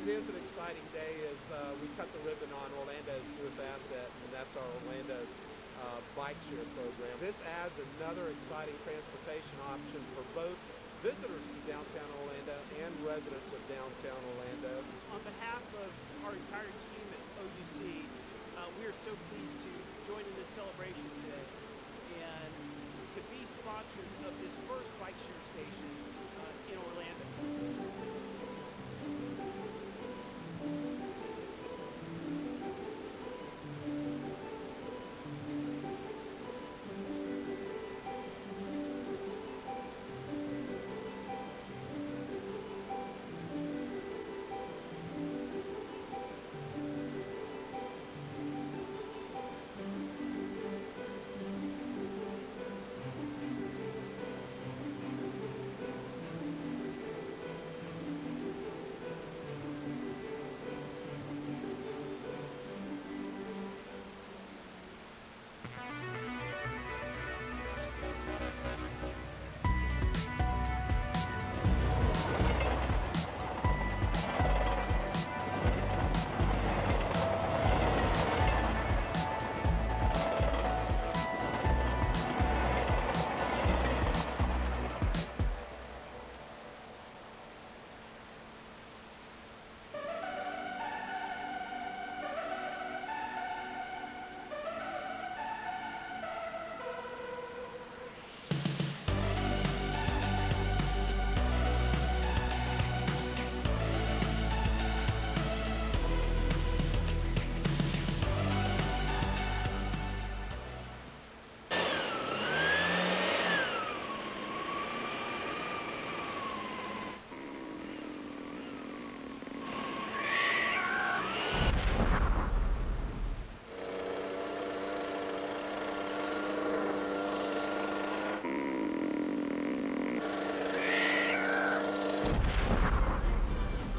It is an exciting day as we cut the ribbon on Orlando's newest asset, and that's our Orlando bike share program. This adds another exciting transportation option for both visitors to downtown Orlando and residents of downtown Orlando. On behalf of our entire team at OUC, we are so pleased to join in this celebration today and to be sponsors of this first bike share station in Orlando.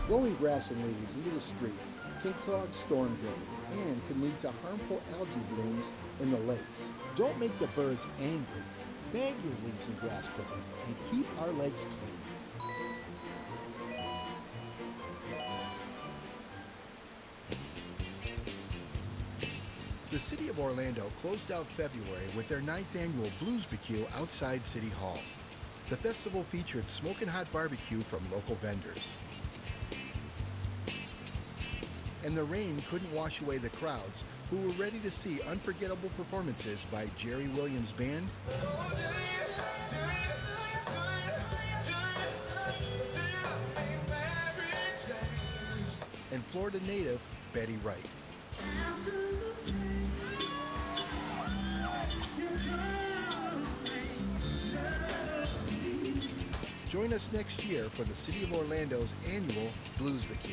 Blowing grass and leaves into the street can clog storm drains and can lead to harmful algae blooms in the lakes. Don't make the birds angry. Bag your leaves and grass clippings and keep our lakes clean. The City of Orlando closed out February with their 9th annual Blues-BQ outside City Hall. The festival featured smoking hot barbecue from local vendors. And the rain couldn't wash away the crowds who were ready to see unforgettable performances by Jerry Williams Band and Florida native Betty Wright. Join us next year for the City of Orlando's annual Blues-BQ.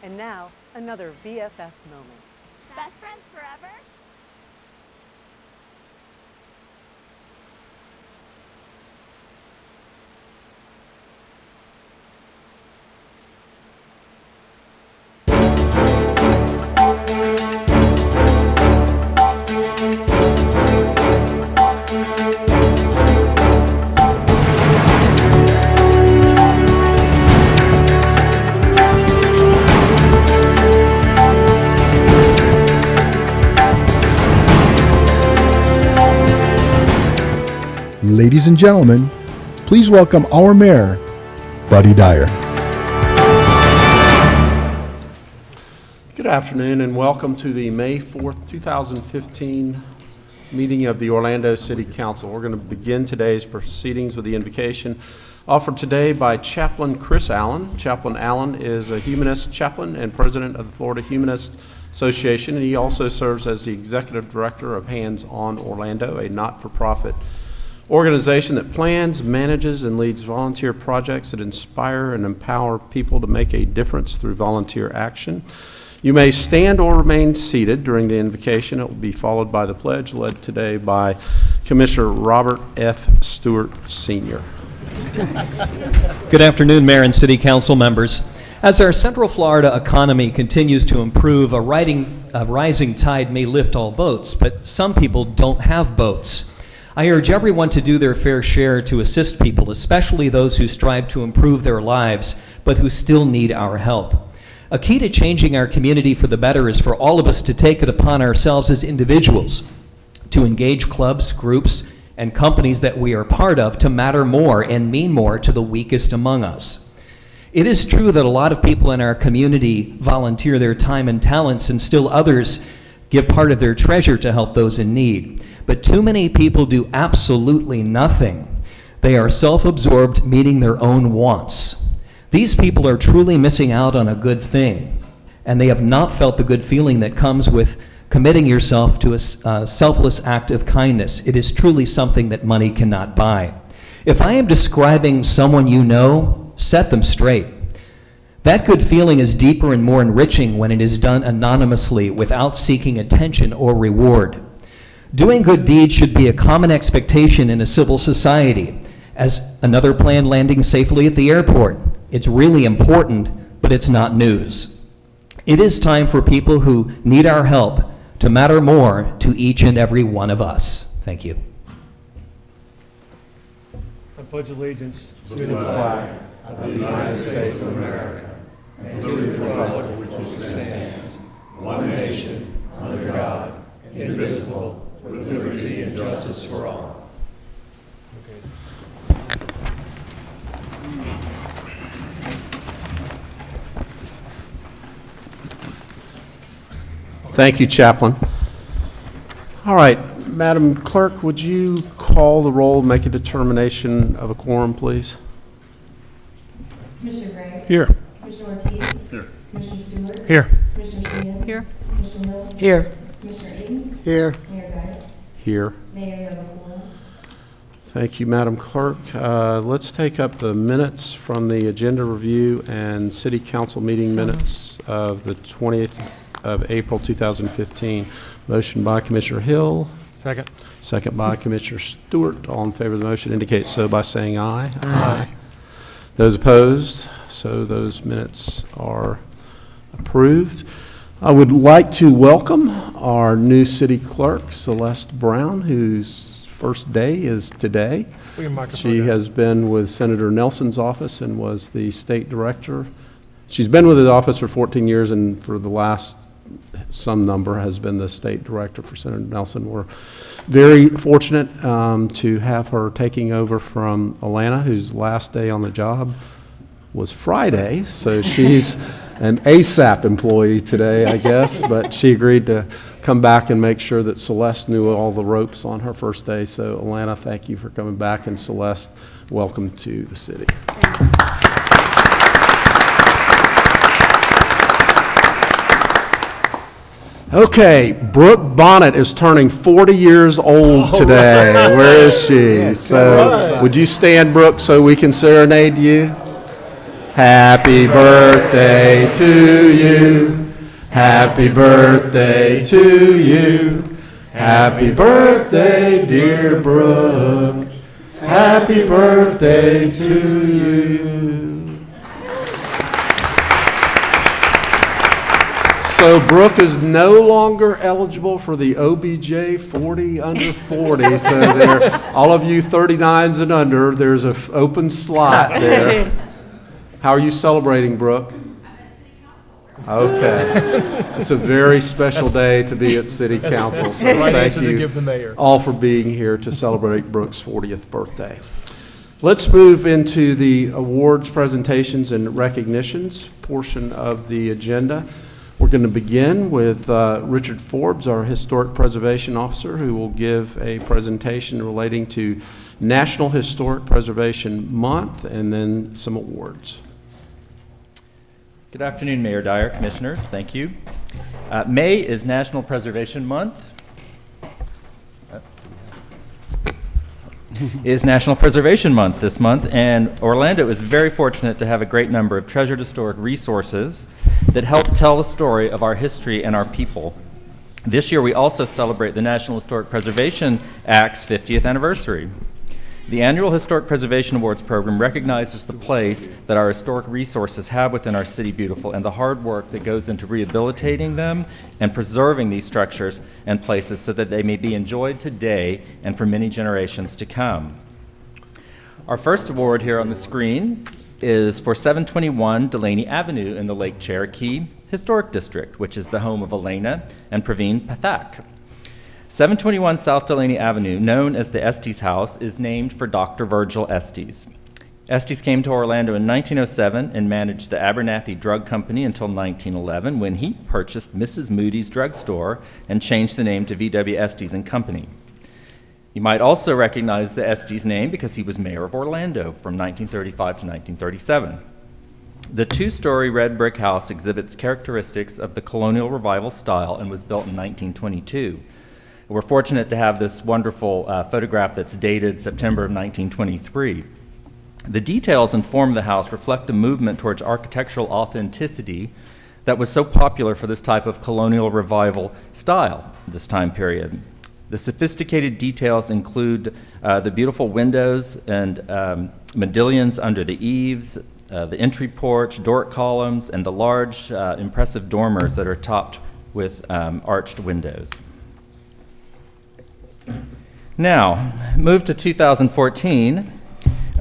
And now, another BFF moment. Best friends forever? Ladies and gentlemen, please welcome our mayor, Buddy Dyer. Good afternoon and welcome to the May 4th, 2015 meeting of the Orlando City Council. We're going to begin today's proceedings with the invocation offered today by Chaplain Chris Allen. Chaplain Allen is a humanist chaplain and president of the Florida Humanist Association, and he also serves as the executive director of Hands On Orlando, a not-for-profit organization that plans, manages, and leads volunteer projects that inspire and empower people to make a difference through volunteer action. You may stand or remain seated during the invocation. It will be followed by the pledge led today by Commissioner Robert F. Stewart, Sr. Good afternoon, Mayor and City Council members. As our Central Florida economy continues to improve, a rising tide may lift all boats, but some people don't have boats. I urge everyone to do their fair share to assist people, especially those who strive to improve their lives, but who still need our help. A key to changing our community for the better is for all of us to take it upon ourselves as individuals to engage clubs, groups, and companies that we are part of to matter more and mean more to the weakest among us. It is true that a lot of people in our community volunteer their time and talents, and still others give part of their treasure to help those in need. But too many people do absolutely nothing. They are self-absorbed, meeting their own wants. These people are truly missing out on a good thing, and they have not felt the good feeling that comes with committing yourself to a selfless act of kindness. It is truly something that money cannot buy. If I am describing someone you know, set them straight. That good feeling is deeper and more enriching when it is done anonymously without seeking attention or reward. Doing good deeds should be a common expectation in a civil society. As another plan landing safely at the airport, it's really important, but it's not news. It is time for people who need our help to matter more to each and every one of us. Thank you. I pledge allegiance to the flag of the United States of America and to the republic for which it stands, one nation, under God, indivisible, with liberty and justice for all. Thank you, Chaplain. All right, Madam Clerk, would you call the roll, make a determination of a quorum, please? Commissioner Gray? Here. Commissioner Ortiz? Here. Commissioner Stewart? Here. Commissioner Sheehan? Here. Commissioner Hill? Here. Commissioner Ames? Here. Mayor Dyer? Here. Mayor, you have a quorum. Thank you, Madam Clerk. Let's take up the minutes from the agenda review and City Council meeting minutes of the 20th of April 2015. Motion by Commissioner Hill. Second. Second by Commissioner Stewart. All in favor of the motion indicate so by saying aye. Aye. Those opposed, so those minutes are approved. I would like to welcome our new city clerk, Celeste Brown, whose first day is today. She has been with Senator Nelson's office and was the state director. She's been with his office for 14 years, and for the last some number has been the state director for Senator Nelson. We're very fortunate to have her taking over from Alana, whose last day on the job was Friday, so she's an ASAP employee today, I guess, but she agreed to come back and make sure that Celeste knew all the ropes on her first day. So Alana, thank you for coming back, and Celeste, welcome to the city. Okay, Brooke Bonnet is turning 40 years old today. Where is she? So would you stand, Brooke, so we can serenade you? Happy birthday to you. Happy birthday to you. Happy birthday, dear Brooke. Happy birthday to you. So Brooke is no longer eligible for the OBJ 40 under 40. So there, all of you 39s and under, there's an open slot there. How are you celebrating, Brooke? Okay. It's a very special day to be at City Council. So thank you all for being here to celebrate Brooke's 40th birthday. Let's move into the awards, presentations, and recognitions portion of the agenda. We're going to begin with Richard Forbes, our Historic Preservation Officer, who will give a presentation relating to National Historic Preservation Month and then some awards. Good afternoon, Mayor Dyer, Commissioners. Thank you. May is National Preservation Month. Is National Preservation Month this month, and Orlando is very fortunate to have a great number of treasured historic resources that help tell the story of our history and our people. This year we also celebrate the National Historic Preservation Act's 50th anniversary. The annual Historic Preservation Awards program recognizes the place that our historic resources have within our city beautiful and the hard work that goes into rehabilitating them and preserving these structures and places so that they may be enjoyed today and for many generations to come. Our first award here on the screen is for 721 Delaney Avenue in the Lake Cherokee Historic District, which is the home of Elena and Praveen Pathak. 721 South Delaney Avenue, known as the Estes House, is named for Dr. Virgil Estes. Estes came to Orlando in 1907 and managed the Abernathy Drug Company until 1911, when he purchased Mrs. Moody's drugstore and changed the name to V.W. Estes and Company. You might also recognize the Estes name because he was mayor of Orlando from 1935 to 1937. The two-story red brick house exhibits characteristics of the colonial revival style and was built in 1922. We're fortunate to have this wonderful photograph that's dated September of 1923. The details and form of the house reflect the movement towards architectural authenticity that was so popular for this type of colonial revival style this time period. The sophisticated details include the beautiful windows and modillions under the eaves, the entry porch, Doric columns, and the large, impressive dormers that are topped with arched windows. Now, move to 2014.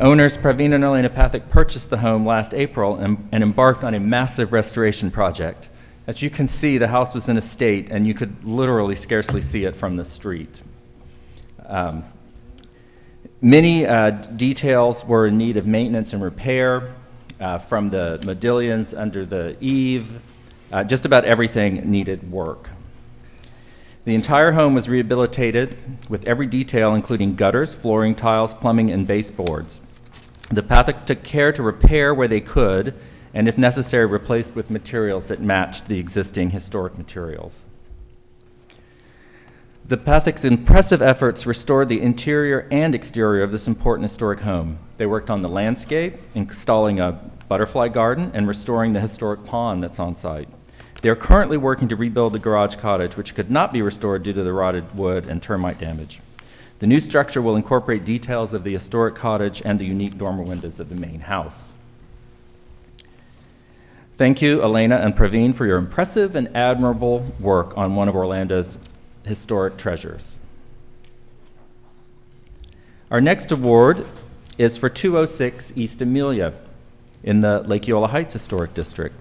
Owners Praveen and Elena Pathak purchased the home last April and embarked on a massive restoration project. As you can see, the house was in a state, and you could literally scarcely see it from the street. Many details were in need of maintenance and repair, from the modillions under the eave. Just about everything needed work. The entire home was rehabilitated with every detail, including gutters, flooring, tiles, plumbing, and baseboards. The Pathaks took care to repair where they could, and if necessary, replaced with materials that matched the existing historic materials. The Pathaks' impressive efforts restored the interior and exterior of this important historic home. They worked on the landscape, installing a butterfly garden, and restoring the historic pond that's on site. They are currently working to rebuild the garage cottage, which could not be restored due to the rotted wood and termite damage. The new structure will incorporate details of the historic cottage and the unique dormer windows of the main house. Thank you, Elena and Praveen, for your impressive and admirable work on one of Orlando's historic treasures. Our next award is for 206 East Amelia in the Lake Eola Heights Historic District.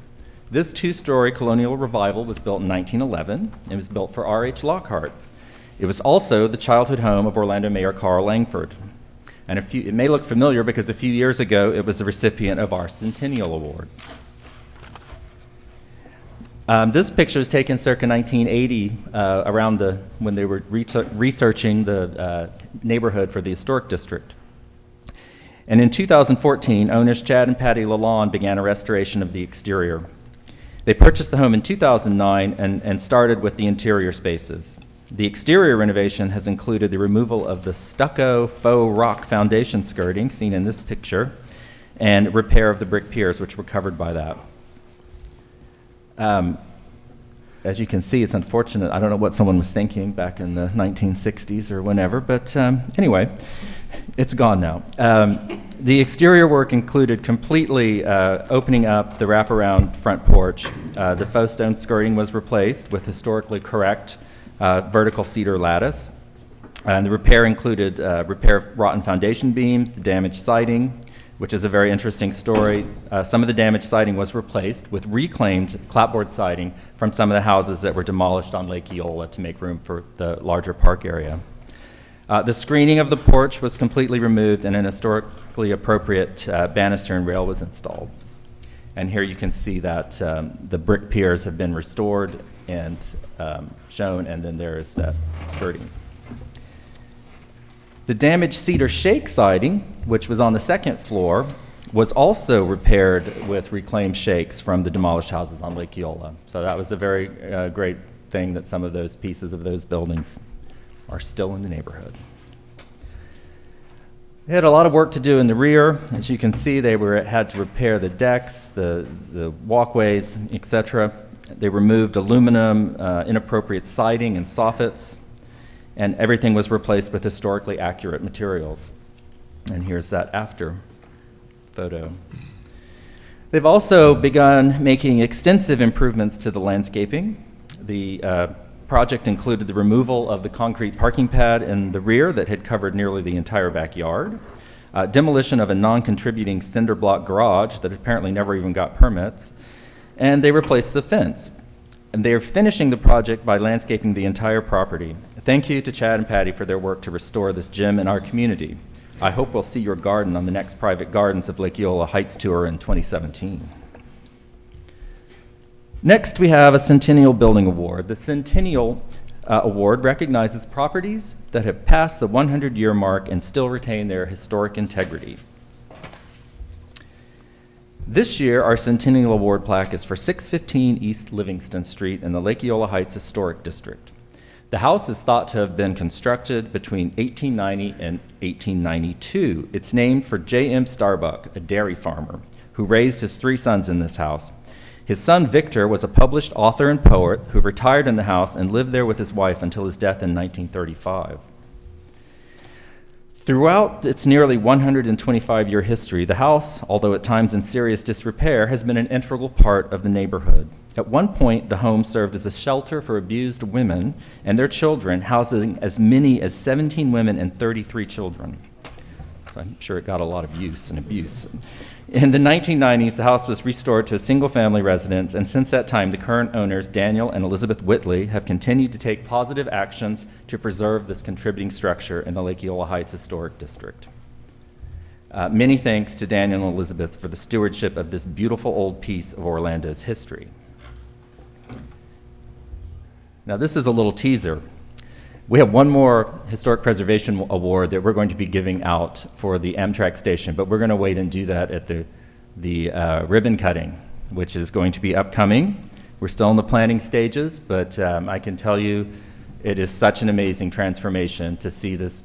This two-story colonial revival was built in 1911 and was built for R.H. Lockhart. It was also the childhood home of Orlando Mayor Carl Langford. And it may look familiar because a few years ago it was the recipient of our Centennial Award. This picture was taken circa 1980, around when they were researching the neighborhood for the historic district. And in 2014, owners Chad and Patty Lalonde began a restoration of the exterior. They purchased the home in 2009 and started with the interior spaces. The exterior renovation has included the removal of the stucco faux rock foundation skirting seen in this picture and repair of the brick piers, which were covered by that. As you can see, it's unfortunate. I don't know what someone was thinking back in the 1960s or whenever, but anyway, it's gone now. The exterior work included completely opening up the wraparound front porch. The faux stone skirting was replaced with historically correct vertical cedar lattice. And the repair included repair of rotten foundation beams, the damaged siding, which is a very interesting story. Some of the damaged siding was replaced with reclaimed clapboard siding from some of the houses that were demolished on Lake Eola to make room for the larger park area. The screening of the porch was completely removed and an historically appropriate banister and rail was installed. And here you can see that the brick piers have been restored and shown, and then there is that skirting. The damaged cedar shake siding, which was on the second floor, was also repaired with reclaimed shakes from the demolished houses on Lake Eola. So that was a very great thing that some of those pieces of those buildings are still in the neighborhood. They had a lot of work to do in the rear. As you can see, they had to repair the decks, the walkways, etc. They removed aluminum, inappropriate siding and soffits, and everything was replaced with historically accurate materials. And here's that after photo. They've also begun making extensive improvements to the landscaping. The project included the removal of the concrete parking pad in the rear that had covered nearly the entire backyard, demolition of a non-contributing cinder block garage that apparently never even got permits, and they replaced the fence. And they are finishing the project by landscaping the entire property. Thank you to Chad and Patty for their work to restore this gem in our community. I hope we'll see your garden on the next Private Gardens of Lake Eola Heights tour in 2017. Next, we have a Centennial Building Award. The Centennial Award recognizes properties that have passed the 100-year mark and still retain their historic integrity. This year, our Centennial Award plaque is for 615 East Livingston Street in the Lake Eola Heights Historic District. The house is thought to have been constructed between 1890 and 1892. It's named for J.M. Starbuck, a dairy farmer, who raised his 3 sons in this house. His son Victor was a published author and poet who retired in the house and lived there with his wife until his death in 1935. Throughout its nearly 125-year history, the house, although at times in serious disrepair, has been an integral part of the neighborhood. At one point, the home served as a shelter for abused women and their children, housing as many as 17 women and 33 children. So I'm sure it got a lot of use and abuse. In the 1990s, the house was restored to a single-family residence, and since that time, the current owners, Daniel and Elizabeth Whitley, have continued to take positive actions to preserve this contributing structure in the Lake Eola Heights Historic District. Many thanks to Daniel and Elizabeth for the stewardship of this beautiful old piece of Orlando's history. Now, this is a little teaser. We have one more Historic Preservation Award that we're going to be giving out for the Amtrak station, but we're going to wait and do that at the ribbon cutting, which is going to be upcoming. We're still in the planning stages, but I can tell you it is such an amazing transformation to see this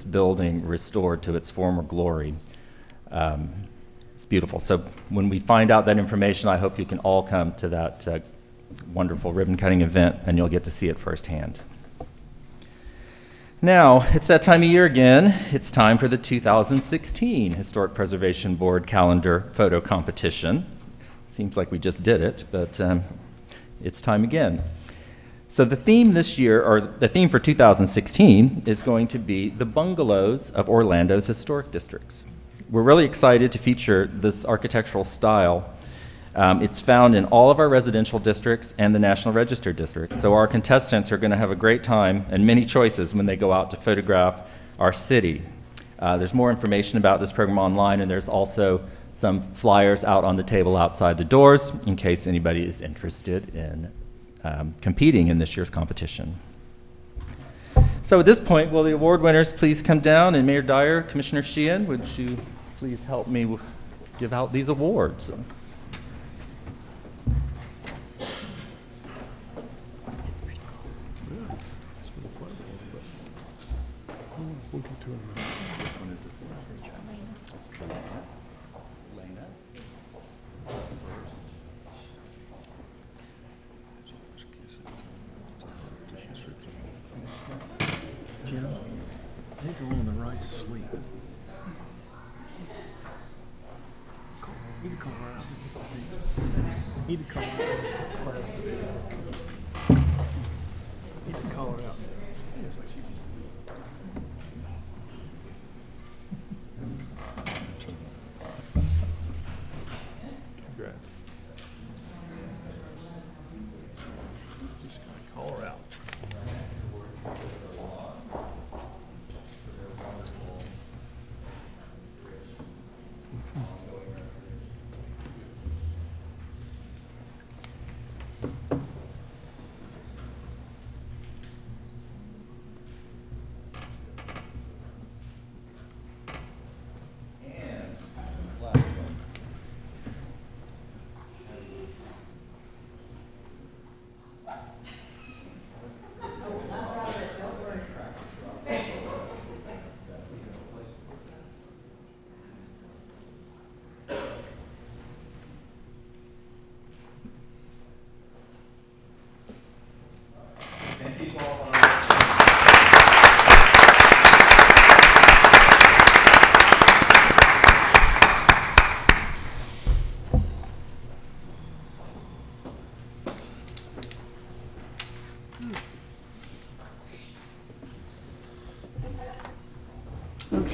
building restored to its former glory. It's beautiful. So when we find out that information, I hope you can all come to that wonderful ribbon cutting event, and you'll get to see it firsthand. Now, it's that time of year again. It's time for the 2016 Historic Preservation Board calendar photo competition. Seems like we just did it, but it's time again. So the theme this year, or the theme for 2016, is going to be the bungalows of Orlando's historic districts. We're really excited to feature this architectural style. It's found in all of our residential districts and the National Register districts, so our contestants are going to have a great time and many choices when they go out to photograph our city. There's more information about this program online, and there's also some flyers out on the table outside the doors in case anybody is interested in competing in this year's competition. So at this point, will the award winners please come down, and Mayor Dyer, Commissioner Sheehan, would you please help me give out these awards? I think the one on the right's asleep. You can call her out. You can call her out. You can call her out. It's like she's just. Congrats. Just gonna call her out.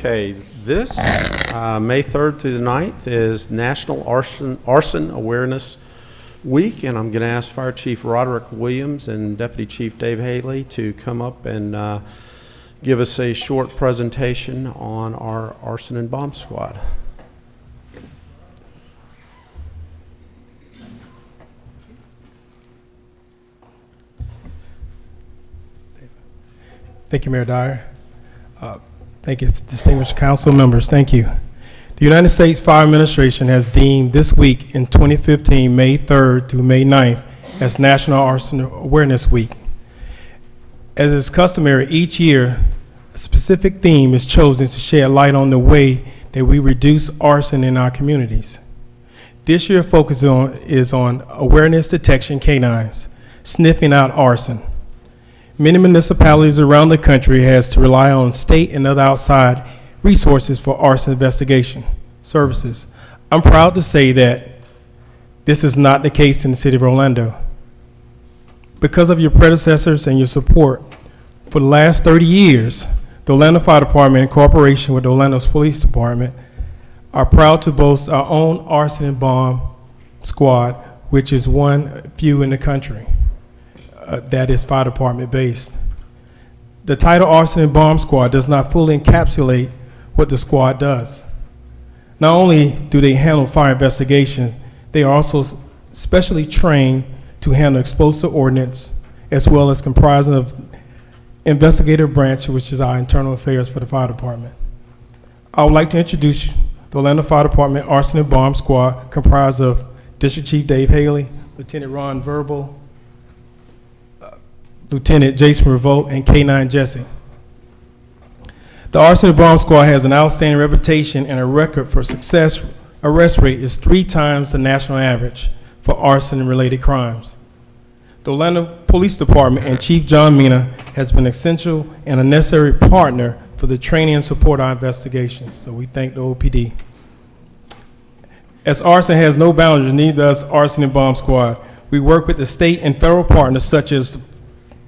Okay, this May 3rd through the 9th is National Arson Awareness Week, and I'm going to ask Fire Chief Roderick Williams and Deputy Chief Dave Haley to come up and give us a short presentation on our arson and bomb squad. Thank you, Mayor Dyer. Thank you, distinguished council members. Thank you. The United States Fire Administration has deemed this week in 2015, May 3rd through May 9th, as National Arson Awareness Week. As is customary each year, a specific theme is chosen to shed light on the way that we reduce arson in our communities. This year's focus is on awareness detection canines, sniffing out arson. Many municipalities around the country has to rely on state and other outside resources for arson investigation services. I'm proud to say that this is not the case in the city of Orlando. Because of your predecessors and your support, for the last 30 years, the Orlando Fire Department, in cooperation with the Orlando Police Department, are proud to boast our own arson and bomb squad, which is one few in the country. That is fire department based. The title Arson and Bomb Squad does not fully encapsulate what the squad does. Not only do they handle fire investigations, they are also specially trained to handle explosive ordnance, as well as comprising of investigative branch, which is our internal affairs for the fire department. I would like to introduce the Orlando Fire Department Arson and Bomb Squad, comprised of District Chief Dave Haley, Lieutenant Ron Verbal, Lieutenant Jason Revolt, and K9 Jesse. The Arson and Bomb Squad has an outstanding reputation, and a record for success arrest rate is 3 times the national average for arson and related crimes. The Orlando Police Department and Chief John Mina has been essential and a necessary partner for the training and support our investigations, so we thank the OPD. As arson has no boundaries, neither does Arson and Bomb Squad. We work with the state and federal partners such as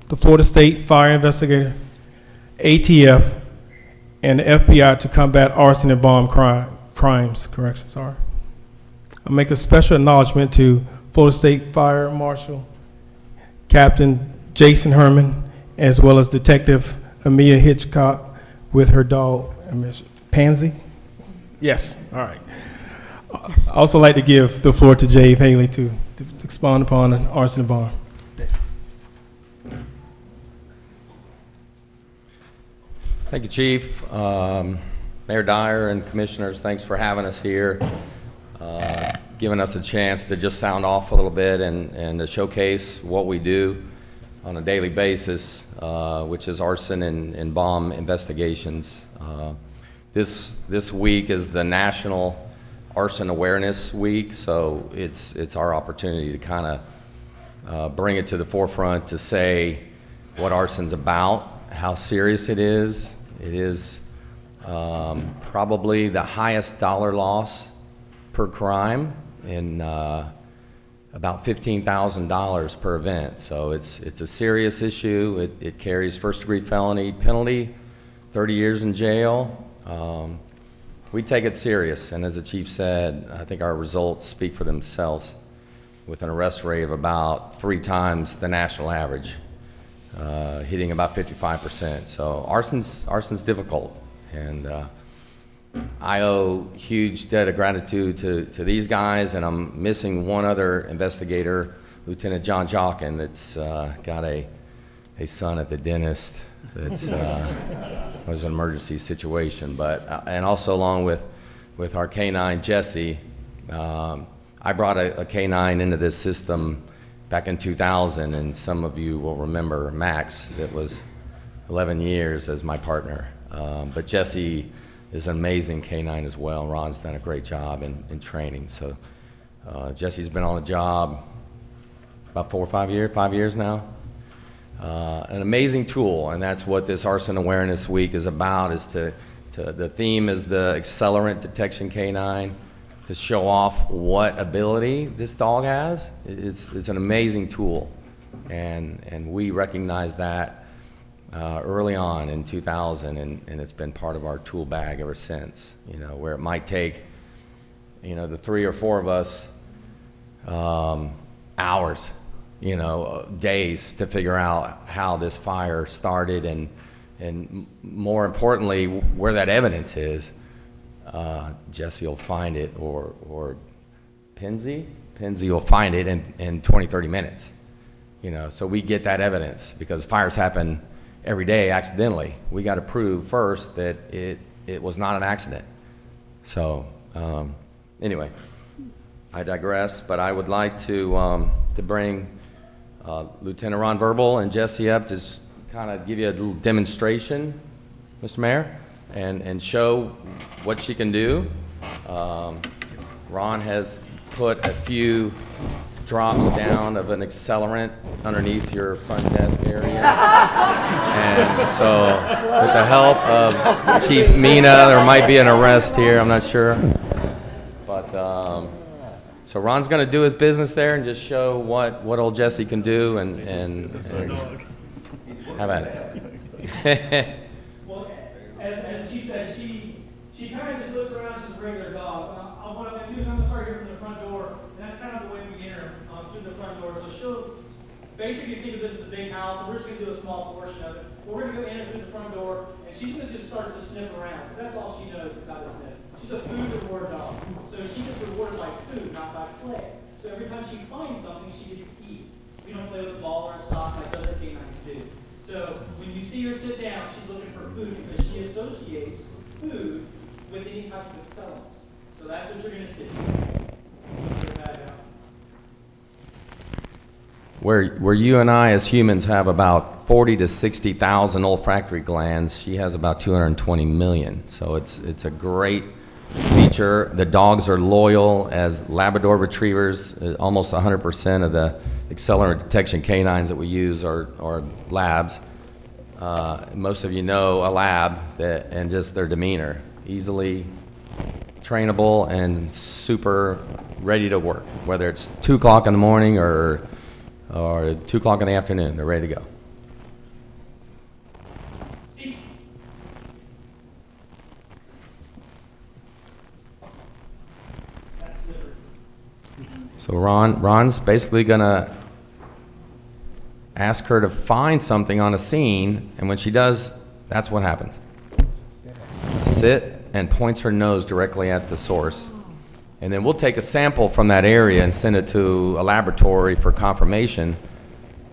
the Florida State Fire Investigator, ATF, and the FBI to combat arson and bomb crimes. I'll make a special acknowledgement to Florida State Fire Marshal Captain Jason Herman, as well as Detective Amelia Hitchcock with her dog, Miss Pansy. Yes, all right. I also like to give the floor to Dave Haley to expound upon an arson and bomb. Thank you, Chief. Mayor Dyer and Commissioners, thanks for having us here, giving us a chance to just sound off a little bit and to showcase what we do on a daily basis, which is arson and bomb investigations. This week is the National Arson Awareness Week, so it's our opportunity to kind of bring it to the forefront to say what arson's about, how serious it is. It is probably the highest dollar loss per crime in about $15,000 per event. So it's a serious issue. It carries first-degree felony penalty, 30 years in jail. We take it serious, and as the chief said, I think our results speak for themselves with an arrest rate of about 3 times the national average. Hitting about 55%. So arson's difficult, and I owe huge debt of gratitude to these guys, and I'm missing one other investigator, Lieutenant John Jockin, that's got a son at the dentist. That's was an emergency situation, but and also along with our K9 Jesse, I brought a K9 into this system back in 2000, and some of you will remember Max. That was 11 years as my partner. But Jesse is an amazing K9 as well. Ron's done a great job in training. So Jesse's been on the job about 4 or 5 years, 5 years now. An amazing tool, and that's what this Arson Awareness Week is about. The theme is the accelerant detection K9. To show off what ability this dog has. It's an amazing tool, and we recognize that early on in 2000, and it's been part of our tool bag ever since, you know, where it might take, you know, the 3 or 4 of us hours, you know, days to figure out how this fire started and more importantly, where that evidence is. Jesse will find it, or Penzi will find it in 20, 30 minutes. You know, so we get that evidence because fires happen every day accidentally. We got to prove first that it was not an accident. So anyway, I digress, but I would like to bring Lieutenant Ron Verbal and Jesse up to kind of give you a little demonstration, Mr. Mayor, and show what she can do. Ron has put a few drops down of an accelerant underneath your front desk area. And so with the help of Chief Mina, there might be an arrest here, I'm not sure. But so Ron's going to do his business there and just show what old Jesse can do and have at it. Well, as Chief said, she kind of just looks around, she's a regular dog. What I'm going to do is I'm going to start here from the front door, and that's kind of the way we get her through the front door. So she'll basically think of this as a big house, and we're just going to do a small portion of it. We're going to go in and through the front door, and she's going to just start to sniff around, because that's all she knows is how to sniff. She's a food reward dog, so she gets rewarded by food, not by play. So every time she finds something, she gets to eat. We don't play with a ball or a sock like other canines do. So when you see her sit down, she's looking for food because she associates food with any type of accelerant. So that's what you're going to see. Where you and I as humans have about 40 to 60,000 olfactory glands, she has about 220 million. So it's a great feature. The dogs are loyal as Labrador retrievers. Almost 100% of the accelerant detection canines that we use are labs. Most of you know a lab and just their demeanor. Easily trainable and super ready to work. Whether it's 2 o'clock in the morning or 2 o'clock in the afternoon, they're ready to go. So Ron's basically gonna ask her to find something on a scene, and when she does, that's what happens. Sit and points her nose directly at the source. And then we'll take a sample from that area and send it to a laboratory for confirmation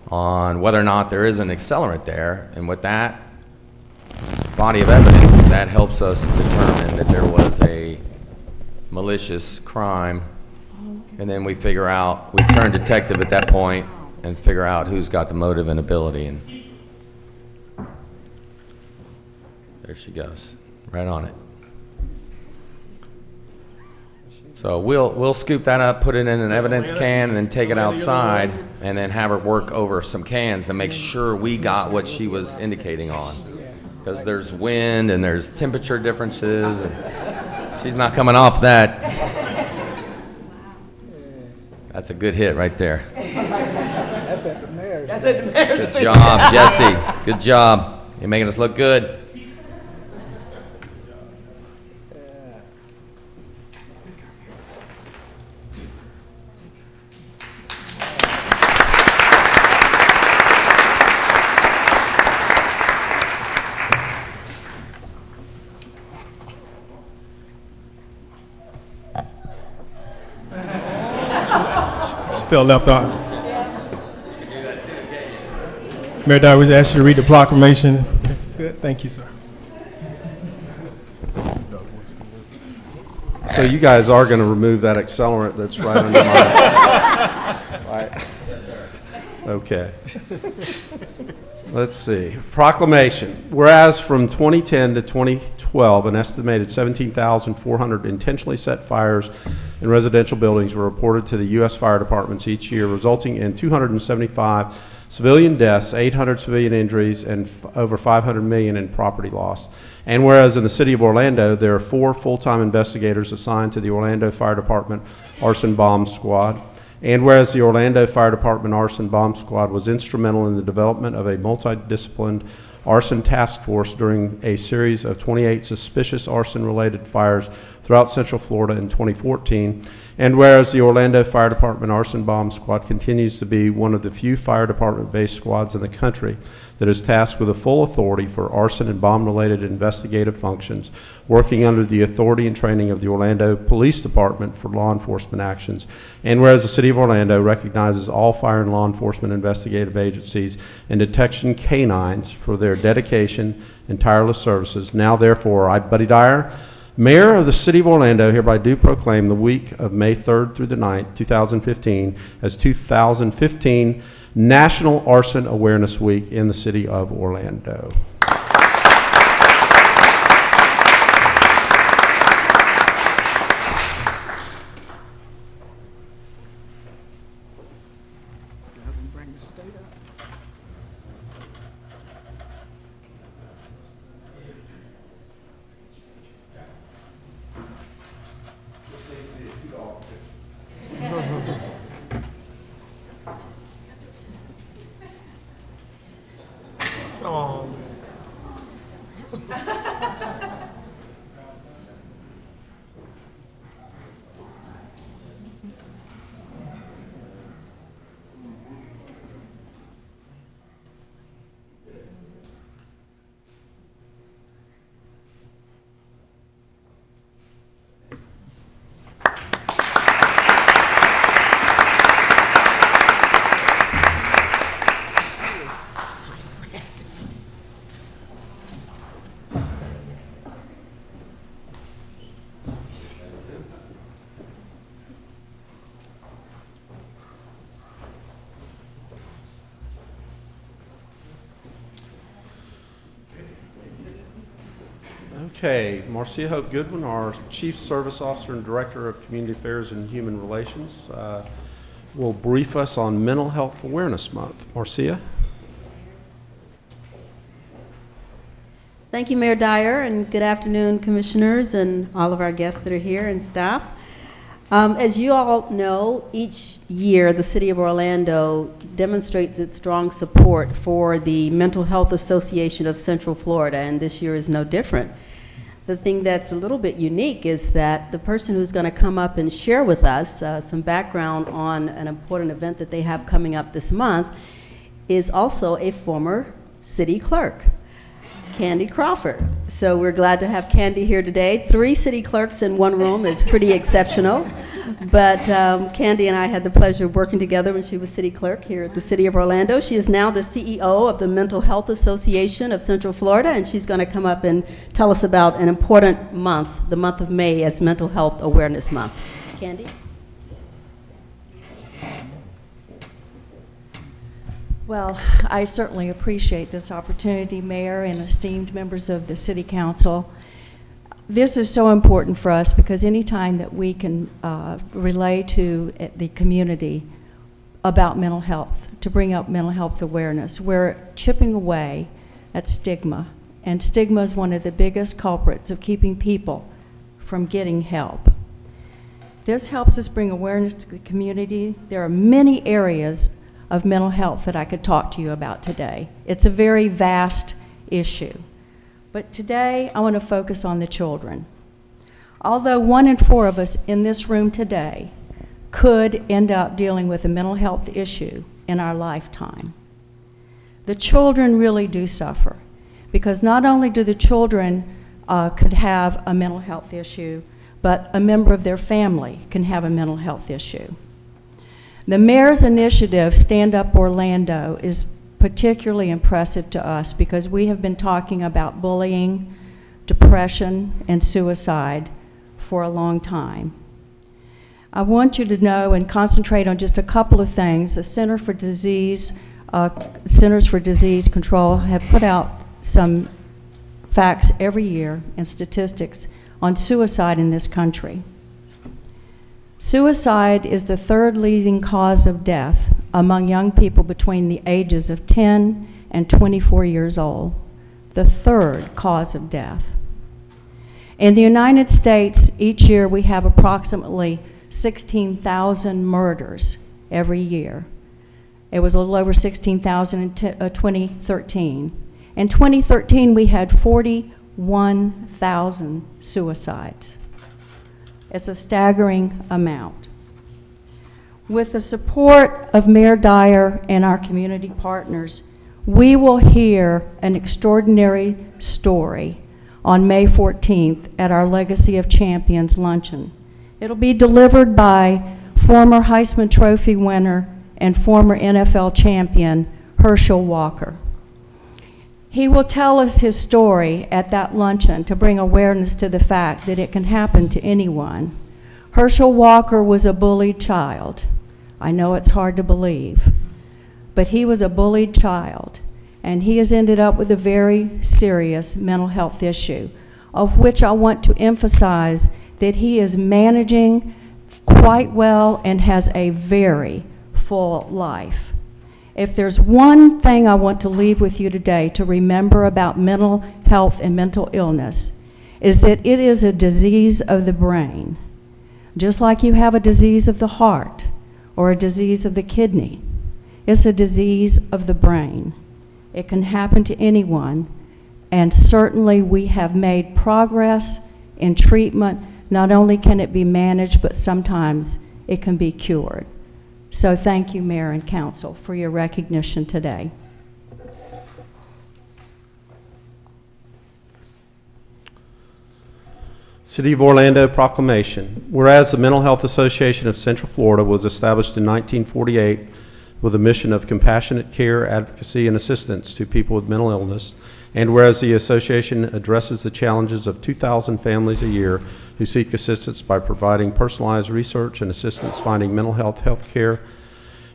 on whether or not there is an accelerant there. And with that body of evidence, that helps us determine that there was a malicious crime. And then we figure out, we turn detective at that point and figure out who's got the motive and ability. And there she goes, right on it. So we'll scoop that up, put it in an evidence can, and then take it outside, and then have her work over some cans to make sure we got what she was indicating on. Because there's wind and there's temperature differences, and she's not coming off that. That's a good hit right there. That's at the mayor's. That's at the mayor's. Good job, Jesse. Good job. You're making us look good. Felt left out. Mayor Dyer, we ask you to read the proclamation. Good, thank you, sir. So you guys are going to remove that accelerant that's right under my... Right. Okay. Let's see. Proclamation. Whereas from 2010 to 2012, an estimated 17,400 intentionally set fires in residential buildings were reported to the U.S. fire departments each year, resulting in 275 civilian deaths, 800 civilian injuries, and over $500 million in property loss. And whereas in the city of Orlando, there are 4 full-time investigators assigned to the Orlando Fire Department Arson Bomb Squad. And whereas the Orlando Fire Department Arson Bomb Squad was instrumental in the development of a multidisciplined Arson Task Force during a series of 28 suspicious arson-related fires throughout Central Florida in 2014. And whereas the Orlando Fire Department Arson Bomb Squad continues to be one of the few fire department-based squads in the country that is tasked with the full authority for arson and bomb-related investigative functions, working under the authority and training of the Orlando Police Department for law enforcement actions. And whereas the City of Orlando recognizes all fire and law enforcement investigative agencies and detection canines for their dedication and tireless services, now therefore, I, Buddy Dyer, Mayor of the City of Orlando, hereby do proclaim the week of May 3rd through the 9th, 2015, as 2015 National Arson Awareness Week in the City of Orlando. Okay, Marcia Hope Goodwin, our Chief Service Officer and Director of Community Affairs and Human Relations, will brief us on Mental Health Awareness Month. Marcia? Thank you, Mayor Dyer, and good afternoon, commissioners and all of our guests that are here and staff. As you all know, each year the City of Orlando demonstrates its strong support for the Mental Health Association of Central Florida, and this year is no different. The thing that's a little bit unique is that the person who's going to come up and share with us some background on an important event that they have coming up this month is also a former city clerk, Candy Crawford. So we're glad to have Candy here today. 3 city clerks in one room is pretty exceptional. But Candy and I had the pleasure of working together when she was city clerk here at the City of Orlando. She is now the CEO of the Mental Health Association of Central Florida, and she's going to come up and tell us about an important month, the month of May, as Mental Health Awareness Month. Candy? Well, I certainly appreciate this opportunity, Mayor and esteemed members of the City Council. This is so important for us because anytime that we can relay to the community about mental health, to bring up mental health awareness, we're chipping away at stigma. And stigma is one of the biggest culprits of keeping people from getting help. This helps us bring awareness to the community. There are many areas of mental health that I could talk to you about today. It's a very vast issue. But today, I want to focus on the children. Although 1 in 4 of us in this room today could end up dealing with a mental health issue in our lifetime, the children really do suffer. Because not only do the children could have a mental health issue, but a member of their family can have a mental health issue. The mayor's initiative, Stand Up Orlando, is particularly impressive to us because we have been talking about bullying, depression, and suicide for a long time. I want you to know and concentrate on just a couple of things. The Centers for Disease Control have put out some facts every year and statistics on suicide in this country. Suicide is the 3rd leading cause of death among young people between the ages of 10 and 24 years old, the 3rd cause of death. In the United States, each year we have approximately 16,000 murders every year. It was a little over 16,000 in 2013. In 2013, we had 41,000 suicides. It's a staggering amount. With the support of Mayor Dyer and our community partners, we will hear an extraordinary story on May 14th at our Legacy of Champions luncheon. It'll be delivered by former Heisman Trophy winner and former NFL champion Herschel Walker. He will tell us his story at that luncheon to bring awareness to the fact that it can happen to anyone. Herschel Walker was a bullied child. I know it's hard to believe, but he was a bullied child, and he has ended up with a very serious mental health issue, of which I want to emphasize that he is managing quite well and has a very full life. If there's one thing I want to leave with you today to remember about mental health and mental illness, is that it is a disease of the brain. Just like you have a disease of the heart or a disease of the kidney, it's a disease of the brain. It can happen to anyone, and certainly we have made progress in treatment. Not only can it be managed, but sometimes it can be cured. So thank you, Mayor and Council, for your recognition today. City of Orlando proclamation. Whereas the Mental Health Association of Central Florida was established in 1948 with a mission of compassionate care, advocacy, and assistance to people with mental illness, and whereas the association addresses the challenges of 2,000 families a year who seek assistance by providing personalized research and assistance finding mental health care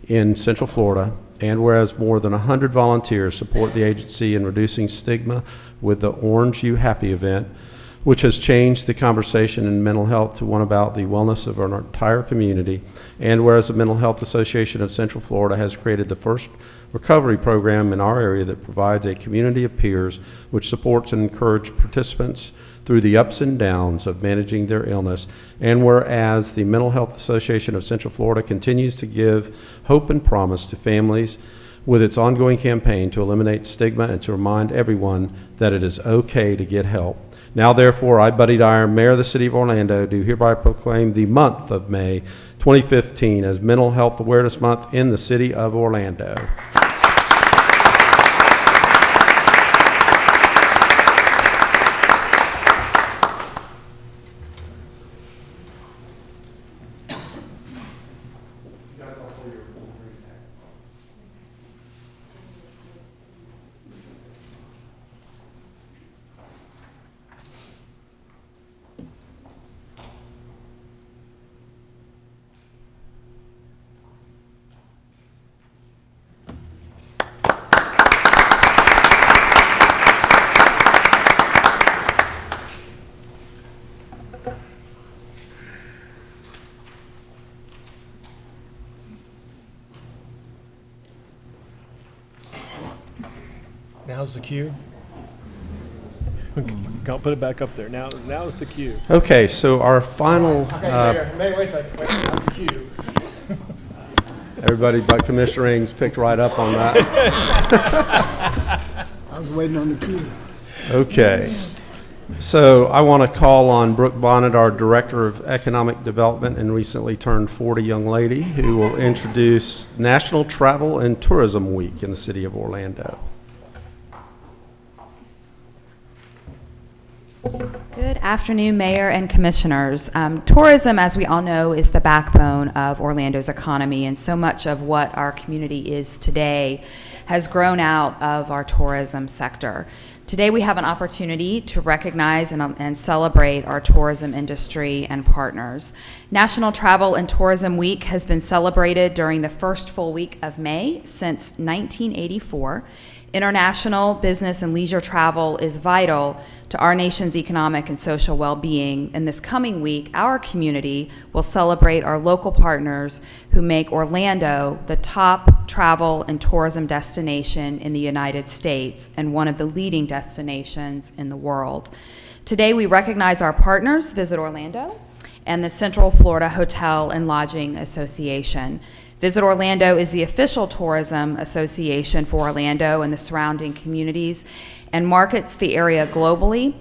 in Central Florida, and whereas more than 100 volunteers support the agency in reducing stigma with the Orange You Happy event, which has changed the conversation in mental health to one about the wellness of our entire community, and whereas the Mental Health Association of Central Florida has created the first recovery program in our area that provides a community of peers which supports and encourages participants through the ups and downs of managing their illness, and whereas the Mental Health Association of Central Florida continues to give hope and promise to families with its ongoing campaign to eliminate stigma and to remind everyone that it is okay to get help. Now, therefore, I, Buddy Dyer, Mayor of the City of Orlando, do hereby proclaim the month of May 2015 as Mental Health Awareness Month in the City of Orlando. Now's the cue. Can't put it back up there. Now's the cue. Okay, so our final. Okay, Mayor, wait a second. Wait, now's the cue. Everybody but Commissioner Ings picked right up on that. I was waiting on the cue. Okay. So I want to call on Brooke Bonnet, our Director of Economic Development and recently turned 40 young lady, who will introduce National Travel and Tourism Week in the City of Orlando. Good afternoon, Mayor and Commissioners. Tourism, as we all know, is the backbone of Orlando's economy, and so much of what our community is today has grown out of our tourism sector. Today we have an opportunity to recognize and celebrate our tourism industry and partners. National Travel and Tourism Week has been celebrated during the first full week of May since 1984. International business and leisure travel is vital to our nation's economic and social well-being. And this coming week, our community will celebrate our local partners who make Orlando the top travel and tourism destination in the United States and one of the leading destinations in the world. Today, we recognize our partners, Visit Orlando, and the Central Florida Hotel and Lodging Association. Visit Orlando is the official tourism association for Orlando and the surrounding communities and markets the area globally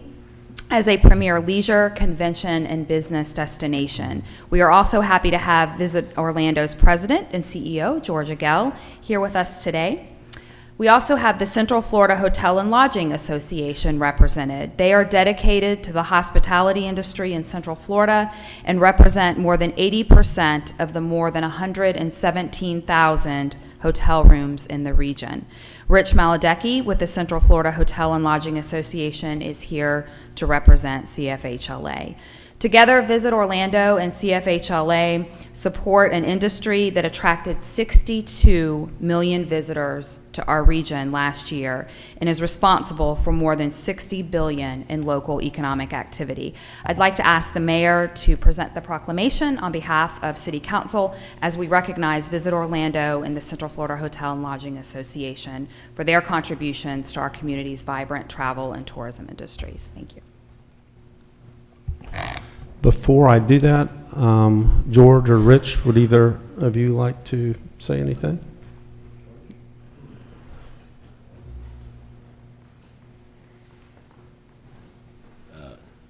as a premier leisure, convention, and business destination. We are also happy to have Visit Orlando's president and CEO, George Agell, here with us today. We also have the Central Florida Hotel and Lodging Association represented. They are dedicated to the hospitality industry in Central Florida and represent more than 80% of the more than 117,000 hotel rooms in the region. Rich Maladecki with the Central Florida Hotel and Lodging Association is here to represent CFHLA. Together, Visit Orlando and CFHLA support an industry that attracted 62 million visitors to our region last year and is responsible for more than $60 billion in local economic activity. I'd like to ask the mayor to present the proclamation on behalf of City Council as we recognize Visit Orlando and the Central Florida Hotel and Lodging Association for their contributions to our community's vibrant travel and tourism industries. Thank you. Before I do that, George or Rich, would either of you like to say anything?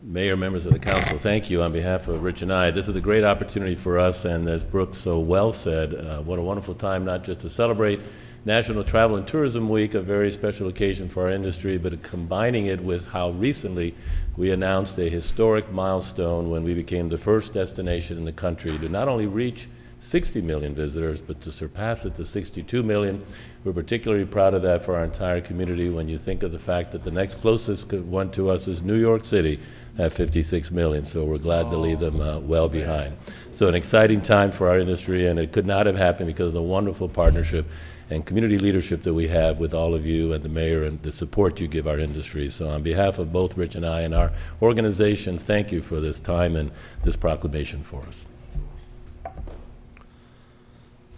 Mayor, members of the council, thank you on behalf of Rich and I. This is a great opportunity for us, and as Brooke so well said, what a wonderful time not just to celebrate National Travel and Tourism Week, a very special occasion for our industry, but combining it with how recently we announced a historic milestone when we became the first destination in the country to not only reach 60 million visitors, but to surpass it to 62 million. We're particularly proud of that for our entire community when you think of the fact that the next closest one to us is New York City at 56 million, so we're glad to leave them well behind. So an exciting time for our industry, and it could not have happened because of the wonderful partnership and community leadership that we have with all of you and the mayor and the support you give our industry. So on behalf of both Rich and I and our organizations, thank you for this time and this proclamation for us.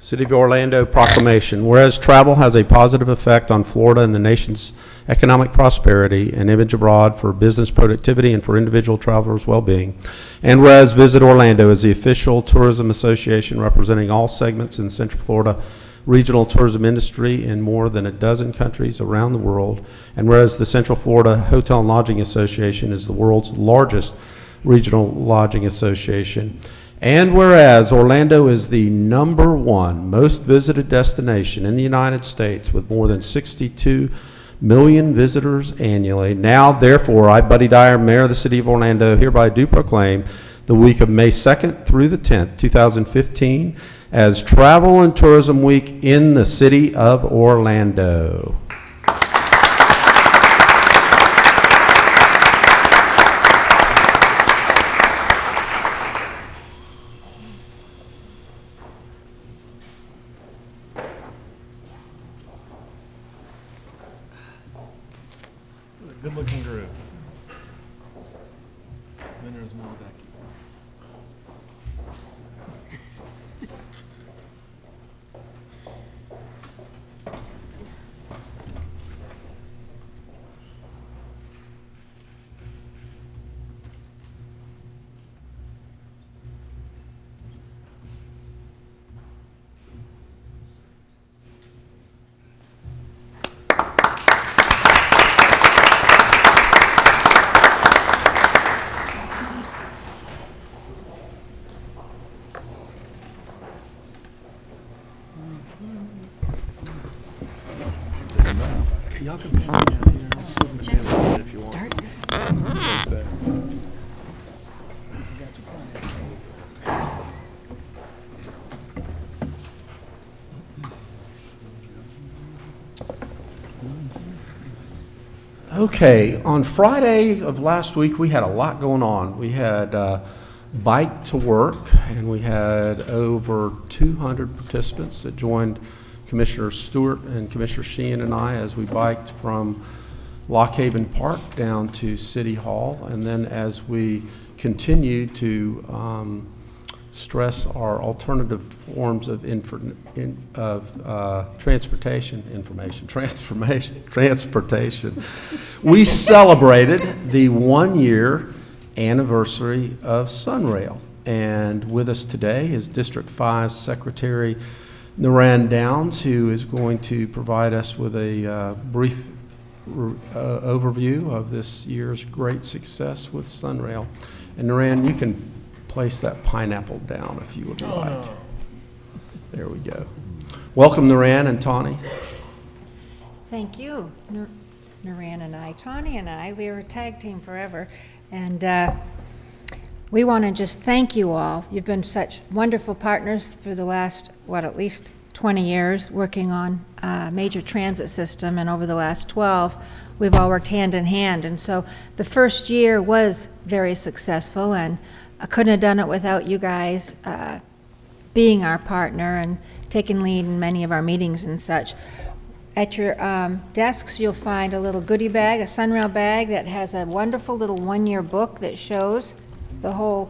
City of Orlando proclamation. Whereas travel has a positive effect on Florida and the nation's economic prosperity and image abroad for business productivity and for individual travelers' well-being. And whereas Visit Orlando is the official tourism association representing all segments in the Central Florida regional tourism industry in more than a dozen countries around the world. And whereas the Central Florida Hotel and Lodging Association is the world's largest regional lodging association. And whereas Orlando is the #1 most visited destination in the United States with more than 62 million visitors annually. Now, therefore, I, Buddy Dyer, Mayor of the City of Orlando, hereby do proclaim the week of May 2nd through the 10th, 2015, as Travel and Tourism Week in the City of Orlando. Good-looking group. Then there's Maladecki. Y'all can put me down here if you want. Okay, on Friday of last week, we had a lot going on. We had Bike to Work, and we had over 200 participants that joined Commissioner Stewart and Commissioner Sheehan and I as we biked from Lock Haven Park down to City Hall. And then as we continue to stress our alternative forms of transportation, we celebrated the 1-year anniversary of Sunrail. And with us today is District 5 Secretary Naran Downs, who is going to provide us with a brief overview of this year's great success with Sunrail. And Naran, you can place that pineapple down if you would like. No. There we go. Welcome, Naran and Tawny. Thank you, Naran and I. Tawny and I, we were a tag team forever, and we want to just thank you all. You've been such wonderful partners for the last, at least 20 years working on a major transit system, and over the last 12, we've all worked hand in hand. And so the first year was very successful, and I couldn't have done it without you guys being our partner and taking lead in many of our meetings and such. At your desks, you'll find a little goodie bag, a Sunrail bag that has a wonderful little one-year book that shows the whole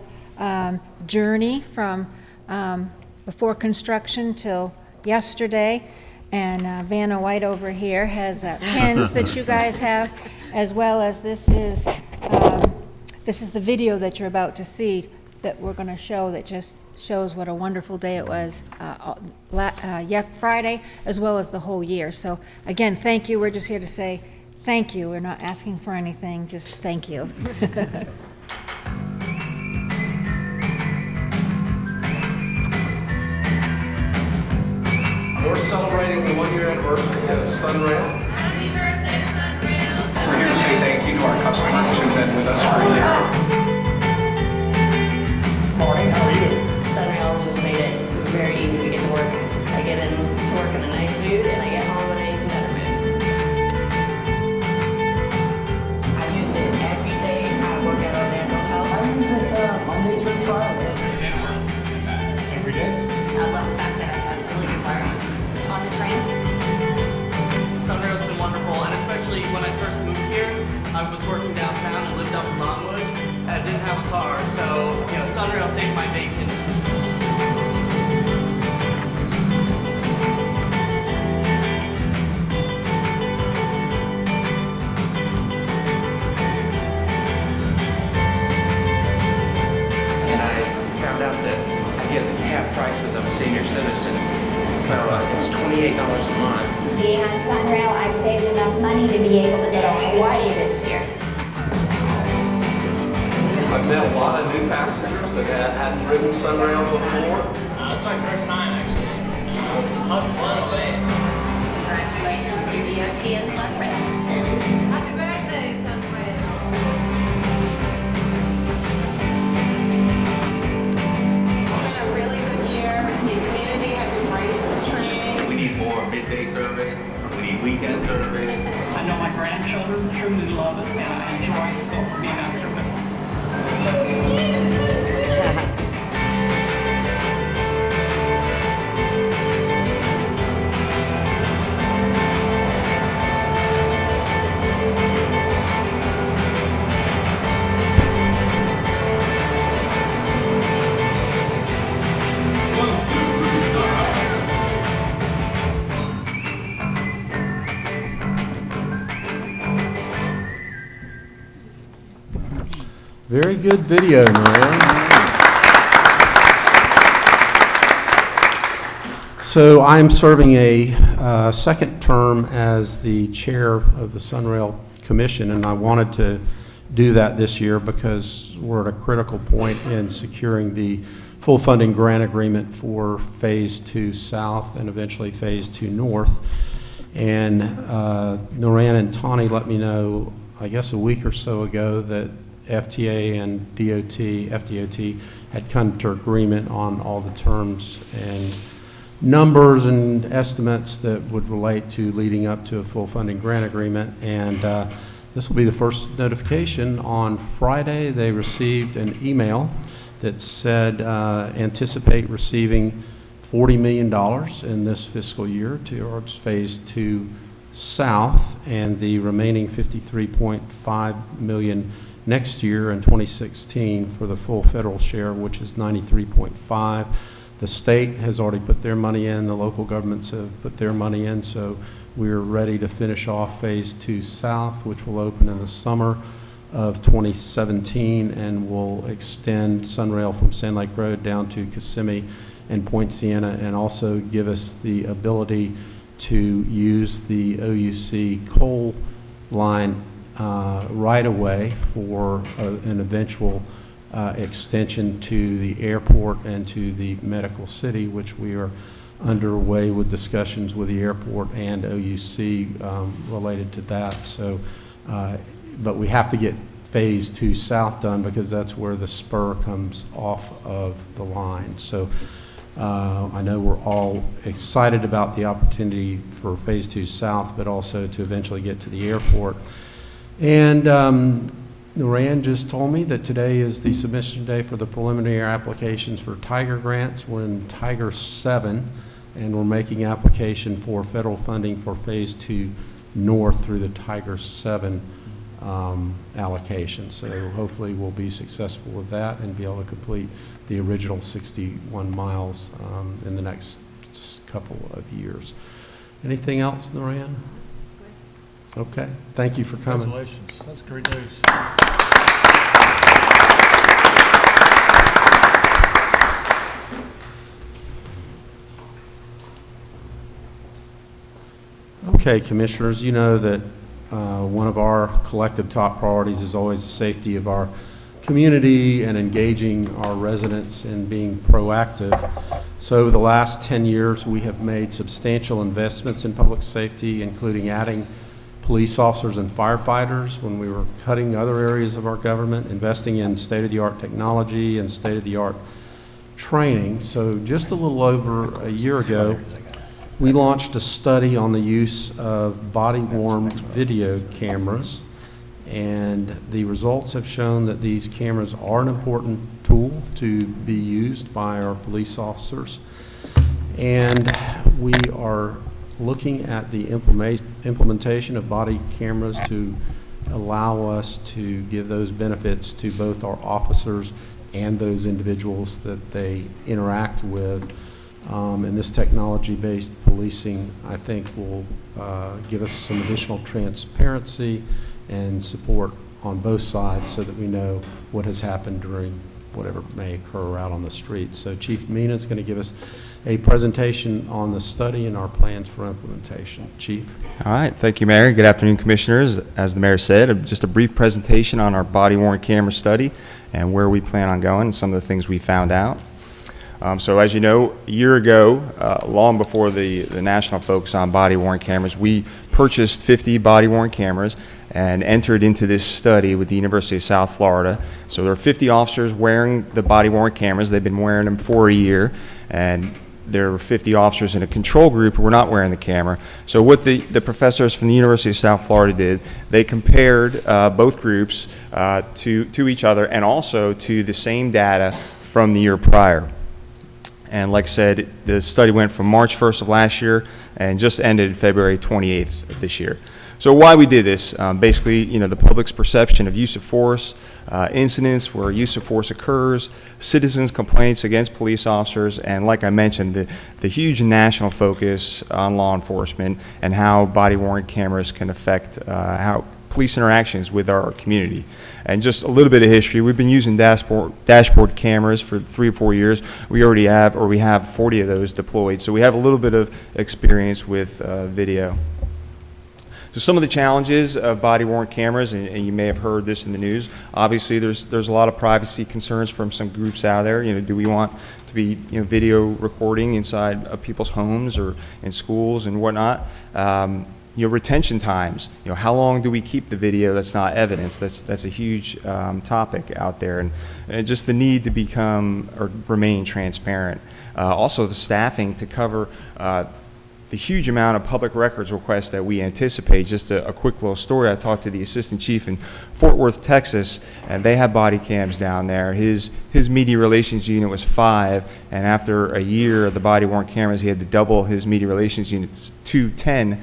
journey from before construction till yesterday. And Vanna White over here has pins that you guys have, as well as this is the video that you're about to see that we're going to show that just shows what a wonderful day it was Friday, as well as the whole year. So again, thank you. We're just here to say thank you. We're not asking for anything, just thank you. We're celebrating the one-year anniversary of Sunrail. Happy birthday, Sunrail! We're here to say thank you to our customers who've been with us for a year. Morning, how are you? Sunrail has just made it very easy to get to work. I get into work in a nice mood and I get home in an even better mood. I use it every day. I work at Orlando Health. I use it Monday through Friday. Every day? I love the fact that I have really good wireless on the train. Sunrail's been wonderful, and especially when I first moved here, I was working downtown and lived up in Longwood. I didn't have a car, so Sunrail saved my bacon. And I found out that I get half price because I'm a senior citizen. So it's $28 a month. Being on Sunrail, I've saved enough money to be able to go to Hawaii this year. I've met a lot of new passengers that hadn't ridden Sunrail before. That's my first time, actually. I was blown away. Congratulations to DOT and Sunrail. Happy birthday, Sunrail! It's been a really good year. The community has embraced the train. We need more midday surveys. We need weekend surveys. I know my grandchildren truly love it, and I enjoy being out there with them. Very good video, Naran. So I'm serving a second term as the chair of the Sunrail Commission, and I wanted to do that this year because we're at a critical point in securing the full funding grant agreement for Phase 2 South and eventually Phase 2 North. And Naran and Tawny let me know, I guess a week or so ago, that FTA and FDOT had come to agreement on all the terms and numbers and estimates that would relate to leading up to a full funding grant agreement. And this will be the first notification. On Friday, they received an email that said anticipate receiving $40 million in this fiscal year towards Phase 2 South, and the remaining $53.5 million next year in 2016 for the full federal share, which is 93.5. The state has already put their money in, the local governments have put their money in, so we're ready to finish off Phase 2 South, which will open in the summer of 2017, and will extend Sunrail from Sand Lake Road down to Kissimmee and Point Siena, and also give us the ability to use the OUC coal line right away for an eventual extension to the airport and to the medical city, which we are underway with discussions with the airport and OUC related to that. So, but we have to get Phase 2 South done because that's where the spur comes off of the line. So I know we're all excited about the opportunity for Phase 2 South, but also to eventually get to the airport. And Noran just told me that today is the submission day for the preliminary applications for Tiger grants. We're in Tiger 7, and we're making application for federal funding for Phase 2 North through the Tiger 7 allocation. So hopefully we'll be successful with that and be able to complete the original 61 miles in the next couple of years. Anything else, Noran? Okay, thank you for coming. Congratulations, that's great news. Okay, Commissioners, you know that one of our collective top priorities is always the safety of our community and engaging our residents and being proactive. So over the last 10 years, we have made substantial investments in public safety, including adding police officers and firefighters when we were cutting other areas of our government, investing in state-of-the-art technology and state-of-the-art training. So just a little over a year ago, we launched a study on the use of body-worn video cameras, and the results have shown that these cameras are an important tool to be used by our police officers. And we are looking at the implementation of body cameras to allow us to give those benefits to both our officers and those individuals that they interact with. And this technology-based policing, I think, will give us some additional transparency and support on both sides so that we know what has happened during whatever may occur out on the street. So Chief Mina is going to give us a presentation on the study and our plans for implementation. Chief. All right. Thank you, Mayor. Good afternoon, Commissioners. As the Mayor said, just a brief presentation on our body-worn camera study and where we plan on going and some of the things we found out. So as you know, a year ago, long before the national focus on body-worn cameras, we purchased 50 body-worn cameras and entered into this study with the University of South Florida. So there are 50 officers wearing the body-worn cameras. They've been wearing them for a year, and there were 50 officers in a control group who were not wearing the camera. So what the professors from the University of South Florida did, they compared both groups to each other and also to the same data from the year prior. And like I said, the study went from March 1st of last year and just ended February 28th of this year. So why we did this, basically, you know, the public's perception of use of force, incidents where use of force occurs, citizens' complaints against police officers, and like I mentioned, the huge national focus on law enforcement and how body-worn cameras can affect how police interactions with our community. And just a little bit of history, we've been using dashboard cameras for 3 or 4 years. We already have, or we have 40 of those deployed, so we have a little bit of experience with video. So some of the challenges of body-worn cameras, and you may have heard this in the news, obviously there's a lot of privacy concerns from some groups out there. You know, do we want to be, you know, video recording inside of people's homes or in schools and whatnot? You know, retention times. You know, how long do we keep the video that's not evidence? That's a huge topic out there, and just the need to become or remain transparent. Also, the staffing to cover the huge amount of public records requests that we anticipate. Just a quick little story. I talked to the assistant chief in Fort Worth, Texas, and they have body cams down there. His media relations unit was 5, and after a year of the body-worn cameras, he had to double his media relations unit to 10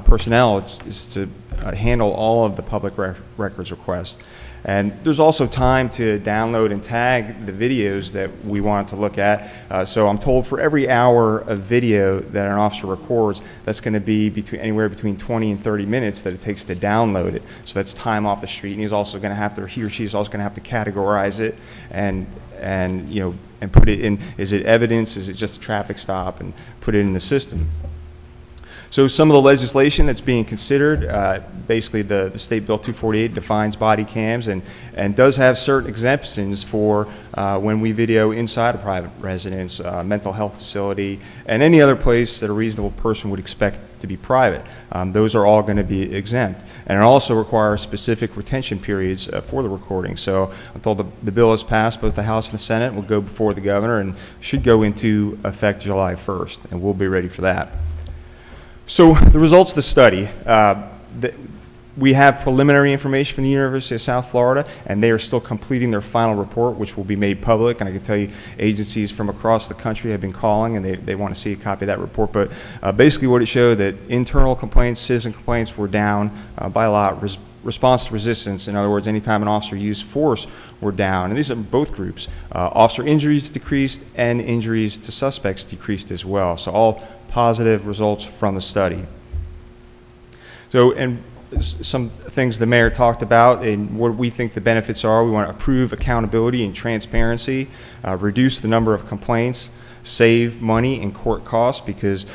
personnel just to handle all of the public records requests. And there's also time to download and tag the videos that we wanted to look at. So I'm told for every hour of video that an officer records, that's going to be anywhere between 20 and 30 minutes that it takes to download it. So that's time off the street, and he or she is also going to have to categorize it and put it in. Is it evidence? Is it just a traffic stop? And put it in the system. So some of the legislation that's being considered, basically the State Bill 248 defines body cams and does have certain exemptions for when we video inside a private residence, mental health facility, and any other place that a reasonable person would expect to be private. Those are all going to be exempt. And it also requires specific retention periods for the recording. So I'm told the bill has passed both the House and the Senate, will go before the governor, and should go into effect July 1st, and we'll be ready for that. So the results of the study, we have preliminary information from the University of South Florida, and they are still completing their final report, which will be made public. And I can tell you agencies from across the country have been calling, and they want to see a copy of that report. But basically what it showed, that internal complaints, citizen complaints were down by a lot. Response to resistance, in other words, anytime an officer used force, were down. And these are both groups. Officer injuries decreased, and injuries to suspects decreased as well. So all positive results from the study. So, and some things the mayor talked about and what we think the benefits are. We want to improve accountability and transparency, reduce the number of complaints, save money in court costs, because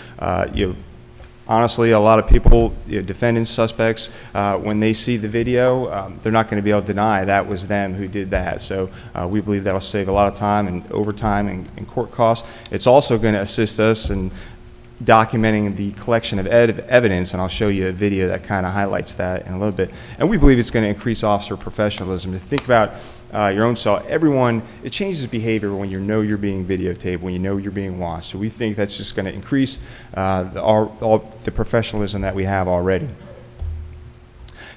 honestly, a lot of people, defendants, suspects, when they see the video, they're not going to be able to deny that was them who did that. So we believe that'll save a lot of time and overtime and court costs. It's also going to assist us in documenting the collection of evidence, and I'll show you a video that kind of highlights that in a little bit. And we believe it's going to increase officer professionalism. To think about your own cell, it changes behavior when you know you're being videotaped, when you know you're being watched. So we think that's just going to increase the professionalism that we have already.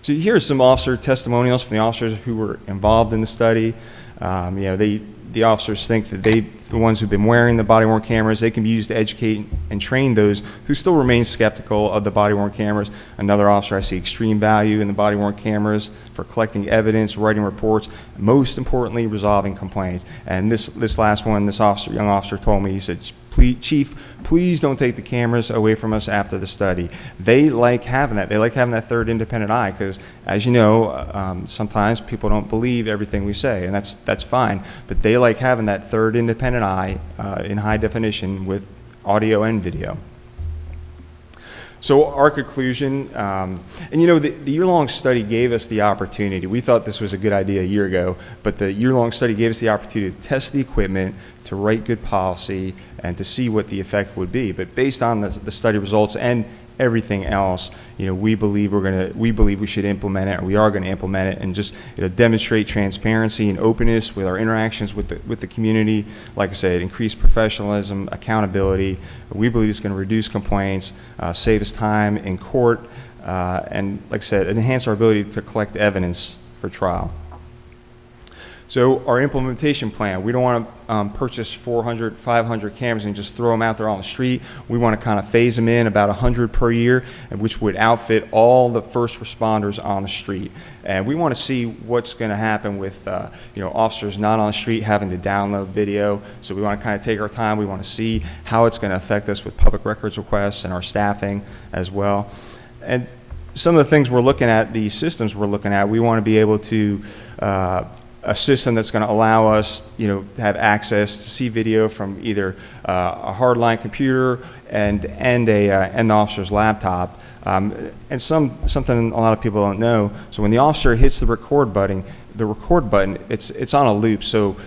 So here are some officer testimonials from the officers who were involved in the study. The officers think that the ones who've been wearing the body-worn cameras, they can be used to educate and train those who still remain skeptical of the body-worn cameras. Another officer, I see extreme value in the body-worn cameras for collecting evidence, writing reports, most importantly, resolving complaints. And this last one, this young officer told me, he said, Chief, please don't take the cameras away from us after the study. They like having that. They like having that third independent eye, because, as you know, sometimes people don't believe everything we say, and that's fine. But they like having that third independent eye in high definition with audio and video. So our conclusion, and the year-long study gave us the opportunity. We thought this was a good idea a year ago, but the year-long study gave us the opportunity to test the equipment, to write good policy, and to see what the effect would be. But based on the study results and everything else, we believe we should implement it, or we are going to implement it, and just demonstrate transparency and openness with our interactions with the community. Like I said, increase professionalism, accountability. We believe it's going to reduce complaints, save us time in court, and like I said, enhance our ability to collect evidence for trial. So our implementation plan, we don't want to purchase 400, 500 cameras and just throw them out there on the street. We want to kind of phase them in, about 100 per year, which would outfit all the first responders on the street. And we want to see what's going to happen with officers not on the street having to download video. So we want to kind of take our time. We want to see how it's going to affect us with public records requests and our staffing as well. And some of the things we're looking at, the systems we're looking at, we want to be able to a system that's going to allow us, to have access to see video from either a hardline computer and the officer's laptop. And something a lot of people don't know. So when the officer hits the record button, it's on a loop. So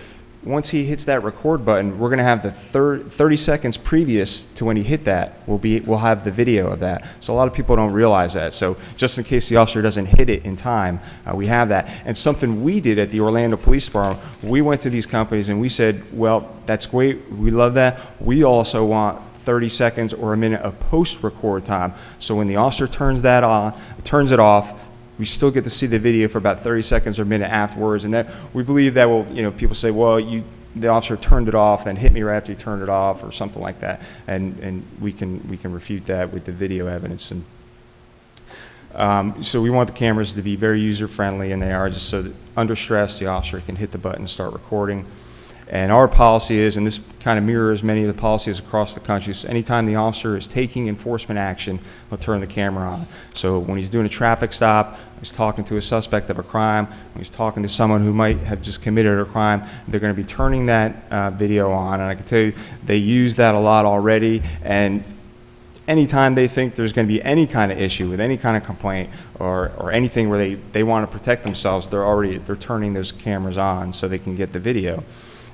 once he hits that record button, we're going to have the 30 seconds previous to when he hit that. We'll have the video of that. So a lot of people don't realize that. So just in case the officer doesn't hit it in time, we have that. And something we did at the Orlando Police Department, we went to these companies and we said, well, that's great. We love that. We also want 30 seconds or a minute of post-record time. So when the officer turns it off, we still get to see the video for about 30 seconds or a minute afterwards, and that we believe that will, people say, well, the officer turned it off, then hit me right after he turned it off, or something like that, and we can refute that with the video evidence. And So we want the cameras to be very user-friendly, and they are, just so that under stress, the officer can hit the button and start recording. And our policy is, and this kind of mirrors many of the policies across the country, so anytime the officer is taking enforcement action, he'll turn the camera on. So when he's doing a traffic stop, he's talking to a suspect of a crime, when he's talking to someone who might have just committed a crime, they're going to be turning that video on. And I can tell you, they use that a lot already. And anytime they think there's going to be any kind of issue with any kind of complaint or anything where they want to protect themselves, they're turning those cameras on so they can get the video.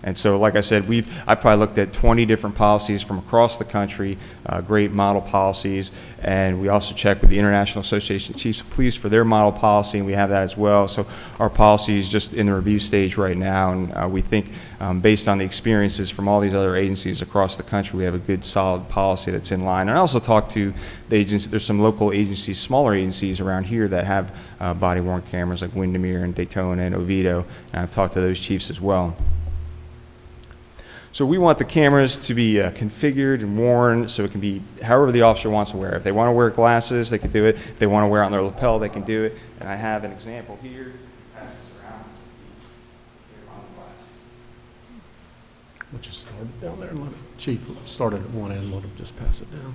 And so, like I said, I probably looked at 20 different policies from across the country, great model policies, and we also checked with the International Association of Chiefs of Police for their model policy, and we have that as well. So our policy is just in the review stage right now, and we think, based on the experiences from all these other agencies across the country, we have a good, solid policy that's in line. And I also talked to the agencies. There's some local agencies, smaller agencies around here that have body-worn cameras, like Windermere and Daytona and Oviedo, and I've talked to those chiefs as well. So we want the cameras to be configured and worn so it can be however the officer wants to wear it. If they want to wear glasses, they can do it. If they want to wear it on their lapel, they can do it. And I have an example here. Pass this around. We'll just start it down there and let it, Chief, start it at one end and let him just pass it down.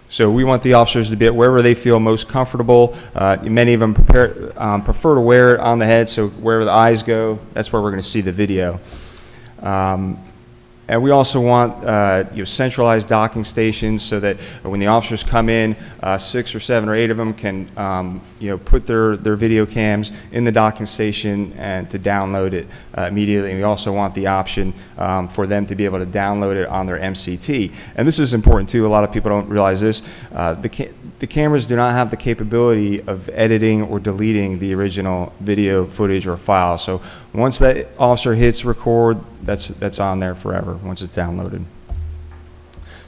So we want the officers to be wherever they feel most comfortable. Many of them prefer to wear it on the head, so wherever the eyes go, that's where we're going to see the video. And we also want centralized docking stations so that when the officers come in, 6 or 7 or 8 of them can put their video cams in the docking station and to download it immediately. And we also want the option for them to be able to download it on their MCT. And this is important too. A lot of people don't realize this. The cameras do not have the capability of editing or deleting the original video footage or file. So once that officer hits record, that's on there forever once it's downloaded.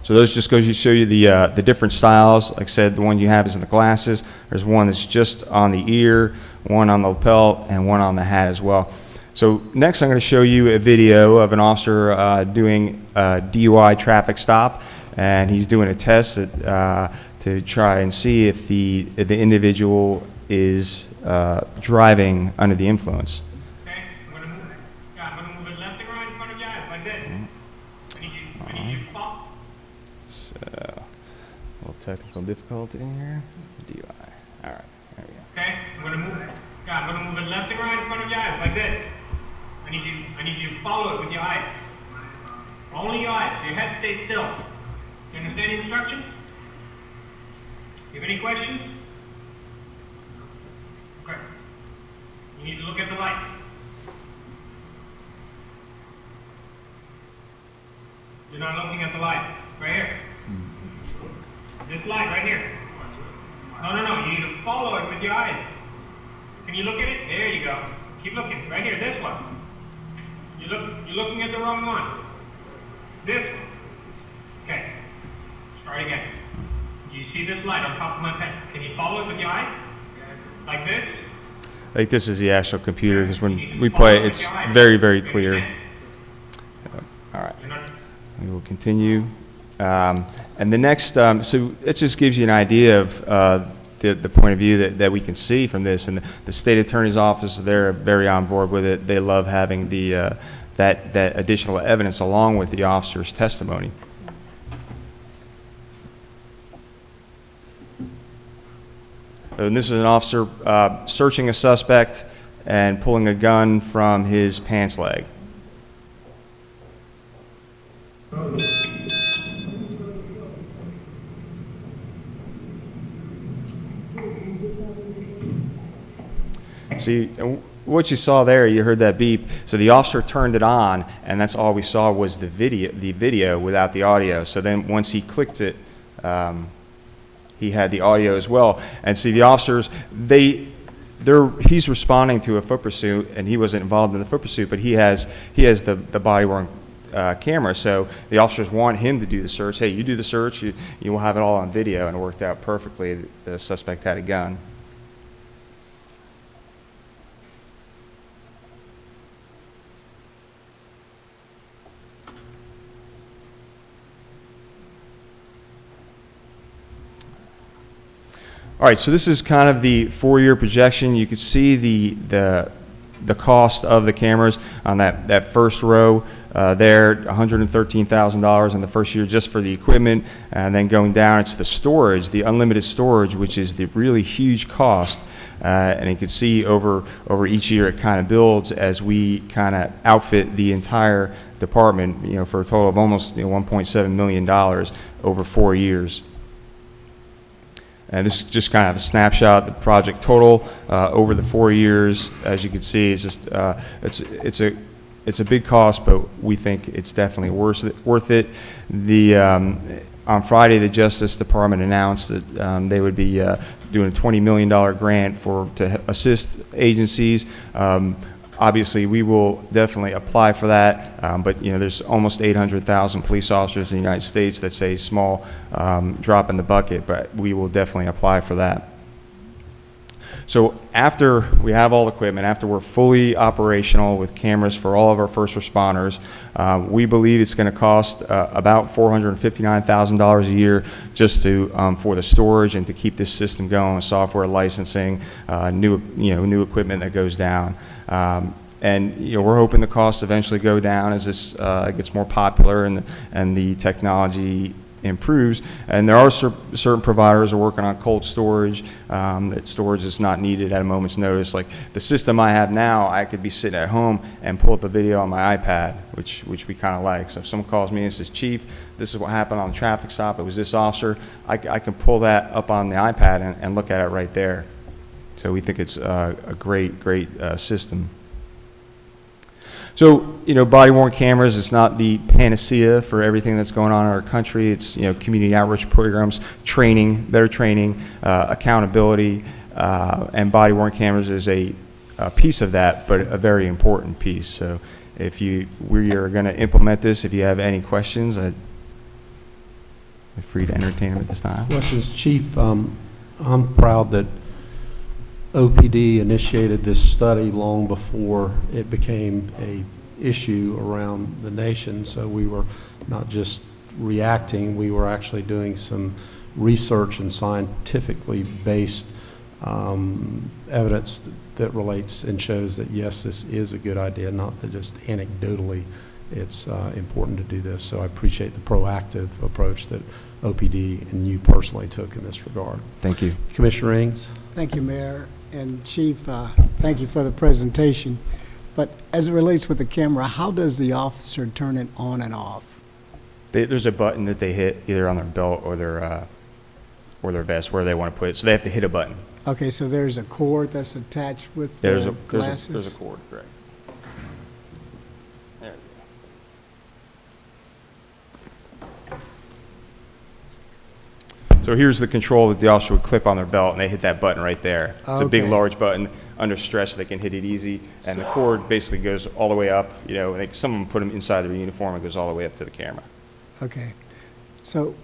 So those just goes to show you the different styles. Like I said, the one you have is in the glasses. There's one that's just on the ear, one on the lapel, and one on the hat as well. So next I'm going to show you a video of an officer doing a DUI traffic stop, and he's doing a test that, to try and see if the individual is driving under the influence. Okay, I'm going to move it left and right in front of your eyes, like this. I need you to follow. So, a little technical difficulty here. DUI. All right, there we go. Okay, I'm going to move it left and right in front of your eyes, like this. I need you to follow it with your eyes. Only your eyes. Your head stays still. You understand the instructions? You have any questions? Okay. You need to look at the light. You're not looking at the light. Right here. This light right here. No. You need to follow it with your eyes. Can you look at it? There you go. Keep looking. Right here. This one. You're looking at the wrong one. This one. Okay. Start again. You see this light on top of my pen. Can you follow it with your eyes? Like this? Like this is the actual computer, because when we play, it's very, very clear. All right. We will continue. And the next, so it just gives you an idea of the point of view that we can see from this. And the state attorney's office, they're very on board with it. They love having that additional evidence along with the officer's testimony. And this is an officer searching a suspect and pulling a gun from his pants leg. See, what you saw there, you heard that beep. So the officer turned it on, and that's all we saw was the video without the audio. So then once he clicked it, he had the audio as well. And see, the officers, he's responding to a foot pursuit, and he wasn't involved in the foot pursuit, but he has the body-worn camera. So the officers want him to do the search. Hey, you do the search, you will have it all on video, and it worked out perfectly. The suspect had a gun. right, so this is kind of the 4-year projection. You can see the cost of the cameras on that first row there, $113,000 in the first year just for the equipment, and then going down, it's the storage, the unlimited storage, which is the really huge cost. And you can see over each year it kind of builds as we kind of outfit the entire department, you know, for a total of almost $1.7 million over 4 years. And this is just kind of a snapshot. The project total over the 4 years, as you can see, is just it's a big cost, but we think it's definitely worth it. On Friday, the Justice Department announced that they would be doing a $20 million grant to assist agencies. Obviously, we will definitely apply for that, but you know, there's almost 800,000 police officers in the United States. That's a small drop in the bucket, but we will definitely apply for that. So after we have all the equipment, after we're fully operational with cameras for all of our first responders, we believe it's going to cost about $459,000 a year just to for the storage and to keep this system going, software licensing, new equipment that goes down. And you know, we're hoping the costs eventually go down as this gets more popular and the technology improves. And there are certain providers are working on cold storage, that storage is not needed at a moment's notice. Like the system I have now, I could be sitting at home and pull up a video on my iPad, which we kind of like. So if someone calls me and says, "Chief, this is what happened on the traffic stop, it was this officer," I can pull that up on the iPad and look at it right there. So we think it's a great system. So, you know, body-worn cameras, it's not the panacea for everything that's going on in our country. It's, you know, community outreach programs, training, better training, accountability, and body-worn cameras is a piece of that, but a very important piece. So if we are going to implement this, if you have any questions, feel free to entertain them at this time. Questions, Chief. I'm proud that OPD initiated this study long before it became a issue around the nation. So we were not just reacting, we were actually doing some research and scientifically based evidence that relates and shows that yes, this is a good idea, not that just anecdotally it's important to do this. So I appreciate the proactive approach that OPD and you personally took in this regard. Thank you. Commissioner Ings. Thank you, Mayor. And Chief, thank you for the presentation. But as it relates with the camera, how does the officer turn it on and off? There's a button that they hit either on their belt or their vest, where they want to put it. So they have to hit a button. Okay, so there's a cord that's attached with the glasses? There's a cord, correct. There. So here's the control that the officer would clip on their belt, and they hit that button right there. It's a big, large button under stress, so they can hit it easy. And the cord basically goes all the way up. You know, some of them put them inside their uniform. It goes all the way up to the camera. Okay. So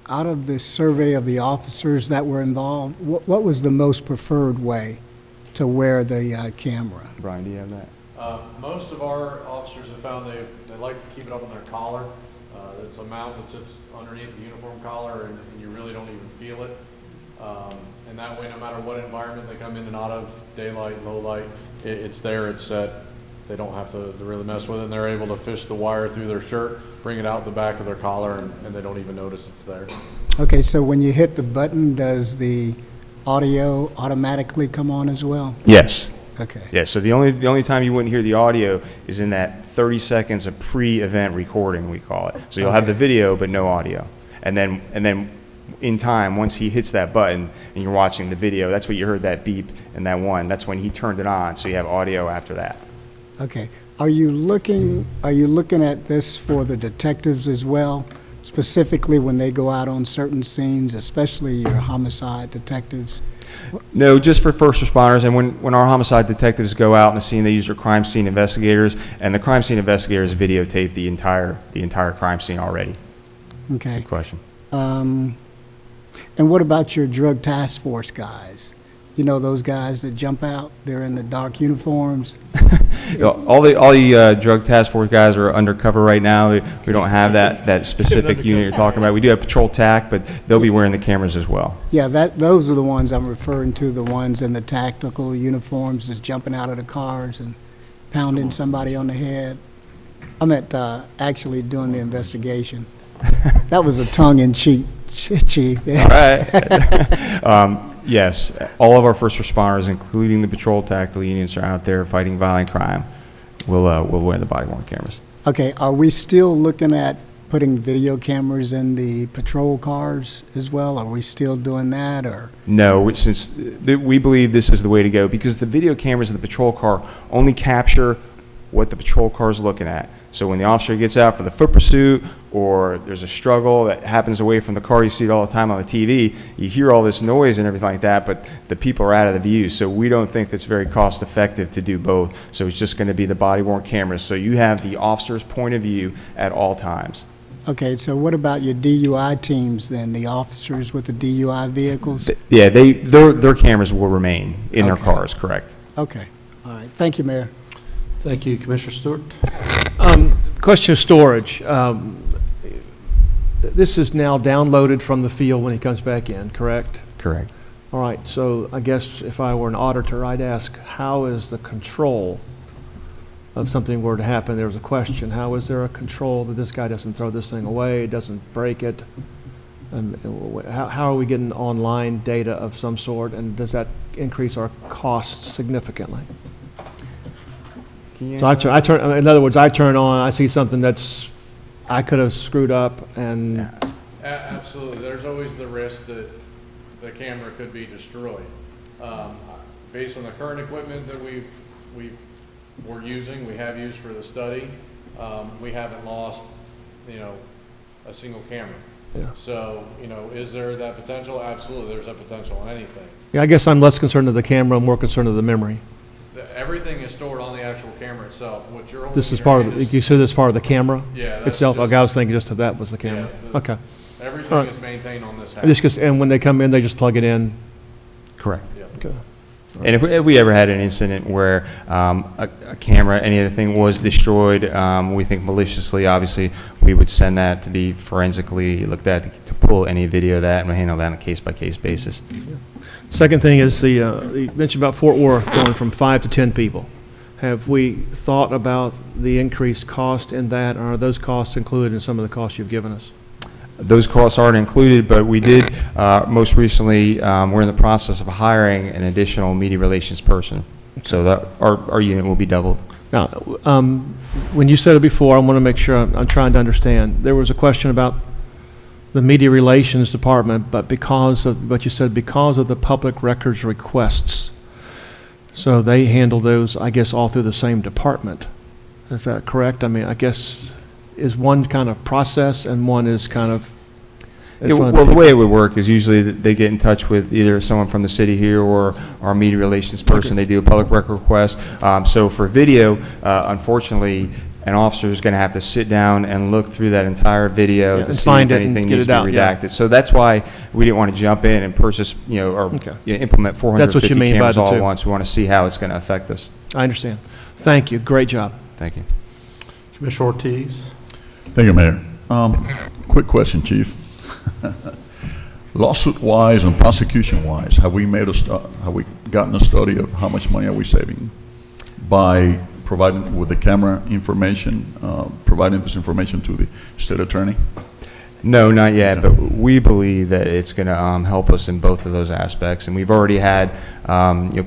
out of this survey of the officers that were involved, what was the most preferred way to wear the camera? Brian, do you have that? Most of our officers have found they like to keep it up on their collar. It's a mount that sits underneath the uniform collar, and you really don't even feel it. And that way, no matter what environment they come in and out of, daylight, low light, it's there, it's set. They don't have to really mess with it, and they're able to fish the wire through their shirt, bring it out the back of their collar, and they don't even notice it's there. Okay, so when you hit the button, does the audio automatically come on as well? Yes. Okay. Yeah, so the only time you wouldn't hear the audio is in that 30 seconds of pre-event recording, we call it. So you'll have the video but no audio. And then in time, once he hits that button and you're watching the video, that's what you heard, that beep and that one. That's when he turned it on, so you have audio after that. Okay. Are you looking at this for the detectives as well, specifically when they go out on certain scenes, especially your homicide detectives? No, just for first responders. And when our homicide detectives go out in the scene, they use their crime scene investigators, and the crime scene investigators videotape the entire crime scene already. Okay. Good question. And what about your drug task force guys? You know, those guys that jump out, they're in the dark uniforms. All the drug task force guys are undercover right now. We don't have that specific unit you're talking about. We do have patrol TAC, but they'll be wearing the cameras as well. Yeah, those are the ones I'm referring to, the ones in the tactical uniforms that's jumping out of the cars and pounding somebody on the head. I meant actually doing the investigation. That was a tongue-in-cheek, Chief. All right. Yes, all of our first responders, including the patrol tactical units, are out there fighting violent crime. We'll wear the body-worn cameras. Okay, are we still looking at putting video cameras in the patrol cars as well? Are we still doing that, or? No, since we believe this is the way to go, because the video cameras in the patrol car only capture what the patrol car is looking at. So when the officer gets out for the foot pursuit, or there's a struggle that happens away from the car, you see it all the time on the TV, you hear all this noise and everything like that, but the people are out of the view. So we don't think it's very cost effective to do both. So it's just going to be the body-worn cameras. So you have the officer's point of view at all times. Okay, so what about your DUI teams then, the officers with the DUI vehicles? Yeah, their cameras will remain in their cars, correct. Okay, all right. Thank you, Mayor. Thank you, Commissioner Stewart. Question of storage. This is now downloaded from the field when he comes back in, correct? Correct. All right, so I guess if I were an auditor, I'd ask, how is the control of something were to happen? There was a question, how is there a control that this guy doesn't throw this thing away, doesn't break it? How are we getting online data of some sort, and does that increase our costs significantly? So I turn, in other words, I turn on, I see something that's, I could have screwed up, and Absolutely. There's always the risk that the camera could be destroyed. Based on the current equipment that we're using, we have used for the study, we haven't lost, a single camera. Yeah. So, is there that potential? Absolutely, there's that potential in anything. yeah, I guess I'm less concerned with the camera, more concerned with the memory. Everything is stored on the actual camera itself. What you're holding This is in your part hand of, you said this part of the camera? Yeah, that's itself? just- Okay, I was thinking just that was the camera. Yeah, Okay. Everything All right. is maintained on this house. And when they come in, they just plug it in? Correct. Yeah. Okay. And if we ever had an incident where a camera, any other thing was destroyed, we think maliciously, obviously, we would send that to be forensically looked at to pull any video of that, and we handle that on a case-by-case basis. Second thing is you mentioned about Fort Worth going from 5 to 10 people. Have we thought about the increased cost in that, or are those costs included in some of the costs you've given us? Those costs aren't included, but we did, most recently, we're in the process of hiring an additional media relations person. So that our unit will be doubled. Now, when you said it before, I want to make sure I'm trying to understand. There was a question about the media relations department, but you said because of the public records requests. So they handle those, I guess, all through the same department. Is that correct? I mean, I guess, is one kind of process and one is kind of in front of Well, the way it would work is usually they get in touch with either someone from the city here or our media relations person. Okay. They do a public record request. So for video, unfortunately, an officer is going to have to sit down and look through that entire video to see if anything needs to be redacted. So that's why we didn't want to jump in and purchase, or implement 450 cameras all at once. We want to see how it's going to affect us. I understand. Thank you. Great job. Thank you. Commissioner Ortiz. Thank you, Mayor. Quick question, Chief. Lawsuit-wise and prosecution-wise, have we gotten a study of how much money are we saving by providing with the camera information, providing this information to the state attorney? No, not yet, but we believe that it's going to help us in both of those aspects. And we've already had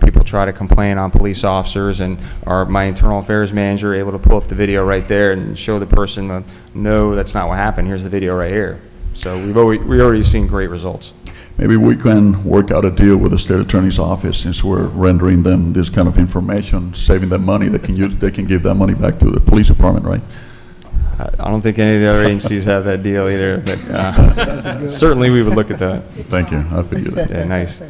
people try to complain on police officers, and my internal affairs manager able to pull up the video right there and show the person, no, that's not what happened. Here's the video right here. So we've already seen great results. Maybe we can work out a deal with the state attorney's office, since we're rendering them this kind of information, saving them money. They can give that money back to the police department, right? I don't think any of the other agencies have that deal either, but certainly we would look at that. Thank you. I figured that. Yeah, nice.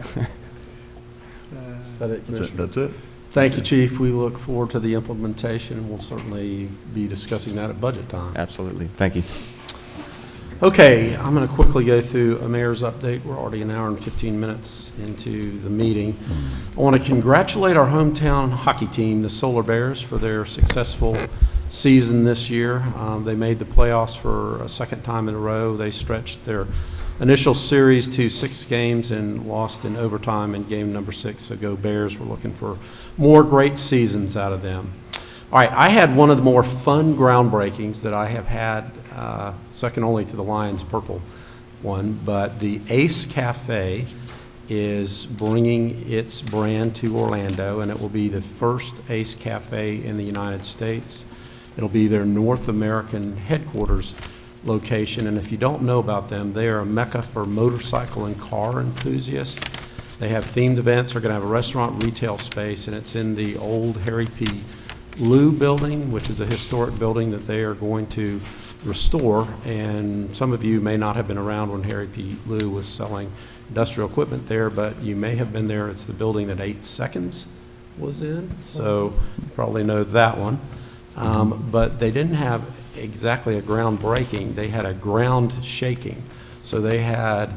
That's it. Thank you, Chief. We look forward to the implementation, and we'll certainly be discussing that at budget time. Absolutely. Thank you. Okay, I'm going to quickly go through a mayor's update. We're already an hour and 15 minutes into the meeting. I want to congratulate our hometown hockey team, the Solar Bears, for their successful season this year. They made the playoffs for a second time in a row. They stretched their initial series to 6 games and lost in overtime in game number 6. So go Bears. We're looking for more great seasons out of them. All right, I had one of the more fun groundbreakings that I have had, second only to the Lions Purple one, but the Ace Cafe is bringing its brand to Orlando, and it will be the first Ace Cafe in the United States. It'll be their North American headquarters location, and if you don't know about them, they are a mecca for motorcycle and car enthusiasts. They have themed events. They're going to have a restaurant, retail space, and it's in the old Harry P. Lou building, which is a historic building that they are going to restore. And some of you may not have been around when Harry P. Lou was selling industrial equipment there, but you may have been there. It's the building that 8 Seconds was in, so you probably know that one. But they didn't have exactly a groundbreaking. They had a ground shaking. So they had,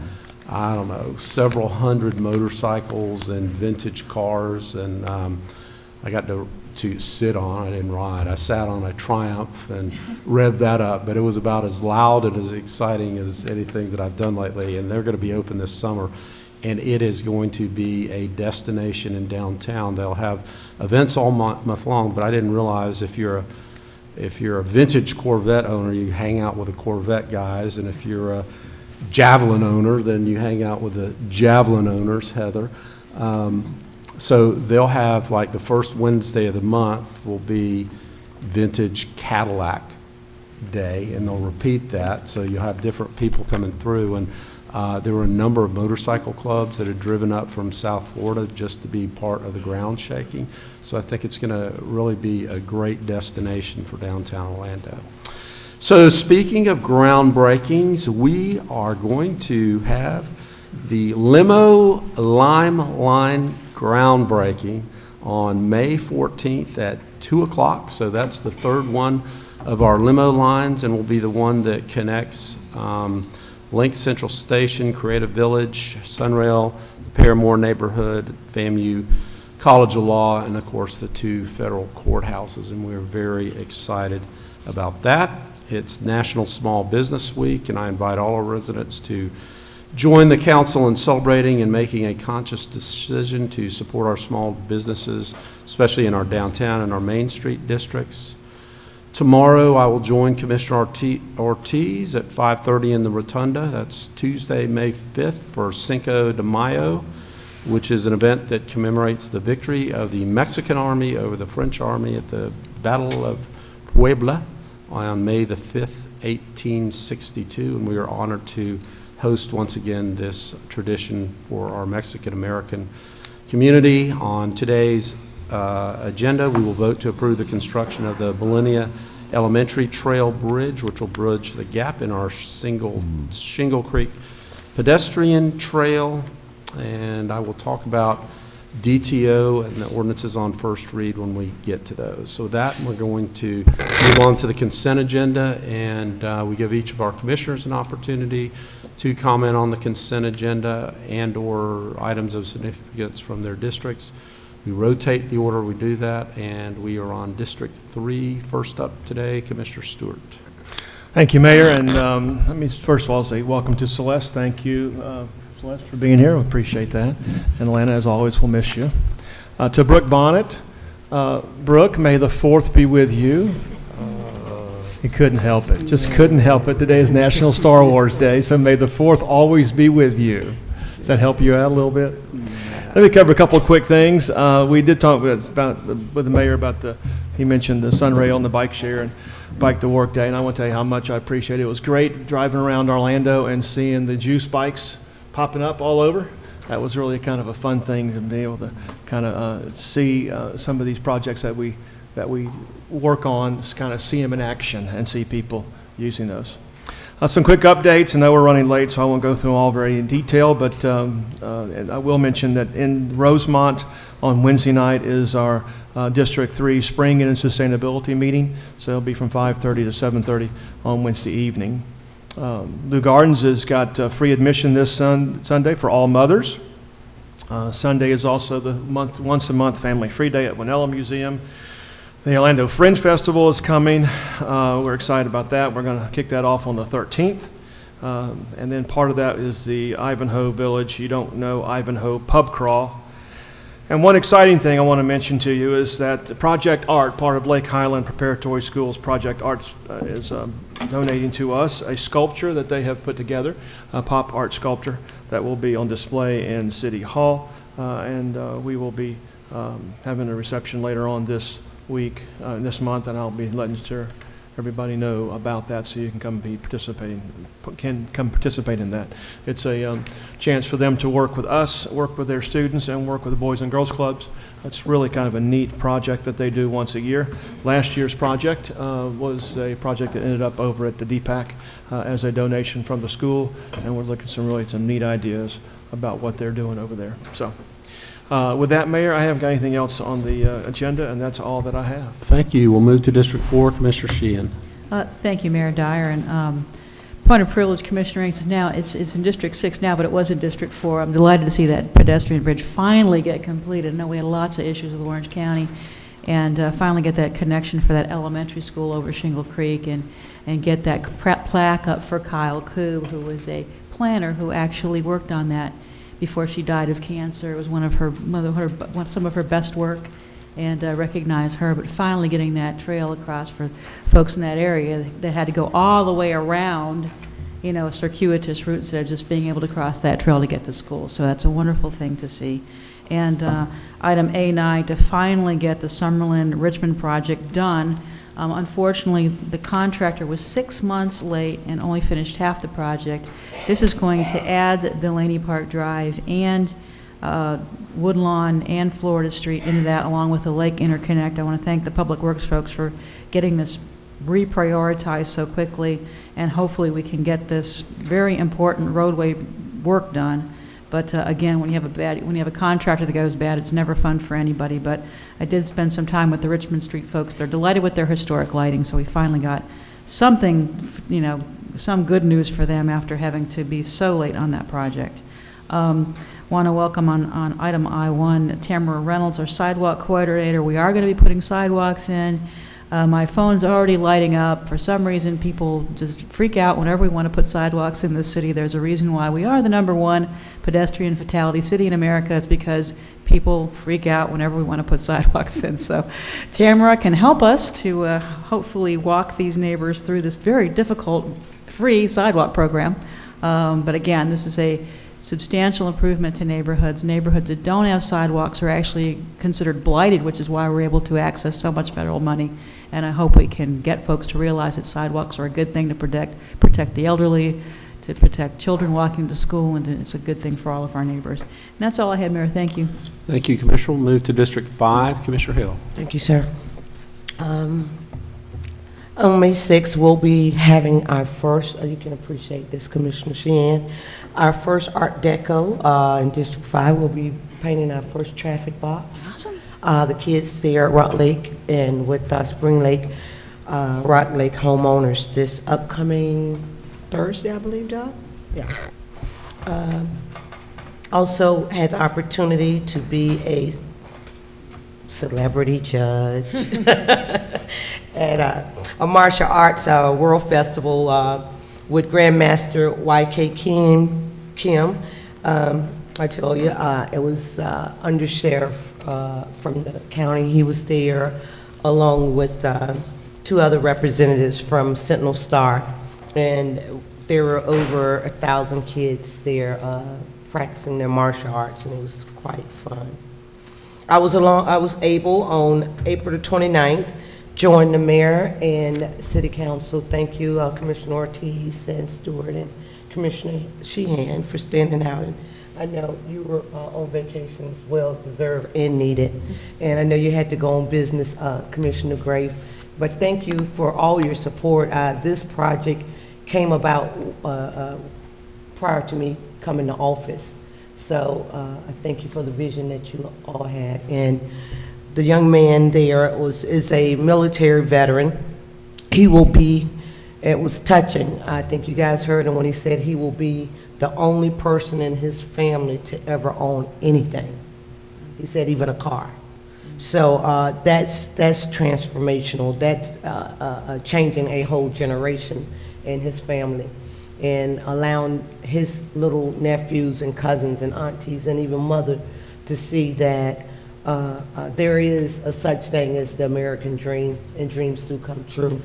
I don't know, several hundred motorcycles and vintage cars, and I got to sit on. I didn't ride. I sat on a Triumph and revved that up, but it was about as loud and as exciting as anything that I've done lately. And they're going to be open this summer, and it is going to be a destination in downtown. They'll have events all month long, but I didn't realize if you're a vintage Corvette owner, you hang out with the Corvette guys, and if you're a Javelin owner, then you hang out with the Javelin owners, Heather. So they'll have, like, the first Wednesday of the month will be Vintage Cadillac Day, and they'll repeat that. So you'll have different people coming through. And there were a number of motorcycle clubs that had driven up from South Florida just to be part of the ground shaking. So I think it's going to really be a great destination for downtown Orlando. So speaking of groundbreakings, we are going to have the Limo Lime Line groundbreaking on May 14th at 2 o'clock. So that's the third one of our limo lines, and will be the one that connects Link Central Station, Creative Village, Sunrail, the Paramore neighborhood, FAMU College of Law, and of course the 2 federal courthouses. And we're very excited about that. It's National Small Business Week, and I invite all our residents to join the council in celebrating and making a conscious decision to support our small businesses, especially in our downtown and our Main Street districts. Tomorrow, I will join Commissioner Ortiz at 5:30 in the Rotunda. That's Tuesday, May 5th, for Cinco de Mayo, which is an event that commemorates the victory of the Mexican Army over the French Army at the Battle of Puebla on May the 5th, 1862, and we are honored to host once again this tradition for our Mexican-American community. On today's agenda, we will vote to approve the construction of the Millennia Elementary Trail Bridge, which will bridge the gap in our Shingle Creek pedestrian trail. And I will talk about DTO and the ordinances on first read when we get to those. So with that, we're going to move on to the consent agenda, and we give each of our commissioners an opportunity to comment on the consent agenda and or items of significance from their districts. We rotate the order we do that, and we are on District 3. First up today, Commissioner Stewart. Thank you, Mayor, and let me first of all say welcome to Celeste. Thank you, Celeste, for being here. We appreciate that. And Atlanta, as always, will miss you. To Brooke Bonnet, Brooke, may the 4th be with you. He couldn't help it. Just couldn't help it. Today is National Star Wars Day, so may the 4th always be with you. Does that help you out a little bit? Let me cover a couple of quick things. We did talk with the mayor about he mentioned the Sunrail and the bike share and Bike to Work Day, and I want to tell you how much I appreciate it. It was great driving around Orlando and seeing the juice bikes popping up all over. That was really kind of a fun thing to be able to kind of see some of these projects that we work on, kind of see them in action and see people using those. Some quick updates. I know we're running late, so I won't go through them all very in detail, but and I will mention that in Rosemont on Wednesday night is our District 3 Spring and Sustainability meeting, so it'll be from 5:30 to 7:30 on Wednesday evening. Lou Gardens has got free admission this Sunday for all mothers. Sunday is also the once-a-month family free day at Winella Museum. The Orlando Fringe Festival is coming. We're excited about that. We're going to kick that off on the 13th. And then part of that is the Ivanhoe Village, You Don't Know Ivanhoe Pub Crawl. And one exciting thing I want to mention to you is that Project Art, part of Lake Highland Preparatory Schools, Project Art is donating to us a sculpture that they have put together, a pop art sculpture that will be on display in City Hall. And we will be having a reception later on this week, this month, and I'll be letting everybody know about that so you can come participate in that. It's a chance for them to work with us, work with their students, and work with the Boys and Girls Clubs. It's really kind of a neat project that they do once a year. Last year's project was a project that ended up over at the DPAC as a donation from the school, and we're looking at some neat ideas about what they're doing over there. So. With that, Mayor, I haven't got anything else on the agenda, and that's all that I have. Thank you. We'll move to District 4, Commissioner Sheehan. Thank you, Mayor Dyer. And point of privilege, Commissioner Inks, is now, it's in District 6 now, but it was in District 4. I'm delighted to see that pedestrian bridge finally get completed. I know we had lots of issues with Orange County, and finally get that connection for that elementary school over Shingle Creek, and get that plaque up for Kyle Koob, who was a planner who actually worked on that before she died of cancer. It was some of her best work, and recognize her. But finally getting that trail across for folks in that area that had to go all the way around, you know, a circuitous route, instead of just being able to cross that trail to get to school. So that's a wonderful thing to see. And item A9, to finally get the Summerlin-Richmond project done. Unfortunately, the contractor was 6 months late and only finished half the project. This is going to add Delaney Park Drive and Woodlawn and Florida Street into that, along with the Lake Interconnect. I want to thank the Public Works folks for getting this reprioritized so quickly, and hopefully we can get this very important roadway work done. But again, when you have a contractor that goes bad, it's never fun for anybody. But I did spend some time with the Richmond Street folks. They're delighted with their historic lighting, so we finally got something, you know, some good news for them after having to be so late on that project. Want to welcome on item I1, Tamara Reynolds, our sidewalk coordinator. We are going to be putting sidewalks in. My phone's already lighting up. For some reason, people just freak out whenever we want to put sidewalks in the city. There's a reason why we are the #1 pedestrian fatality city in America. It's because people freak out whenever we want to put sidewalks in. So Tamara can help us to hopefully walk these neighbors through this very difficult free sidewalk program. But again, this is a substantial improvement to neighborhoods. Neighborhoods that don't have sidewalks are actually considered blighted, which is why we're able to access so much federal money. And I hope we can get folks to realize that sidewalks are a good thing to protect the elderly, to protect children walking to school, and it's a good thing for all of our neighbors. And that's all I had, Mayor. Thank you. Thank you, Commissioner. We'll move to District 5, Commissioner Hill. Thank you, sir. On May 6th, we'll be having our first, you can appreciate this, Commissioner Sheehan, our first Art Deco in District 5. We'll be painting our first traffic box. Awesome. The kids there at Rock Lake and with Spring Lake, Rock Lake homeowners this upcoming Thursday, I believe, Doug? Yeah. Also had the opportunity to be a celebrity judge at a martial arts world festival with Grandmaster YK Kim. I tell you, it was Undersheriff from the county. He was there along with 2 other representatives from Sentinel Star, and there were over 1,000 kids there practicing their martial arts, and it was quite fun. I was able on April the 29th join the mayor and city council. Thank you, Commissioner Ortiz and Stewart and Commissioner Sheehan for standing out. And I know you were on vacation as well, deserved and needed. And I know you had to go on business, Commissioner Gray. But thank you for all your support. This project came about prior to me coming to office. So I thank you for the vision that you all had. And the young man there is a military veteran. He will be It was touching. I think you guys heard him when he said he will be the only person in his family to ever own anything. He said even a car. So that's transformational. That's changing a whole generation in his family and allowing his little nephews and cousins and aunties and even mother to see that there is a such thing as the American dream, and dreams do come true.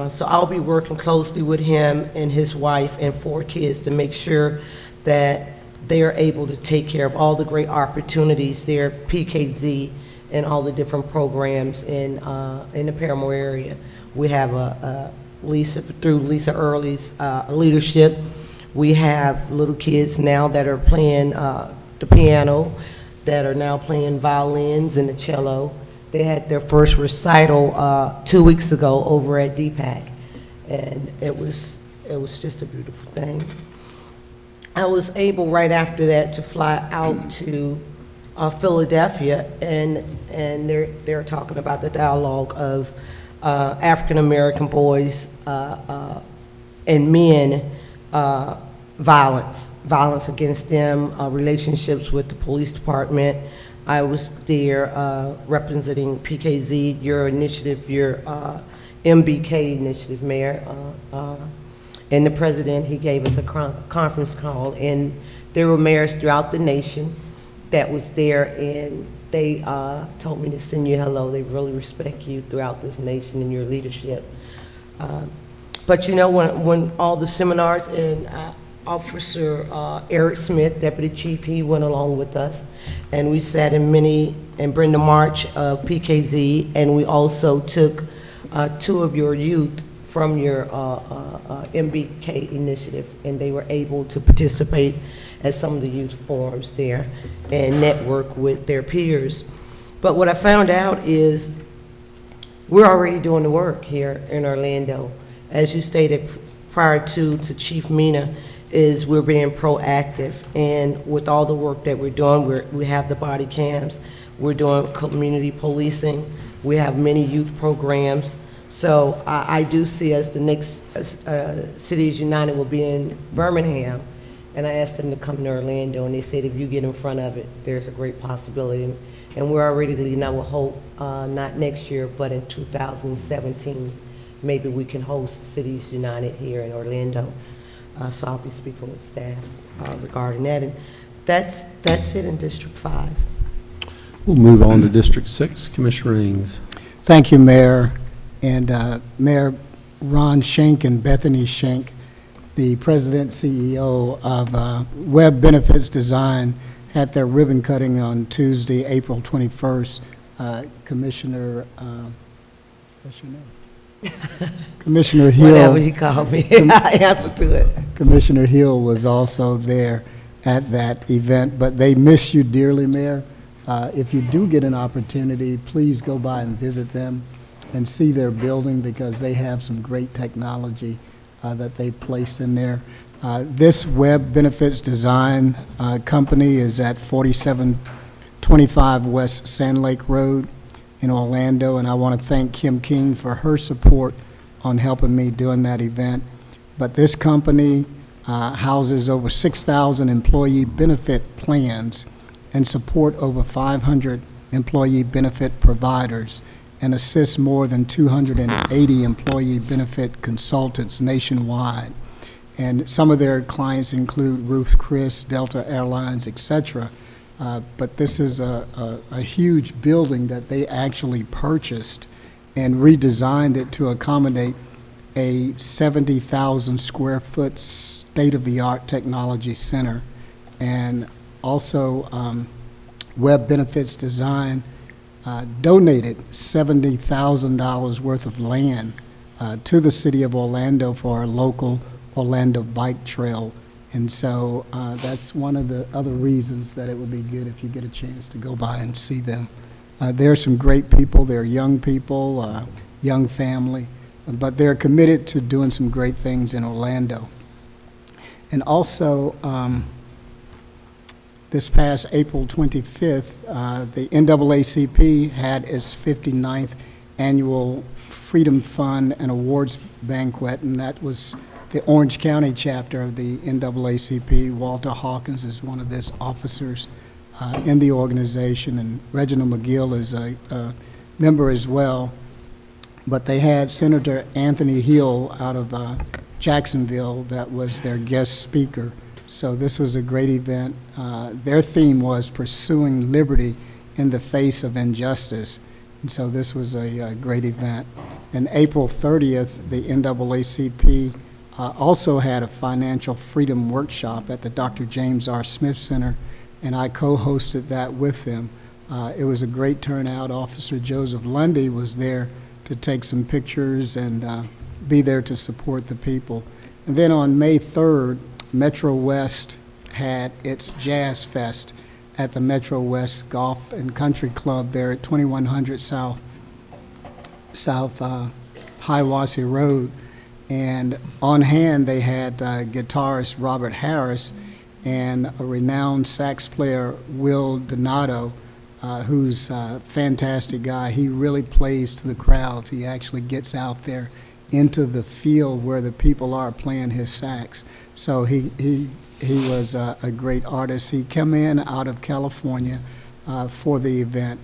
So I'll be working closely with him and his wife and 4 kids to make sure that they are able to take care of all the great opportunities there at PKZ and all the different programs in the Paramore area. We have through Lisa Early's leadership, we have little kids now that are playing the piano, that are now playing violins and the cello. They had their first recital 2 weeks ago over at DPAC, and it was just a beautiful thing. I was able right after that to fly out to Philadelphia, and they're talking about the dialogue of African American boys and men, violence against them, relationships with the police department. I was there representing PKZ, your initiative, your MBK initiative, Mayor. And the president, he gave us a conference call, and there were mayors throughout the nation that was there, and they told me to send you hello. They really respect you throughout this nation and your leadership. But you know, when all the seminars, and Officer Eric Smith, Deputy Chief, he went along with us, and we sat in Brenda March of PKZ, and we also took 2 of your youth from your MBK initiative, and they were able to participate at some of the youth forums there and network with their peers. But what I found out is we're already doing the work here in Orlando. As you stated prior to Chief Mina, is we're being proactive, and with all the work that we're doing, we have the body cams, we're doing community policing, we have many youth programs. So I do see as the next Cities United will be in Birmingham, and I asked them to come to Orlando, and they said if you get in front of it, there's a great possibility. And we're already leading. I will hope not next year, but in 2017, maybe we can host Cities United here in Orlando. So I'll be speaking with staff regarding that. And that's it in District 5. We'll move on to District 6. Commissioner Ings. Thank you, Mayor. And Mayor Ron Schenk and Bethany Schenk, the president CEO of Web Benefits Design, had their ribbon cutting on Tuesday, April 21st. Commissioner, what's your name? Commissioner Hill. Whatever you call me, I answer to it. Commissioner Hill was also there at that event, but they miss you dearly, Mayor. If you do get an opportunity, please go by and visit them and see their building, because they have some great technology that they placed in there. This Web Benefits Design company is at 4725 West Sand Lake Road in Orlando, and I want to thank Kim King for her support on helping me during that event. But this company houses over 6,000 employee benefit plans and support over 500 employee benefit providers, and assists more than 280 employee benefit consultants nationwide. And some of their clients include Ruth Chris, Delta Airlines, etc. But this is a huge building that they actually purchased and redesigned it to accommodate a 70,000 square foot state-of-the-art technology center. And also Web Benefits Design donated $70,000 worth of land to the city of Orlando for a local Orlando bike trail. And so that's one of the other reasons that it would be good if you get a chance to go by and see them. There are some great people. They're young people, young family, but they're committed to doing some great things in Orlando. And also, this past April 25th, the NAACP had its 59th annual Freedom Fund and Awards Banquet, and that was the Orange County chapter of the NAACP. Walter Hawkins is one of his officers in the organization, and Reginald McGill is a member as well. But they had Senator Anthony Hill out of Jacksonville that was their guest speaker. So this was a great event. Their theme was pursuing liberty in the face of injustice. And so this was a great event. And April 30th, the NAACP also had a financial freedom workshop at the Dr. James R. Smith Center, and I co-hosted that with them. It was a great turnout. Officer Joseph Lundy was there to take some pictures and be there to support the people. And then on May 3rd, Metro West had its Jazz Fest at the Metro West Golf and Country Club there at 2100 South Hiawassee Road. And on hand, they had guitarist Robert Harris and a renowned sax player, Will Donato, who's a fantastic guy. He really plays to the crowds. He actually gets out there into the field where the people are playing his sax. So he was a great artist. He came in out of California for the event.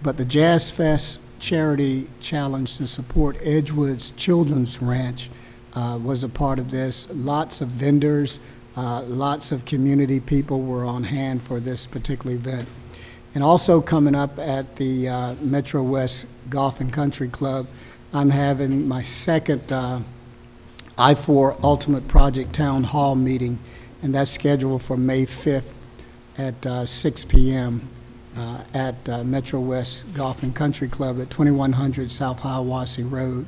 But the Jazz Fest Charity Challenge to support Edgewood's Children's Ranch was a part of this. Lots of vendors, lots of community people were on hand for this particular event. And also coming up at the Metro West Golf and Country Club, I'm having my second I-4 Ultimate Project Town Hall meeting, and that's scheduled for May 5th at 6 p.m. At Metro West Golf and Country Club at 2100 South Hiawassee Road.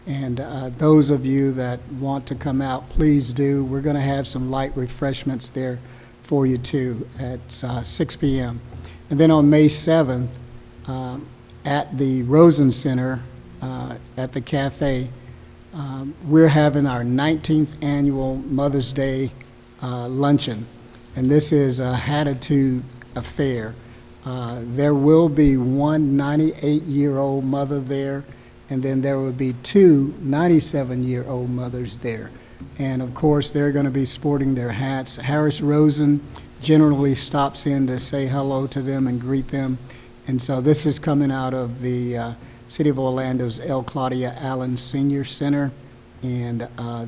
And those of you that want to come out, please do. We're going to have some light refreshments there for you too at 6 p.m. And then on May 7th, at the Rosen Center, at the cafe, we're having our 19th annual Mother's Day luncheon. And this is a Hatitude affair. There will be one 98-year-old mother there, and then there will be two 97-year-old mothers there. And of course, they're going to be sporting their hats. Harris Rosen generally stops in to say hello to them and greet them. And so this is coming out of the City of Orlando's L. Claudia Allen Senior Center. And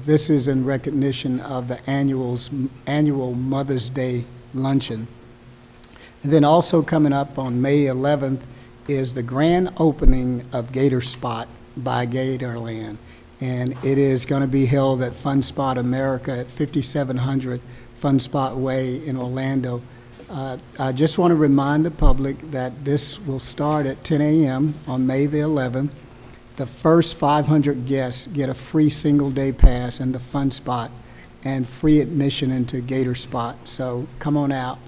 this is in recognition of the annual Mother's Day luncheon. And then also coming up on May 11th is the grand opening of Gator Spot by Gatorland. And it is going to be held at Fun Spot America at 5700 Fun Spot Way in Orlando. I just want to remind the public that this will start at 10 a.m. on May the 11th. The first 500 guests get a free single-day pass into Fun Spot and free admission into Gator Spot. So come on out.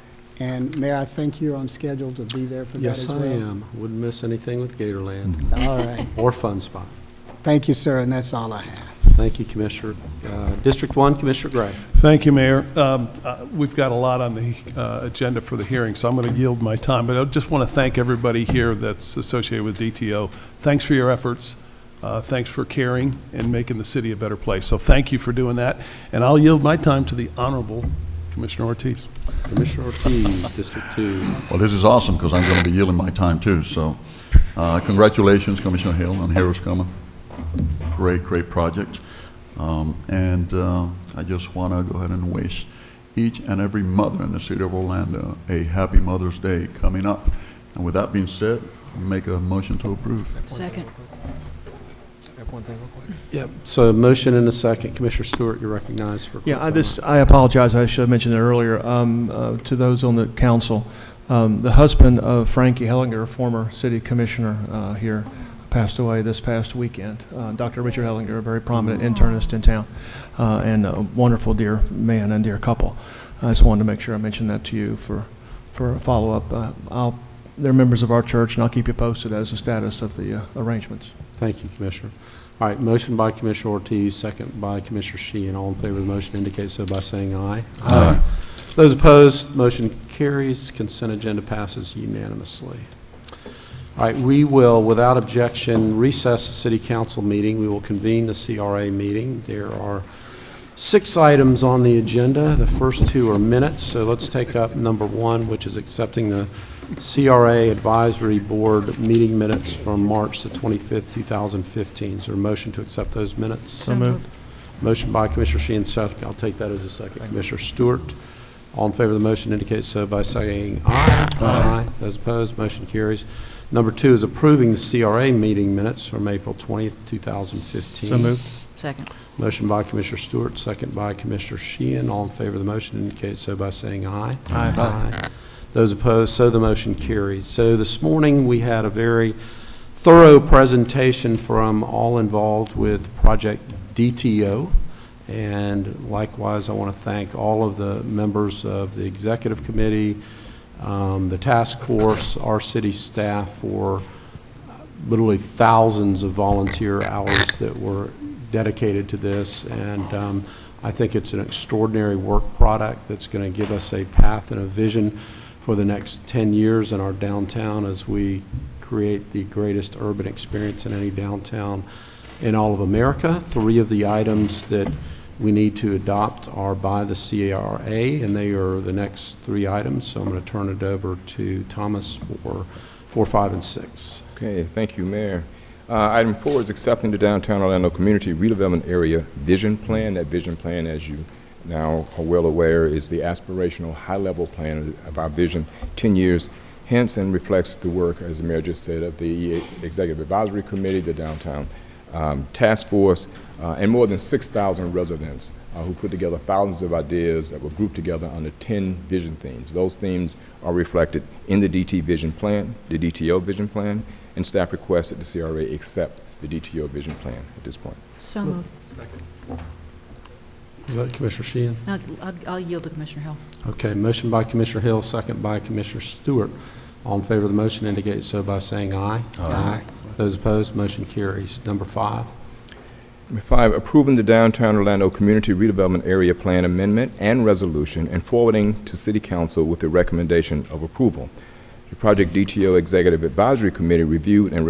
And Mayor, I think you're on schedule to be there for that as well. Yes, I am. Wouldn't miss anything with Gatorland. All right. Or Fun Spot. Thank you, sir, and that's all I have. Thank you, Commissioner. District 1, Commissioner Gray. Thank you, Mayor. We've got a lot on the agenda for the hearing, so I'm going to yield my time. But I just want to thank everybody here that's associated with DTO. Thanks for your efforts. Thanks for caring and making the city a better place. So thank you for doing that. And I'll yield my time to the Honorable Commissioner Ortiz. Commissioner Ortiz, District 2. Well, this is awesome because I'm going to be yielding my time too. So congratulations, Commissioner Hill, on Heroes Coming. Great, great project. I just want to go ahead and wish each and every mother in the city of Orlando a happy Mother's Day coming up. And with that being said, I'll make a motion to approve. Second. One thing real quick. Yep. So motion and a second. Commissioner Stewart, you're recognized for. Yeah, I apologize. I should have mentioned it earlier to those on the council. The husband of Frankie Hellinger, former city commissioner here, passed away this past weekend. Dr. Richard Hellinger, a very prominent internist in town, and a wonderful, dear man and dear couple. I just wanted to make sure I mentioned that to you for a follow-up. They're members of our church, and I'll keep you posted as the status of the arrangements. Thank you, Commissioner. All right, motion by Commissioner Ortiz, second by Commissioner Sheehan. All in favor of the motion indicate so by saying aye. Aye. Those opposed, motion carries. Consent agenda passes unanimously. All right, we will, without objection, recess the city council meeting. We will convene the CRA meeting. There are 6 items on the agenda. The first 2 are minutes, so let's take up number 1, which is accepting the CRA Advisory Board meeting minutes from March the 25th, 2015. Is there a motion to accept those minutes? So moved. Motion by Commissioner Sheehan, second. I'll take that as a second. Commissioner Stewart. All in favor of the motion indicate so by saying aye. Aye. Those opposed, motion carries. Number 2 is approving the CRA meeting minutes from April 20th, 2015. So moved. Second. Motion by Commissioner Stewart, second by Commissioner Sheehan. All in favor of the motion indicate so by saying aye. Aye. Aye. Those opposed, so the motion carries. So this morning we had a very thorough presentation from all involved with Project DTO. And likewise, I want to thank all of the members of the executive committee, the task force, our city staff for literally thousands of volunteer hours that were dedicated to this. And I think it's an extraordinary work product that's going to give us a path and a vision for the next 10 years in our downtown as we create the greatest urban experience in any downtown in all of America. 3 of the items that we need to adopt are by the CRA, and they are the next 3 items. So I'm going to turn it over to Thomas for 4, 5, and 6. Okay, thank you, Mayor. Item 4 is accepting the Downtown Orlando Community Redevelopment Area Vision Plan. That vision plan, as you now are well aware, is the aspirational high-level plan of our vision 10 years hence, and reflects the work, as the Mayor just said, of the Executive Advisory Committee, the Downtown Task Force, and more than 6,000 residents who put together thousands of ideas that were grouped together under 10 vision themes. Those themes are reflected in the DT Vision Plan, the DTO Vision Plan, and staff requests that the CRA accept the DTO Vision Plan at this point. So moved. Is that Commissioner Sheehan? I'll yield to Commissioner Hill. Okay, motion by Commissioner Hill, second by Commissioner Stewart. All in favor of the motion indicate so by saying aye. Aye. Those opposed, motion carries. Number 5. Number 5, approving the Downtown Orlando Community Redevelopment Area Plan Amendment and Resolution and forwarding to City Council with a recommendation of approval. The Project DTO Executive Advisory Committee reviewed and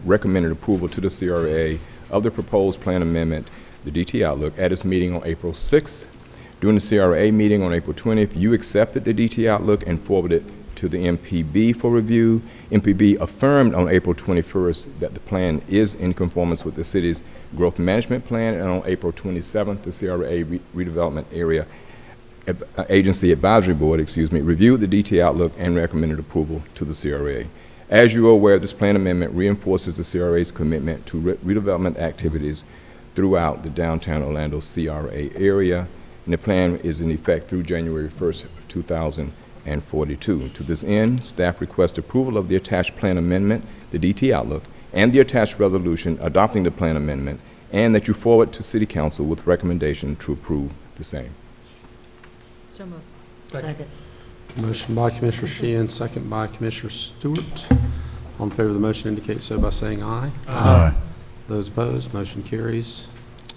recommended approval to the CRA of the proposed plan amendment, the DT Outlook, at its meeting on April 6th. During the CRA meeting on April 20th, you accepted the DT Outlook and forwarded it to the MPB for review. MPB affirmed on April 21st that the plan is in conformance with the city's growth management plan, and on April 27th, the CRA Redevelopment Area Agency Advisory Board, reviewed the DT Outlook and recommended approval to the CRA. As you are aware, this plan amendment reinforces the CRA's commitment to redevelopment activities throughout the downtown Orlando CRA area, and the plan is in effect through January 1st, 2042. To this end, staff requests approval of the attached plan amendment, the DT Outlook, and the attached resolution adopting the plan amendment, and that you forward to City Council with recommendation to approve the same. So moved. Second. Motion by Commissioner Sheehan, second by Commissioner Stewart. All in favor of the motion indicate so by saying aye. Aye. Those opposed, motion carries.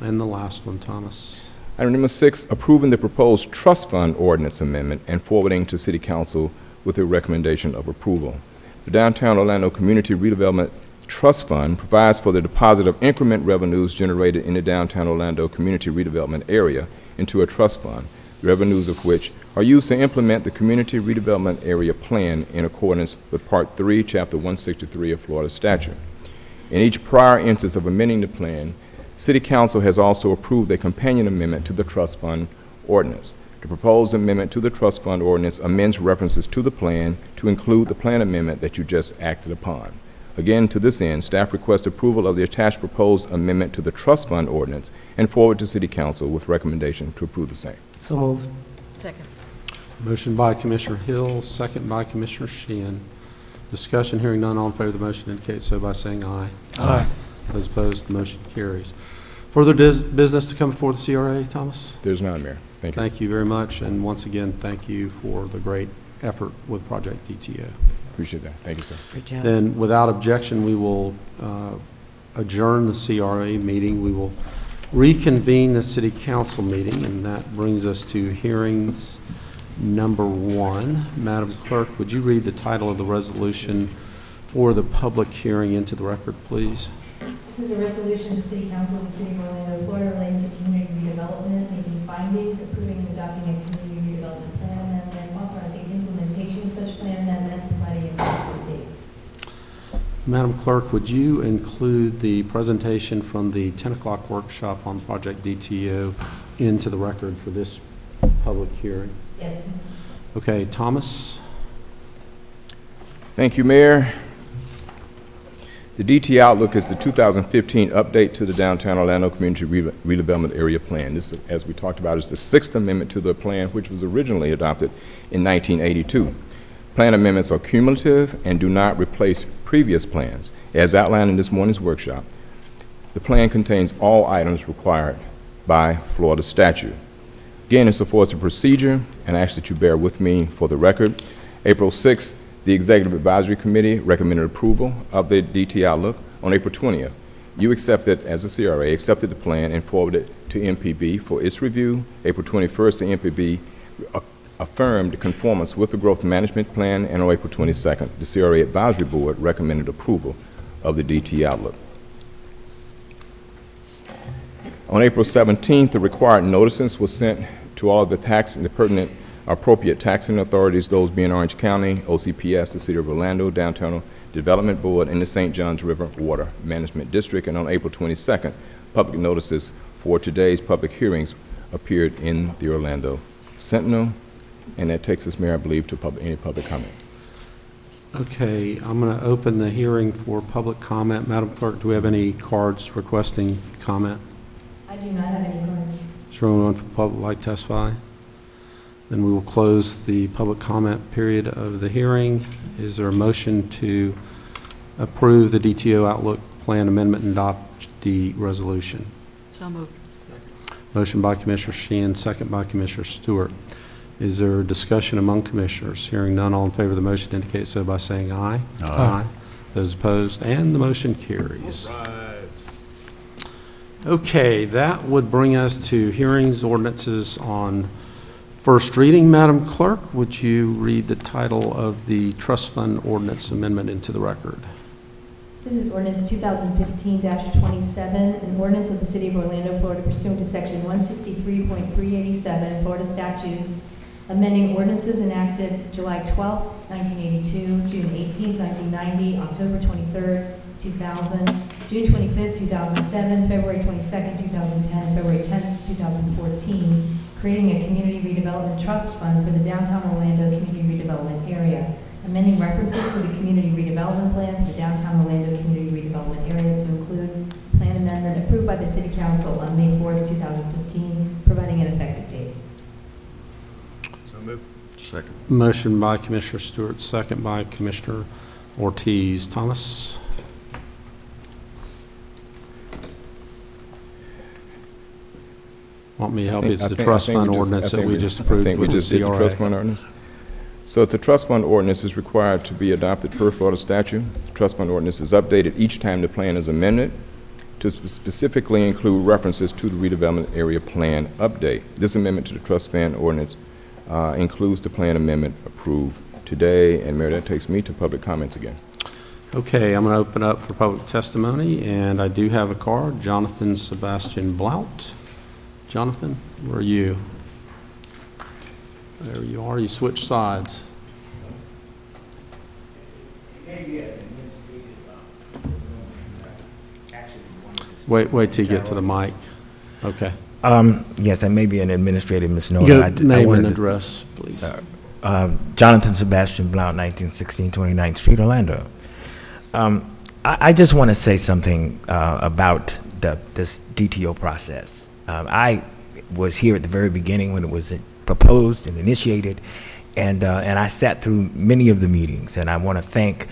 And the last one, Thomas. Item number 6, approving the proposed trust fund ordinance amendment and forwarding to City Council with a recommendation of approval. The Downtown Orlando Community Redevelopment Trust Fund provides for the deposit of increment revenues generated in the Downtown Orlando Community Redevelopment Area into a trust fund, the revenues of which are used to implement the Community Redevelopment Area Plan in accordance with Part 3, Chapter 163 of Florida statute. In each prior instance of amending the plan, City Council has also approved a companion amendment to the trust fund ordinance. The proposed amendment to the trust fund ordinance amends references to the plan to include the plan amendment that you just acted upon. Again, to this end, staff requests approval of the attached proposed amendment to the trust fund ordinance and forward to City Council with recommendation to approve the same. So moved. Second. Motion by Commissioner Hill, second by Commissioner Sheehan. Discussion, hearing none, all in favor of the motion indicate so by saying aye. Aye. Those opposed, motion carries. Further business to come before the CRA, Thomas? There's none, Mayor. Thank you. Thank you very much, and once again, thank you for the great effort with Project DTO. Appreciate that. Thank you, sir. Good job. Then, without objection, we will adjourn the CRA meeting. We will reconvene the City Council meeting, and that brings us to hearings number 1. Madam Clerk, would you read the title of the resolution for the public hearing into the record, please. This is a resolution of the City Council of the City of Orlando, Florida, relating to community redevelopment, making findings, approving and adopting a community redevelopment plan amendment, authorizing implementation of such plan amendment, providing an effective date. Madam Clerk, would you include the presentation from the 10 o'clock workshop on Project DTO into the record for this public hearing? Yes. Okay, Thomas. Thank you, Mayor. The DT Outlook is the 2015 update to the Downtown Orlando Community Redevelopment Area Plan. This, as we talked about, is the 6th amendment to the plan, which was originally adopted in 1982. Plan amendments are cumulative and do not replace previous plans. As outlined in this morning's workshop, the plan contains all items required by Florida statute. Again, it supports a procedure, and I ask that you bear with me for the record. April 6th, the Executive Advisory Committee recommended approval of the DT Outlook. On April 20th, you accepted, as a CRA, accepted the plan and forwarded it to MPB for its review. April 21st, the MPB affirmed conformance with the Growth Management Plan, and on April 22nd, the CRA Advisory Board recommended approval of the DT Outlook. On April 17th, the required notices were sent to all of the tax and the pertinent appropriate taxing authorities, those being Orange County, OCPS, the City of Orlando, Downtown Development Board, and the St. Johns River Water Management District. And on April 22nd, public notices for today's public hearings appeared in the Orlando Sentinel. And that takes us, Mayor, I believe, to any public comment. Okay, I'm going to open the hearing for public comment. Madam Clerk, do we have any cards requesting comment? I do not have any cards. Is there anyone from the public like to testify? Then we will close the public comment period of the hearing. Is there a motion to approve the DTO Outlook Plan Amendment and adopt the resolution? So moved. Motion by Commissioner Sheehan, second by Commissioner Stewart. Is there discussion among commissioners? Hearing none, all in favor of the motion indicate so by saying aye. Aye. Those opposed, and the motion carries. Okay, that would bring us to hearings, ordinances on first reading. Madam Clerk, would you read the title of the Trust Fund Ordinance Amendment into the record? This is ordinance 2015-27, an ordinance of the City of Orlando, Florida, pursuant to section 163.387 Florida statutes, amending ordinances enacted July 12, 1982, June 18, 1990, October 23, 2000, June 25, 2007, February 22, 2010, February 10, 2014, creating a community redevelopment trust fund for the downtown Orlando community redevelopment area, amending references to the community redevelopment plan for the downtown Orlando community redevelopment area to include plan amendment approved by the City Council on May 4, 2015, providing an effective date. So moved. Second. Motion by Commissioner Stewart, second by Commissioner Ortiz. Thomas? Want me to help you? It's the trust fund ordinance that we just approved. I think we just did the trust fund ordinance. So it's a trust fund ordinance is required to be adopted per Florida statute. The trust fund ordinance is updated each time the plan is amended to specifically include references to the redevelopment area plan update. This amendment to the trust fund ordinance includes the plan amendment approved today. And Mayor, that takes me to public comments again. Okay, I'm going to open up for public testimony, and I do have a card. Jonathan Sebastian Blount. Jonathan, where are you? There you are. You switched sides. Wait till you get to the mic. Okay. Yes, I may be an administrative misnomer. Name and address, please. Jonathan Sebastian Blount, 1916 29th Street, Orlando. I just want to say something about this DTO process. I was here at the very beginning when it was proposed and initiated, and I sat through many of the meetings, and I want to thank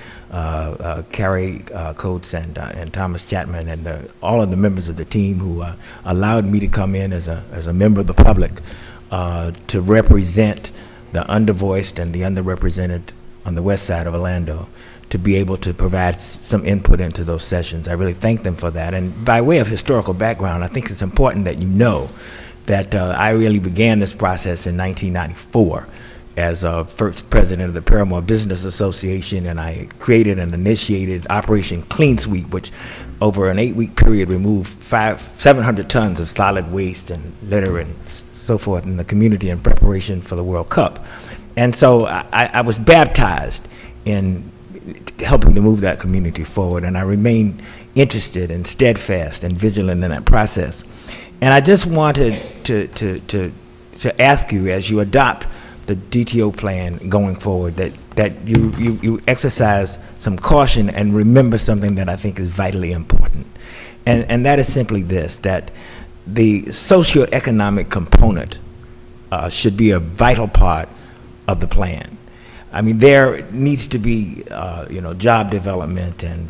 Carrie Coates and Thomas Chapman and all of the members of the team who allowed me to come in as a member of the public to represent the undervoiced and the underrepresented on the west side of Orlando, to be able to provide some input into those sessions. I really thank them for that. And by way of historical background, I think it's important that you know that I really began this process in 1994. as first president of the Paramore Business Association, and I created and initiated Operation Clean Sweep, which over an 8-week period removed 700 tons of solid waste and litter and so forth in the community in preparation for the World Cup. And so I was baptized in helping to move that community forward, and I remain interested and steadfast and vigilant in that process. And I just wanted to ask you, as you adopt the DTO plan going forward, that you exercise some caution and remember something that I think is vitally important. And that is simply this, that the socioeconomic component should be a vital part of the plan. I mean, there needs to be, job development and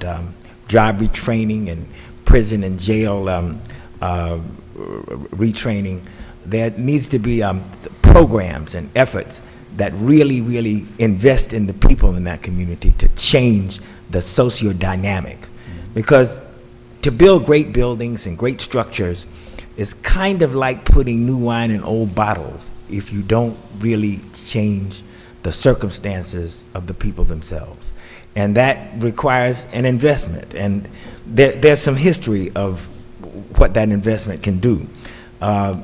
job retraining and prison and jail retraining. There needs to be programs and efforts that really invest in the people in that community to change the socio-dynamic. Because to build great buildings and great structures is kind of like putting new wine in old bottles if you don't really change the circumstances of the people themselves. And that requires an investment. And there's some history of what that investment can do.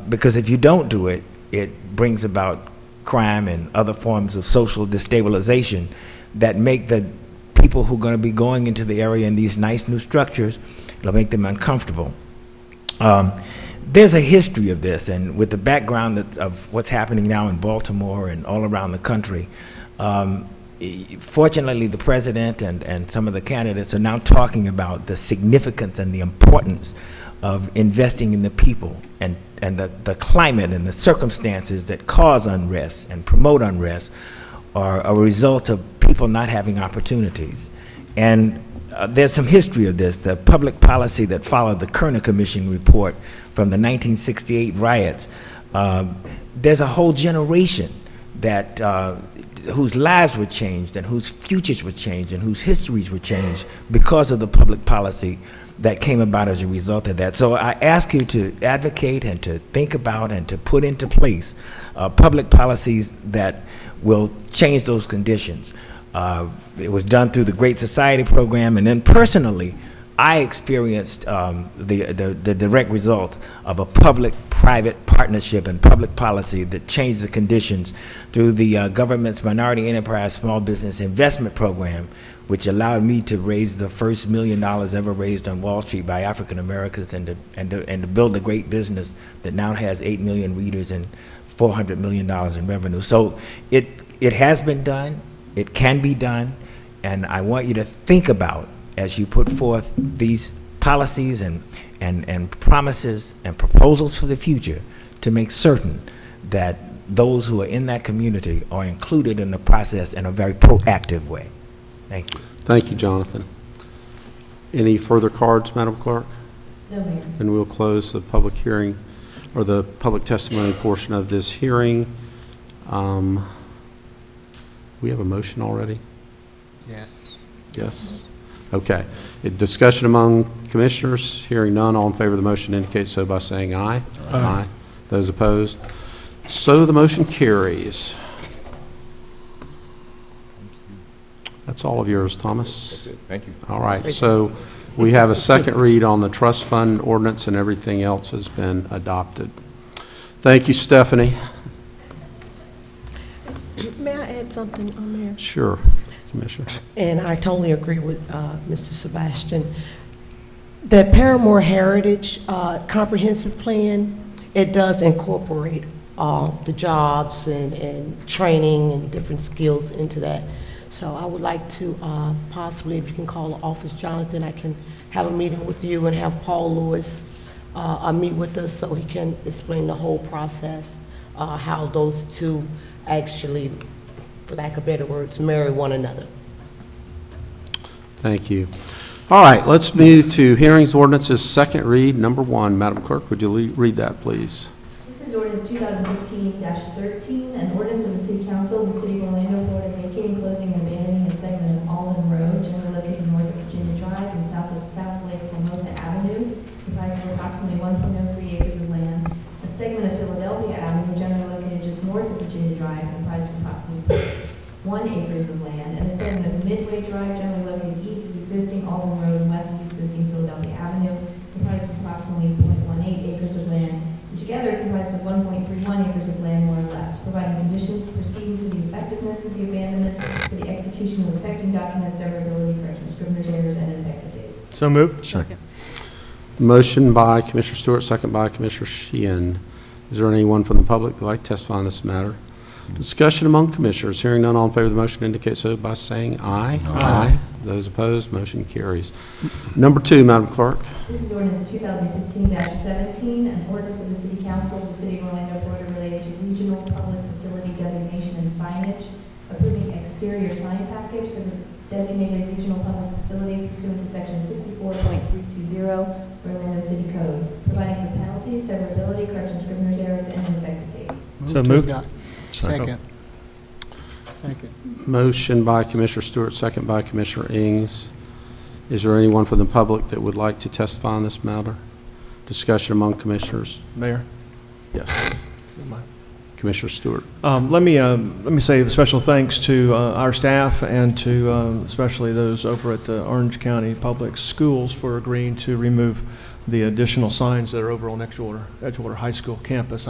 Because if you don't do it, it brings about crime and other forms of social destabilization that make the people who are going to be going into the area in these nice new structures, it'll make them uncomfortable. There's a history of this, and with the background of what's happening now in Baltimore and all around the country, fortunately the president and some of the candidates are now talking about the significance and the importance of investing in the people and the climate and the circumstances that cause unrest and promote unrest are a result of people not having opportunities. And there's some history of this. The public policy that followed the Kerner Commission report from the 1968 riots, there's a whole generation that whose lives were changed and whose futures were changed and whose histories were changed because of the public policy that came about as a result of that. So I ask you to advocate and to think about and to put into place public policies that will change those conditions. It was done through the Great Society program, and then personally, I experienced the direct results of a public-private partnership and public policy that changed the conditions through the government's Minority Enterprise Small Business Investment Program, which allowed me to raise the first $1 million ever raised on Wall Street by African Americans and to build a great business that now has 8 million readers and $400 million in revenue. So it has been done, it can be done, and I want you to think about, as you put forth these policies and promises and proposals for the future, to make certain that those who are in that community are included in the process in a very proactive way. Thank you. Thank you, Jonathan. Any further cards, Madam Clerk? No, Mayor. Then we'll close the public hearing, or the public testimony portion of this hearing. We have a motion already? Yes. Yes? Okay. Discussion among commissioners, hearing none, all in favor of the motion indicate so by saying aye. Aye. Those opposed? So the motion carries. That's all of yours, Thomas. That's it. Thank you. All right, so we have a second read on the trust fund ordinance, and everything else has been adopted. Thank you, Stephanie. May I add something, Mayor? Sure, Commissioner. And I totally agree with Mr. Sebastian. The Paramore Heritage Comprehensive Plan, it does incorporate the jobs and training and different skills into that. So I would like to possibly, if you can call the office, Jonathan, I can have a meeting with you and have Paul Lewis meet with us so he can explain the whole process, how those two actually, for lack of better words, marry one another. Thank you. All right, let's move to hearings ordinances, second read, number 1. Madam Clerk, would you read that, please? This is ordinance 2015-13, an ordinance of the City Council of the City of Orlando, Florida, vacating, closing, and abandoning a segment of Alden Road, generally located north of Virginia Drive and south of South Lake Formosa Avenue, comprising approximately 1.03 acres of land. A segment of Philadelphia Avenue, generally located just north of Virginia Drive, comprising approximately price of 1.31 acres of land more or less, providing conditions proceeding to the effectiveness of the abandonment for the execution of affecting documents, severability, corrections, scrivener's errors, and effective date. So moved. Second. Motion by Commissioner Stewart, second by Commissioner Sheehan. Is there anyone from the public who would like to testify on this matter? Discussion among commissioners. Hearing none, all in favor of the motion indicate so by saying aye. Aye. Those opposed, motion carries. Number 2, Madam Clerk. This is ordinance 2015-17, an ordinance of the City Council of the City of Orlando, Florida related to regional public facility designation and signage, approving exterior sign package for the designated regional public facilities pursuant to section 64.320 Orlando City Code, providing for penalties, severability, corrections, scrivener's errors, and an effective date. So moved. Second. Second. Motion by Commissioner Stewart, second by Commissioner Ings. Is there anyone from the public that would like to testify on this matter? Discussion among commissioners. Mayor? Yes. Commissioner Stewart. Let me say special thanks to our staff and to especially those over at the Orange County Public Schools for agreeing to remove the additional signs that are over on Edgewater High School campus.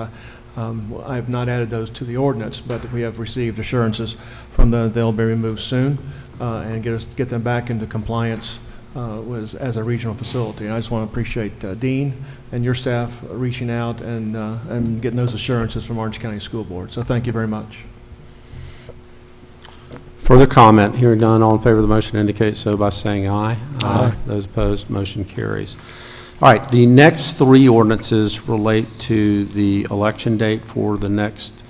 I have not added those to the ordinance, but we have received assurances from they'll be removed soon and get them back into compliance as a regional facility. And I just want to appreciate Dean and your staff reaching out and getting those assurances from Orange County School Board. So thank you very much. Further comment? Hearing none, all in favor of the motion indicate so by saying aye. Aye. Those opposed, motion carries. All right, the next 3 ordinances relate to the election date for the next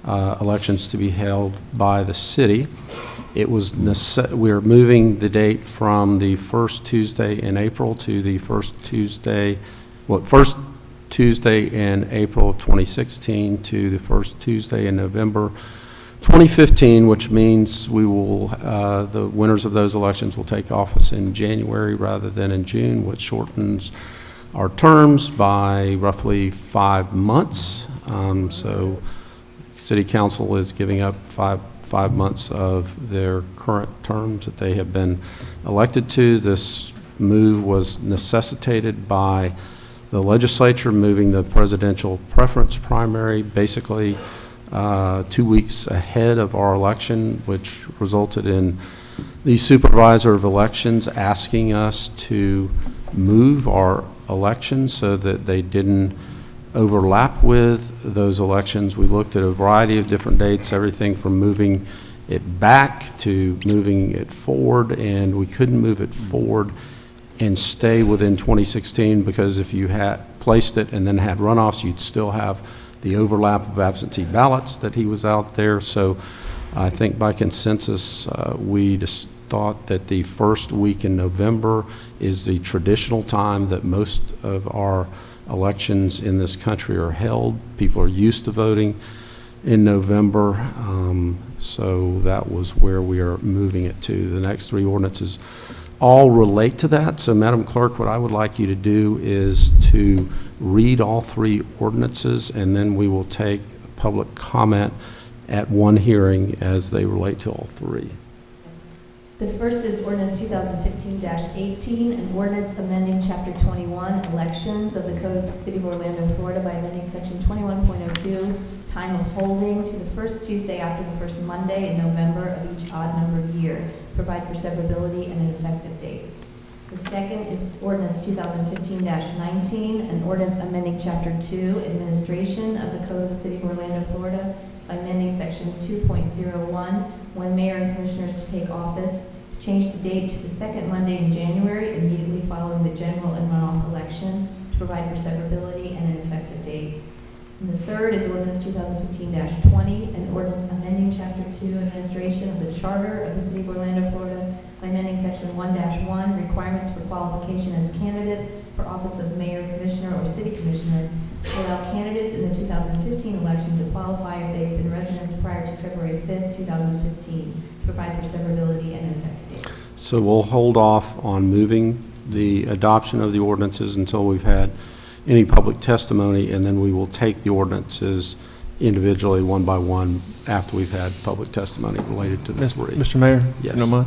elections to be held by the city. It was we're moving the date from the first Tuesday in April to the first Tuesday in April of 2016 to the first Tuesday in November 2015, which means we will the winners of those elections will take office in January rather than in June, which shortens our terms by roughly 5 months. So City Council is giving up five months of their current terms that they have been elected to. This move was necessitated by the legislature moving the presidential preference primary basically 2 weeks ahead of our election, which resulted in the supervisor of elections asking us to move our elections so that they didn't overlap with those elections. We looked at a variety of different dates, everything from moving it back to moving it forward, and we couldn't move it forward and stay within 2016 because if you had placed it and then had runoffs, you'd still have the overlap of absentee ballots that he was out there. So I think by consensus, we just thought that the first week in November is the traditional time that most of our elections in this country are held. People are used to voting in November, so that was where we are moving it to. The next 3 ordinances all relate to that. So Madam Clerk, what I would like you to do is to read all 3 ordinances, and then we will take public comment at one hearing as they relate to all 3. The first is ordinance 2015-18, an ordinance amending Chapter 21, Elections of the Code of the City of Orlando, Florida by amending Section 21.02, time of holding to the first Tuesday after the first Monday in November of each odd number of year, provide for severability and an effective date. The second is ordinance 2015-19, an ordinance amending Chapter 2, Administration of the Code of the City of Orlando, Florida by amending Section 2.01, when mayor and commissioners to take office, to change the date to the second Monday in January, immediately following the general and runoff elections, to provide for severability and an effective date. And the third is ordinance 2015-20, an ordinance amending Chapter 2, Administration of the Charter of the City of Orlando, Florida, by amending Section 1-1, requirements for qualification as candidate for office of mayor, commissioner, or city commissioner, to allow candidates in the 2015 election to qualify if they've been residents prior to February 5th, 2015, to provide for severability and an effective date. So we'll hold off on moving the adoption of the ordinances until we've had any public testimony, and then we will take the ordinances individually, one by one, after we've had public testimony related to the three. Mr. Mayor? Yes. You don't mind?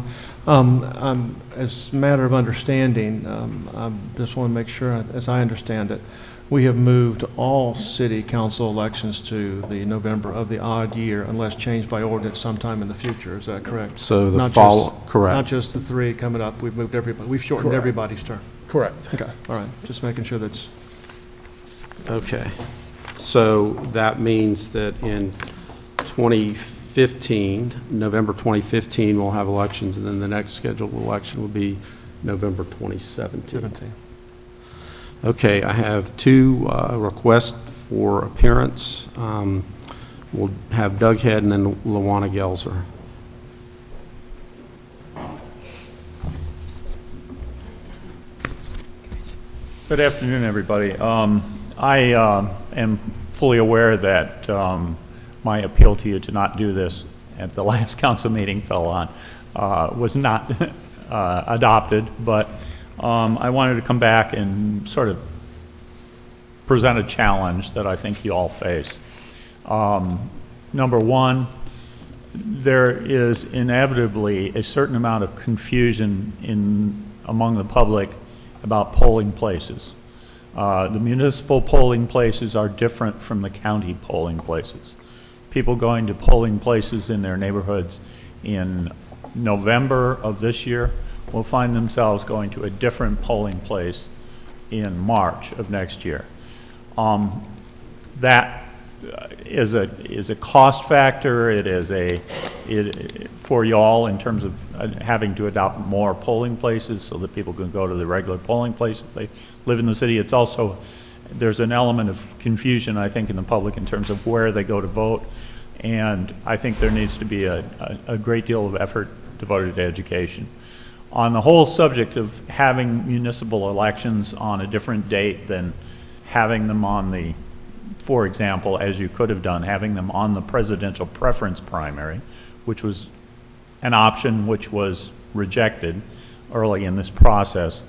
As a matter of understanding, I just want to make sure, as I understand it, we have moved all city council elections to the November of the odd year unless changed by ordinance sometime in the future. Is that correct? So the correct. Not just the three coming up. We've moved everybody. We've shortened Correct. everybody's term. Correct. Okay. All right. Just making sure that's. Okay. So that means that in 2015, November 2015, we'll have elections, and then the next scheduled election will be November 2017. Okay, I have two requests for appearance. We'll have Doug Head and then Lawana Gelzer. Good afternoon, everybody. I am fully aware that my appeal to you to not do this at the last council meeting fell on, was not adopted, but I wanted to come back and sort of present a challenge that I think you all face. Number one, there is inevitably a certain amount of confusion among the public about polling places. The municipal polling places are different from the county polling places. People going to polling places in their neighborhoods in November of this year will find themselves going to a different polling place in March of next year. That is a cost factor. It is for y'all in terms of having to adopt more polling places so that people can go to the regular polling place if they live in the city. It's also, there's an element of confusion, I think, in the public in terms of where they go to vote, and I think there needs to be a great deal of effort devoted to education. On the whole subject of having municipal elections on a different date than having them on the, for example, as you could have done, having them on the presidential preference primary, which was an option which was rejected early in this process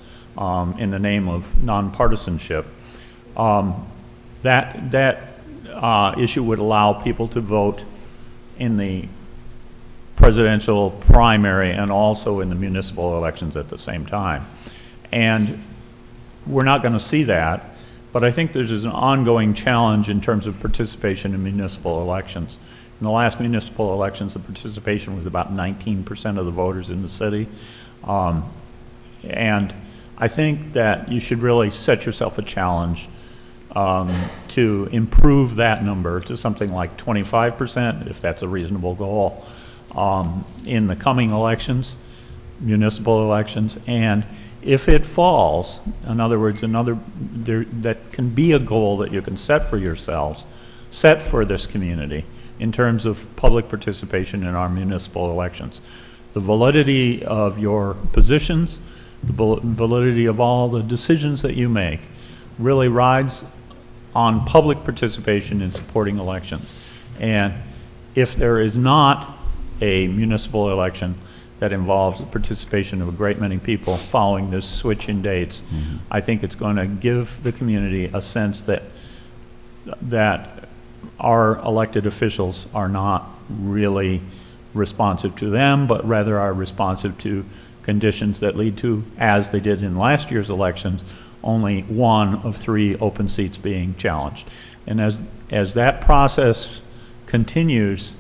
in the name of nonpartisanship. That issue would allow people to vote in the presidential primary and also in the municipal elections at the same time. And we're not going to see that, but I think there's an ongoing challenge in terms of participation in municipal elections. In the last municipal elections, the participation was about 19% of the voters in the city. And I think that you should really set yourself a challenge to improve that number to something like 25%, if that's a reasonable goal, in the coming elections, municipal elections. And if it falls, in other words, that can be a goal that you can set for yourselves, set for this community in terms of public participation in our municipal elections. The validity of your positions, the validity of all the decisions that you make really rides on public participation in supporting elections. And if there is not a municipal election that involves the participation of a great many people following this switch in dates, I think it's going to give the community a sense that our elected officials are not really responsive to them, but rather are responsive to conditions that lead to, as they did in last year's elections, only one of 3 open seats being challenged. And as that process continues,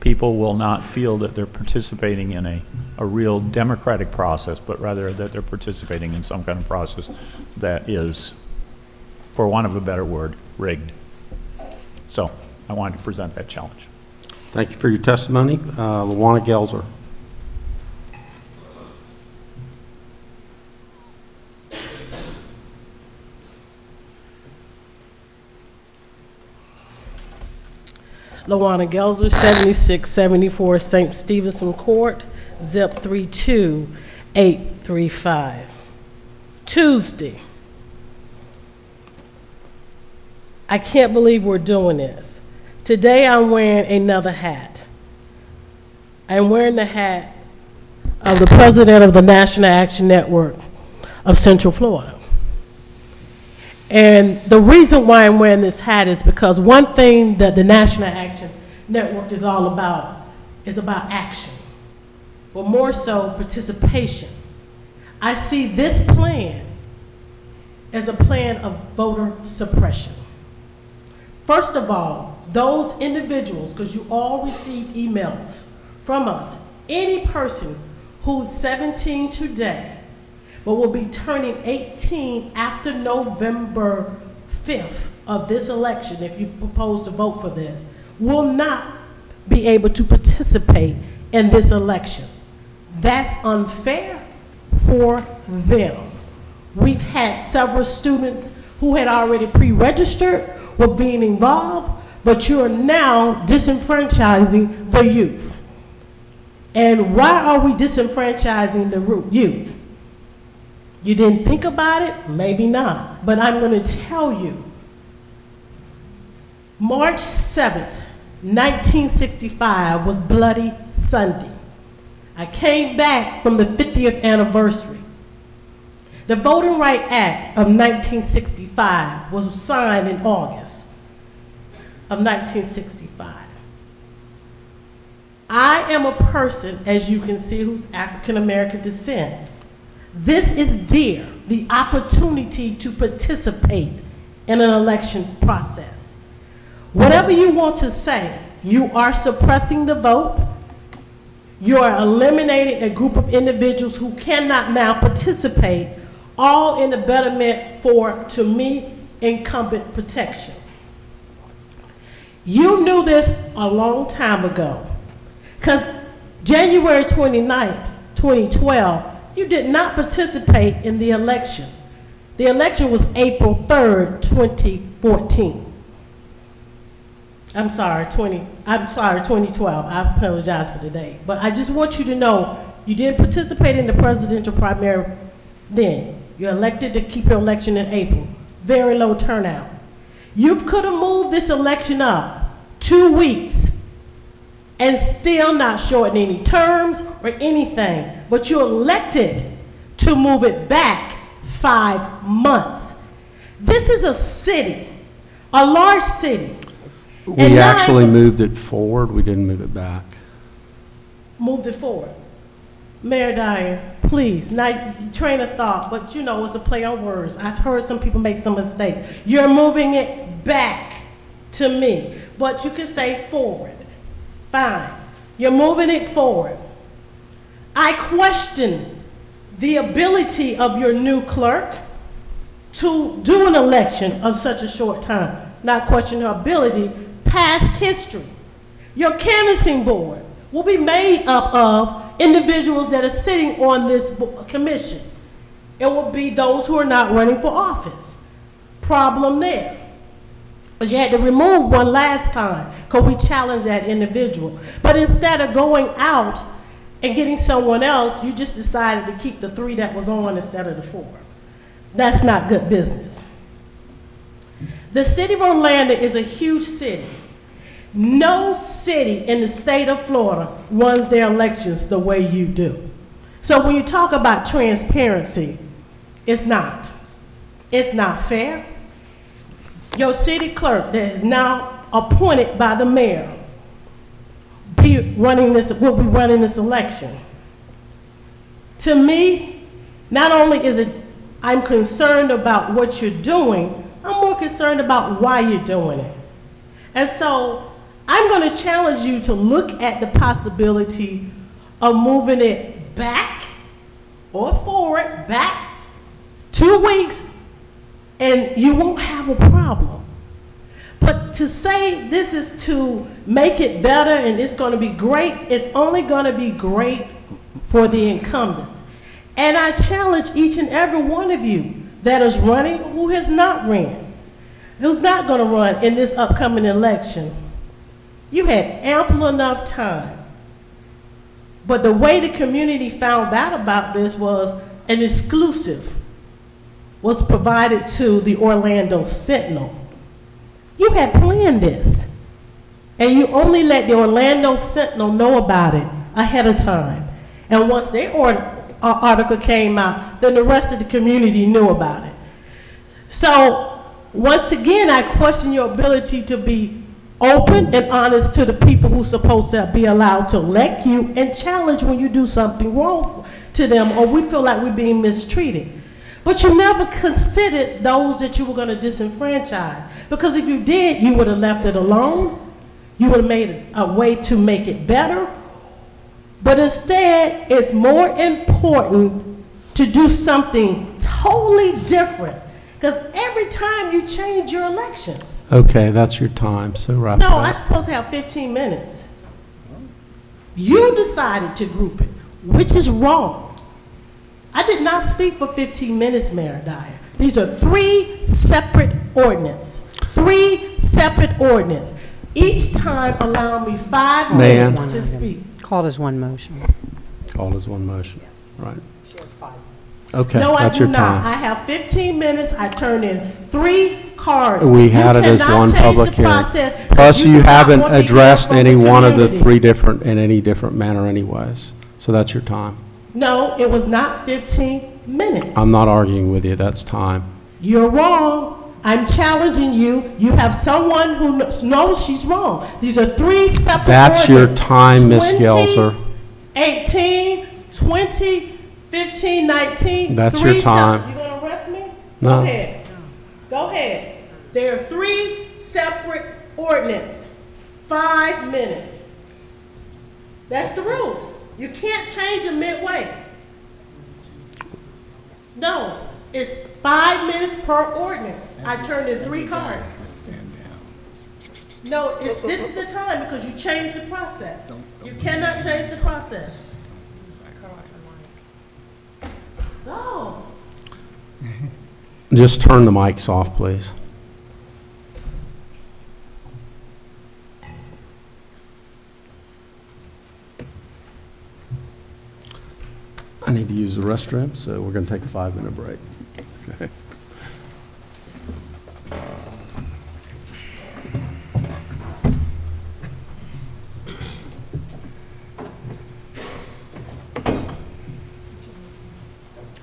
people will not feel that they're participating in a real democratic process, but rather that they're participating in some kind of process that is, for want of a better word, rigged. So I wanted to present that challenge. Thank you for your testimony. Lawana Gelzer. Lawana Gelzer, 7674 St. Stevenson Court, zip 32835. Tuesday. I can't believe we're doing this. Today I'm wearing another hat. I'm wearing the hat of the president of the National Action Network of Central Florida. And the reason why I'm wearing this hat is because one thing that the National Action Network is all about is about action, but more so participation. I see this plan as a plan of voter suppression. First of all, those individuals, because you all received emails from us, any person who's 17 today but will be turning 18 after November 5th of this election, if you propose to vote for this, will not be able to participate in this election. That's unfair for them. We've had several students who had already pre-registered with being involved, but you are now disenfranchising the youth. And why are we disenfranchising the youth? You didn't think about it? Maybe not. But I'm going to tell you. March 7th, 1965 was Bloody Sunday. I came back from the 50th anniversary. The Voting Rights Act of 1965 was signed in August of 1965. I am a person, as you can see, who's African American descent. This is dear, the opportunity to participate in an election process. Whatever you want to say, you are suppressing the vote. You are eliminating a group of individuals who cannot now participate, all in the betterment for, to me, incumbent protection. You knew this a long time ago, because January 29th, 2012, you did not participate in the election. The election was April 3rd, 2014. I'm sorry, 2012. I apologize for the date. But I just want you to know you didn't participate in the presidential primary then. You're elected to keep your election in April. Very low turnout. You could have moved this election up 2 weeks and still not shorten any terms or anything. But you elected to move it back 5 months. This is a city, a large city. We actually moved it forward. We didn't move it back. Moved it forward. Mayor Dyer, please, now train of thought, but you know, it's a play on words. I've heard some people make some mistakes. You're moving it back to me, but you can say forward. Fine. You're moving it forward. I question the ability of your new clerk to do an election of such a short time. Not question her ability, past history. Your canvassing board will be made up of individuals that are sitting on this commission. It will be those who are not running for office. Problem there. But you had to remove one last time because we challenged that individual. But instead of going out and getting someone else, you just decided to keep the 3 that was on instead of the 4. That's not good business. The city of Orlando is a huge city. No city in the state of Florida runs their elections the way you do. So when you talk about transparency, it's not. It's not fair. Your city clerk that is now appointed by the mayor will be running this election. To me, not only is it, I'm concerned about what you're doing, I'm more concerned about why you're doing it. And so I'm going to challenge you to look at the possibility of moving it back or forward, back 2 weeks, and you won't have a problem. But to say this is to make it better and it's going to be great, it's only going to be great for the incumbents. And I challenge each and every one of you that is running, who has not ran, who's not going to run in this upcoming election. You had ample enough time. But the way the community found out about this was an exclusive was provided to the Orlando Sentinel. You had planned this, and you only let the Orlando Sentinel know about it ahead of time. And once their article came out, then the rest of the community knew about it. So Once again, I question your ability to be open and honest to the people who's supposed to be allowed to elect you and challenge when you do something wrong to them or we feel like we're being mistreated. But you never considered those that you were going to disenfranchise. Because if you did, you would have left it alone. You would have made a way to make it better. But instead, it's more important to do something totally different. Because every time you change your elections. Okay, that's your time, so wrap it No, up. I'm supposed to have 15 minutes. You decided to group it, which is wrong. I did not speak for 15 minutes, Mayor Dyer. These are 3 separate ordinances. 3 separate ordinances. Each time allow me 5 Ma'am. minutes to speak. Called as one motion. Called as one motion, right? Okay, No, I that's do your not. time. I have 15 minutes. I turned in 3 cards. We had it as cannot one change public the hearing. process. Plus, you do not haven't want to hear addressed from any one of the community. 3 different, in any different manner anyways. So that's your time. No, it was not 15 minutes. I'm not arguing with you, that's time. You're wrong. I'm challenging you. You have someone who knows she's wrong. These are 3 separate That's your ordinances. time, Ms. 20, Gelser. 18, 20, 15, 19. That's 3 your time. You going to arrest me? No. Go ahead. Go ahead. There are 3 separate ordinances. 5 minutes. That's the rules. You can't change them midway. No, it's 5 minutes per ordinance. I turned in 3 cards. No, this is the time because you changed the process. You cannot change the process. No. Just turn the mics off, please. I need to use the restroom, so we're going to take a 5-minute break. Okay.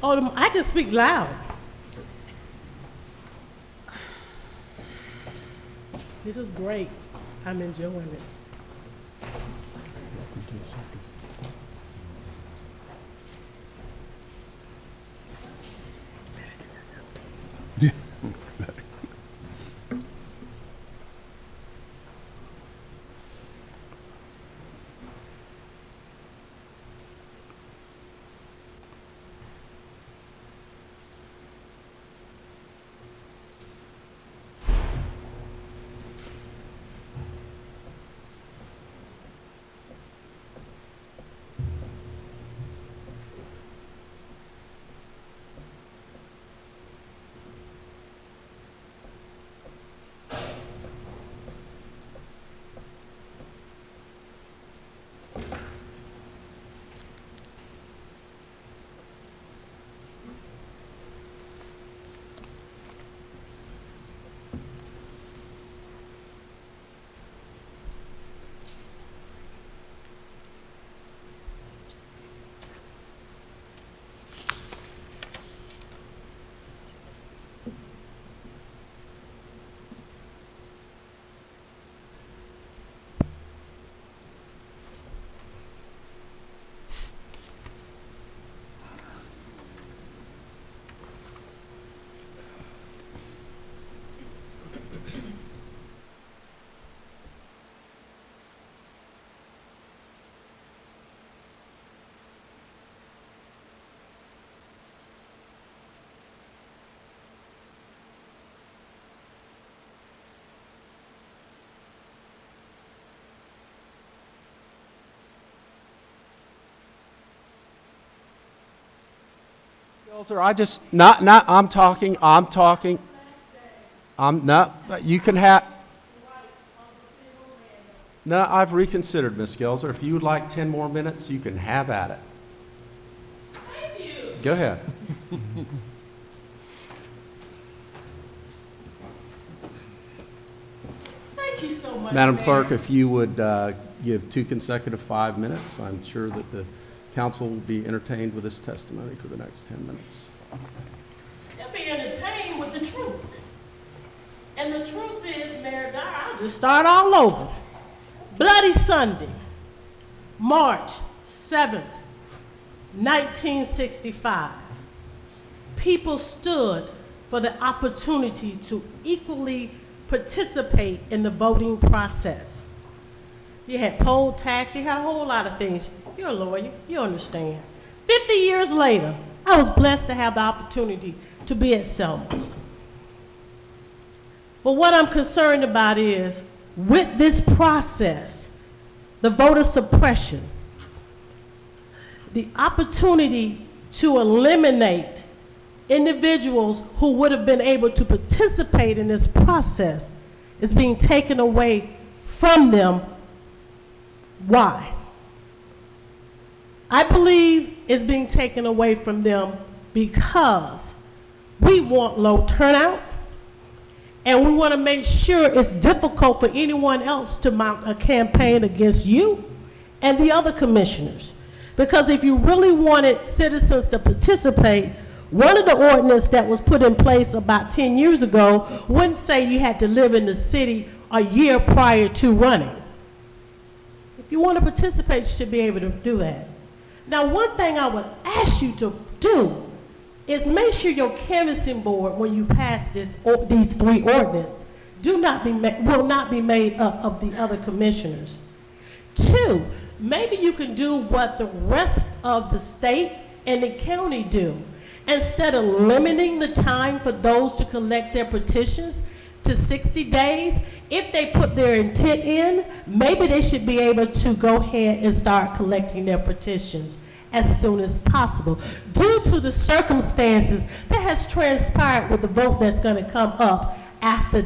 Oh, I can speak loud. This is great. I'm enjoying it. I'm talking, you can have, no, I've reconsidered, Ms. Gelser. If you would like 10 more minutes, you can have at it. Thank you. Go ahead. Thank you so much, Madam Mayor. Clerk, if you would give 2 consecutive 5 minutes, I'm sure that the council will be entertained with this testimony for the next 10 minutes. They'll be entertained with the truth. And the truth is, Mayor Dyer, I'll just start all over. Bloody Sunday, March 7th, 1965. People stood for the opportunity to equally participate in the voting process. You had poll tax, you had a whole lot of things. You're a lawyer, you understand. 50 years later, I was blessed to have the opportunity to be at Selma. But what I'm concerned about is, with this process, the voter suppression, the opportunity to eliminate individuals who would have been able to participate in this process is being taken away from them. Why? I believe it's being taken away from them because we want low turnout, and we want to make sure it's difficult for anyone else to mount a campaign against you and the other commissioners. Because if you really wanted citizens to participate, one of the ordinances that was put in place about 10 years ago wouldn't say you had to live in the city a year prior to running. If you want to participate, you should be able to do that. Now, one thing I would ask you to do is make sure your canvassing board, when you pass these 3 ordinances, will not be made up of the other commissioners. 2, maybe you can do what the rest of the state and the county do. Instead of limiting the time for those to collect their petitions to 60 days, if they put their intent in, maybe they should be able to go ahead and start collecting their petitions as soon as possible, due to the circumstances that has transpired with the vote that's going to come up after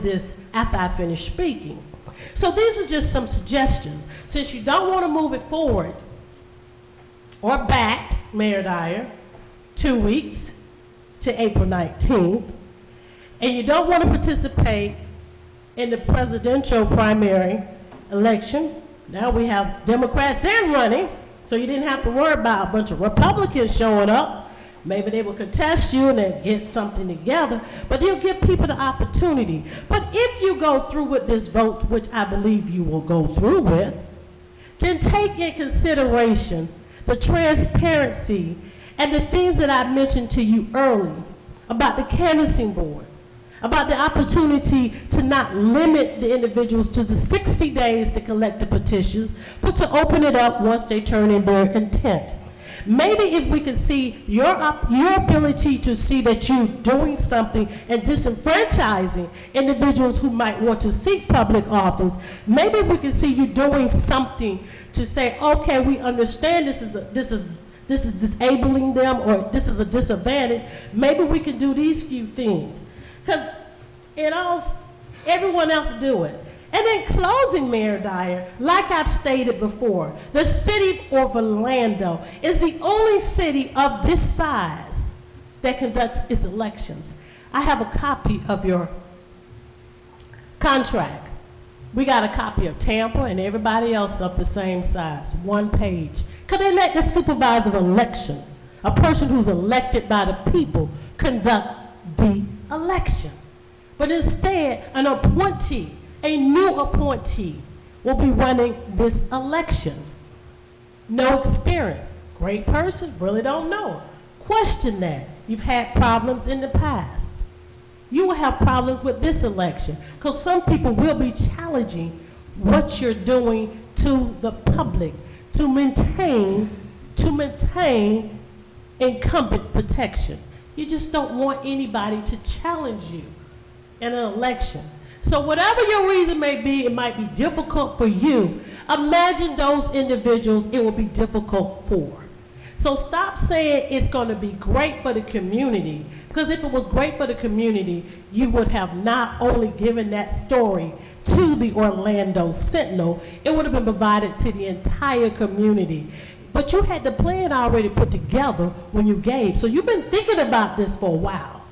I finish speaking. So these are just some suggestions. Since you don't want to move it forward or back, Mayor Dyer, 2 weeks to April 19th, and you don't want to participate in the presidential primary election. Now we have Democrats in running, so you didn't have to worry about a bunch of Republicans showing up. Maybe they will contest you and they get something together, but they'll give people the opportunity. But if you go through with this vote, which I believe you will go through with, then take in consideration the transparency and the things that I mentioned to you earlier about the canvassing board, about the opportunity to not limit the individuals to the 60 days to collect the petitions, but to open it up once they turn in their intent. Maybe if we could see your ability to see that you're doing something and disenfranchising individuals who might want to seek public office, maybe we can see you doing something to say, okay, we understand this is disabling them, or this is a disadvantage. Maybe we can do these few things. Because everyone else do it. And then closing, Mayor Dyer, like I've stated before, the city of Orlando is the only city of this size that conducts its elections. I have a copy of your contract. We got a copy of Tampa and everybody else of the same size, 1 page. Could they let the supervisor of election, a person who's elected by the people, conduct the election? But instead, an appointee, a new appointee, will be running this election. No experience. Great person, really don't know. Question that. You've had problems in the past. You will have problems with this election, because some people will be challenging what you're doing to the public to maintain incumbent protection. You just don't want anybody to challenge you in an election. So whatever your reason may be, it might be difficult for you. Imagine those individuals it will be difficult for. So stop saying it's going to be great for the community, because if it was great for the community, you would have not only given that story to the Orlando Sentinel, it would have been provided to the entire community. But you had the plan already put together when you gave. So you've been thinking about this for a while.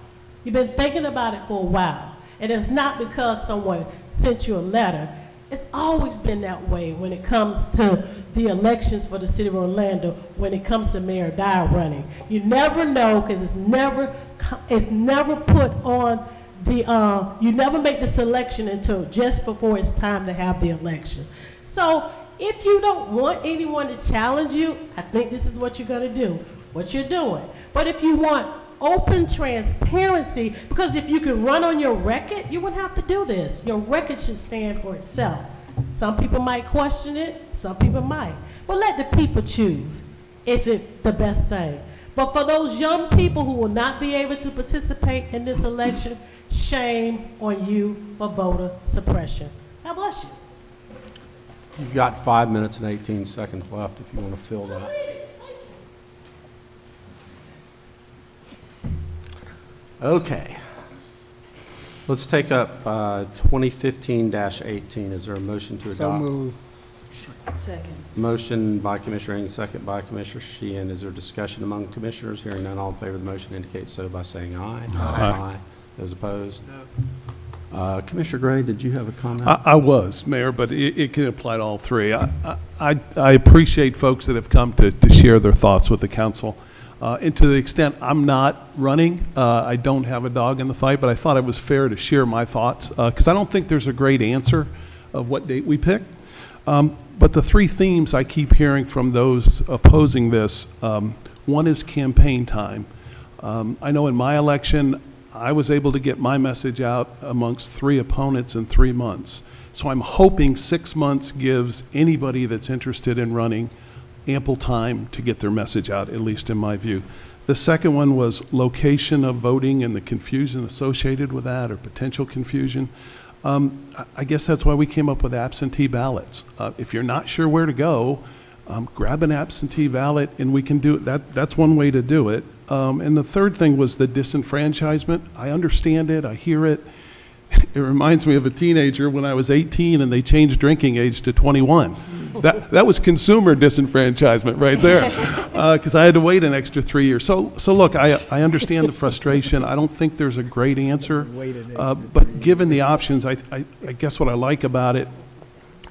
You've been thinking about it for a while. And it's not because someone sent you a letter. It's always been that way when it comes to the elections for the city of Orlando, when it comes to Mayor Dyer running. You never know, because it's never put on you never make the selection until just before it's time to have the election. So if you don't want anyone to challenge you, I think this is what you're going to do, what you're doing. But if you want open transparency, because if you could run on your record, you wouldn't have to do this. Your record should stand for itself. Some people might question it, some people might. But let the people choose if it's the best thing. But for those young people who will not be able to participate in this election, shame on you for voter suppression. God bless you. You've got 5 minutes and 18 seconds left if you want to fill that. Okay. Let's take up 2015-18. Is there a motion to adopt? So moved. Second. Motion by Commissioner Ing, second by Commissioner Sheehan. Is there discussion among commissioners? Hearing none, all in favor of the motion indicate so by saying aye. Aye. Those opposed? No. Commissioner Gray, did you have a comment? I was, Mayor, but it can apply to all three. I appreciate folks that have come to share their thoughts with the council. And to the extent I'm not running, I don't have a dog in the fight, but I thought it was fair to share my thoughts because I don't think there's a great answer of what date we pick. But the three themes I keep hearing from those opposing this, one is campaign time. I know in my election, I was able to get my message out amongst three opponents in 3 months. So I'm hoping 6 months gives anybody that's interested in running ample time to get their message out, at least in my view. The second one was location of voting and the confusion associated with that, or potential confusion. I guess that's why we came up with absentee ballots. If you're not sure where to go, grab an absentee ballot and we can do it. That's one way to do it. And the third thing was the disenfranchisement. I understand it, I hear it. It reminds me of a teenager when I was 18 and they changed drinking age to 21. That was consumer disenfranchisement right there, because I had to wait an extra 3 years. So look, I understand the frustration. I don't think there's a great answer, but given the options, I guess what I like about it,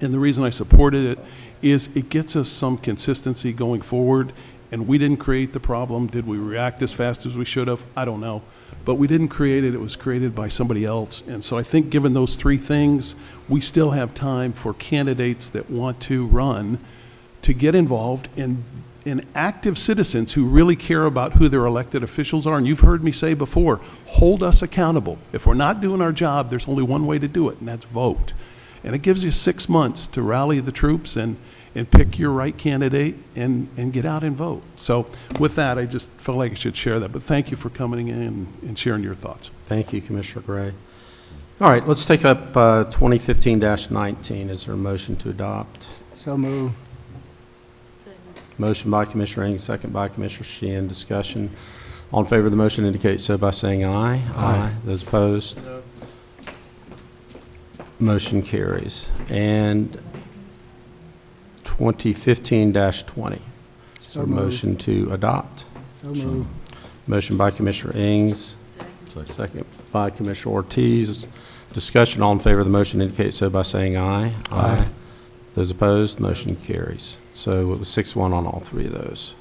and the reason I supported it, is it gets us some consistency going forward. And we didn't create the problem. Did we react as fast as we should have? I don't know. But we didn't create it. It was created by somebody else. And so I think given those three things, we still have time for candidates that want to run to get involved in active citizens who really care about who their elected officials are. And you've heard me say before, hold us accountable. If we're not doing our job, there's only one way to do it, and that's vote. And it gives you 6 months to rally the troops and pick your right candidate and get out and vote. So with that, I just felt like I should share that. But thank you for coming in and sharing your thoughts. Thank you, Commissioner Gray. All right, let's take up 2015-19. Is there a motion to adopt? So moved. Motion by Commissioner Ing, second by Commissioner Sheehan. Discussion. All in favor of the motion indicate so by saying aye. Aye. Those opposed? No. Motion carries. And 2015-20. So motion to adopt. So moved. Motion by Commissioner Ings. Second by Commissioner Ortiz. Discussion. All in favor of the motion indicate so by saying aye. Aye. Those opposed, motion carries. So it was 6-1 on all three of those.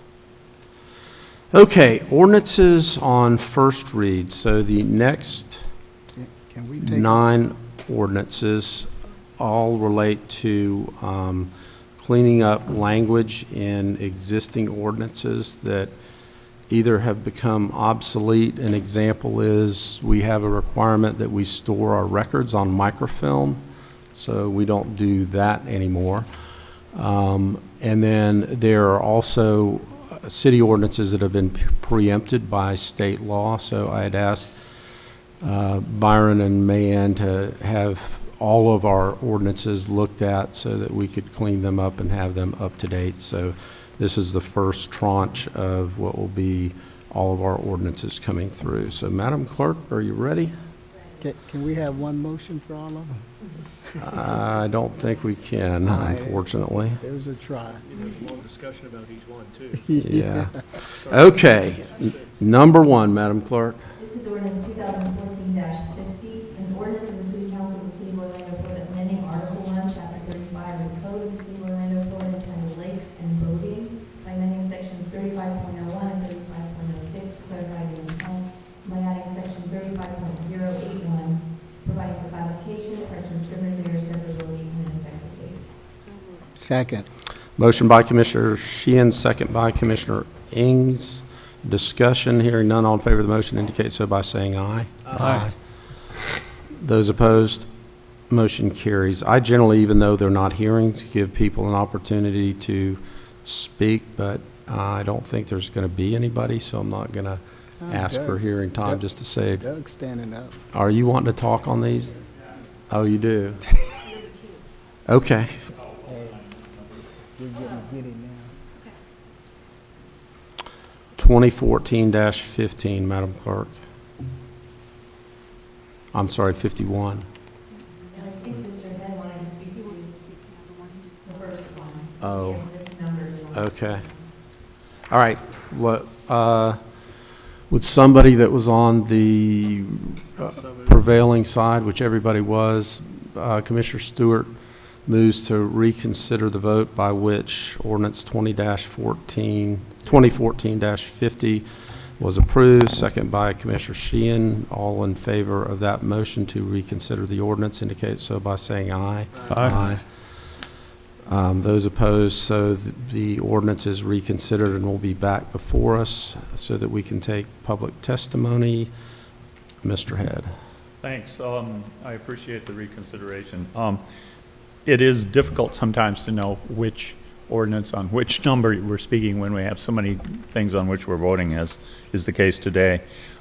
Okay, ordinances on first read. So the next Can we take 9 ordinances all relate to cleaning up language in existing ordinances that either have become obsolete. An example is we have a requirement that we store our records on microfilm, so we don't do that anymore. And then there are also city ordinances that have been preempted by state law. So I had asked Byron and Mayanne to have all of our ordinances looked at so that we could clean them up and have them up to date. So this is the first tranche of what will be all of our ordinances coming through. So Madam Clerk, are you ready? Can we have one motion for all of them? I don't think we can, unfortunately. It was a try. There's a long discussion about each one, too. Yeah. Okay. Number 1, Madam Clerk. This is ordinance 2014-50, an ordinance of the City Council of the City of Orlando, Florida, amending Article 1, Chapter 35 of the Code of the City of Orlando, Florida, entitled Lakes and Boating, by amending sections 35.01 and 35.06 to clarify the intent, by adding section 35.08 and introduction of scrivener's errors, severability, and an effective date. Second. Motion by Commissioner Sheehan, second by Commissioner Ings. Discussion, hearing none, all in favor of the motion indicate so by saying aye. Aye. Those opposed, motion carries. I generally, even though they're not hearings, give people an opportunity to speak, but I don't think there's going to be anybody, so I'm not going to ask for hearing time just to say. Doug's standing up. Are you wanting to talk on these? Oh, you do? Okay. You're getting giddy now. 2014-15, Madam Clerk. I'm sorry, 51. And I think Mr. Head wanted to speak to the first one. Oh. Yeah, this number is one. Okay. All right. Would somebody that was on the prevailing side, which everybody was, Commissioner Stewart moves to reconsider the vote by which ordinance 2014-50 was approved, second by Commissioner Sheehan. All in favor of that motion to reconsider the ordinance indicate so by saying aye. Aye. Those opposed, so the ordinance is reconsidered and will be back before us so that we can take public testimony. Mr. Head. Thanks. I appreciate the reconsideration. It is difficult sometimes to know which ordinance on which number we're speaking when we have so many things on which we're voting, as is the case today.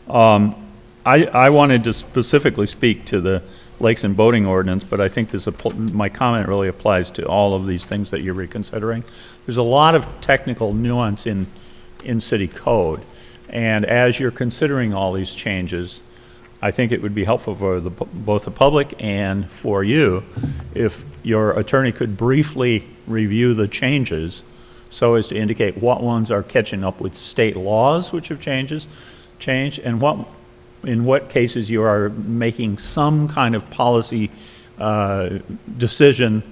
I wanted to specifically speak to the lakes and boating ordinance, but I think my comment really applies to all of these things that you're reconsidering. There's a lot of technical nuance in city code, and as you're considering all these changes, I think it would be helpful for both the public and for you if your attorney could briefly review the changes so as to indicate what ones are catching up with state laws which have changed, and in what cases you are making some kind of policy decision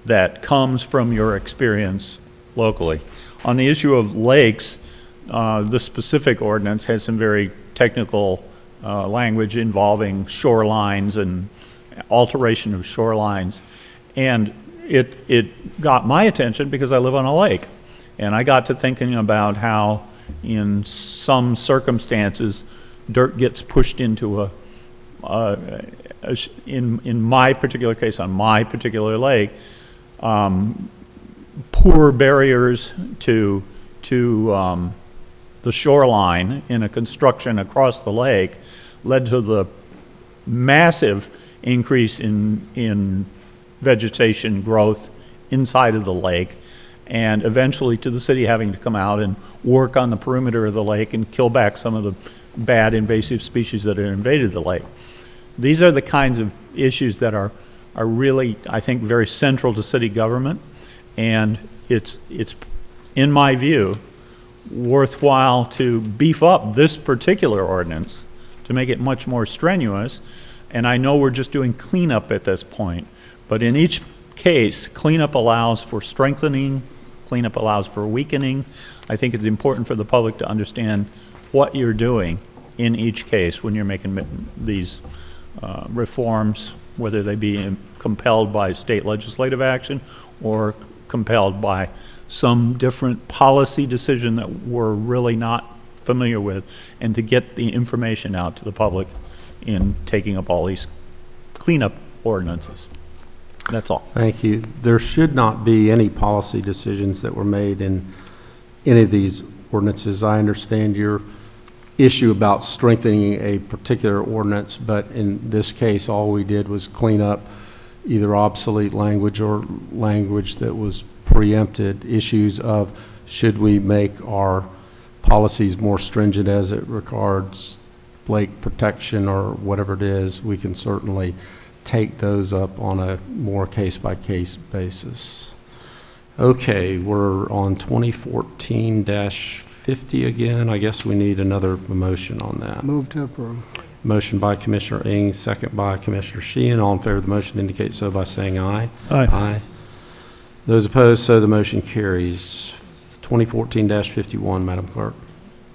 that comes from your experience locally. On the issue of lakes, the specific ordinance has some very technical language involving shorelines and alteration of shorelines, and it got my attention because I live on a lake, and I got to thinking about how in some circumstances dirt gets pushed into in my particular case on my particular lake, poor barriers to the shoreline in a construction across the lake led to the massive increase in vegetation growth inside of the lake, and eventually to the city having to come out and work on the perimeter of the lake and kill back some of the bad invasive species that had invaded the lake. These are the kinds of issues that are really, I think, very central to city government, and it's in my view worthwhile to beef up this particular ordinance to make it much more strenuous. And I know we're just doing cleanup at this point, but in each case, cleanup allows for strengthening, cleanup allows for weakening. I think it's important for the public to understand what you're doing in each case when you're making these reforms, whether they be compelled by state legislative action or compelled by some different policy decision that we're really not familiar with, and to get the information out to the public in taking up all these cleanup ordinances. That's all. Thank you. There should not be any policy decisions that were made in any of these ordinances. I understand your issue about strengthening a particular ordinance, but in this case, all we did was clean up either obsolete language or language that was preempted. Issues of should we make our policies more stringent as it regards lake protection or whatever it is, we can certainly take those up on a more case-by-case basis. Okay, we're on 2014-50 again. I guess we need another motion on that. Move to approve. Motion by Commissioner Ings, second by Commissioner Sheehan. All in favor of the motion indicate so by saying aye. Aye. Aye. Those opposed, so the motion carries. 2014-51, Madam Clerk.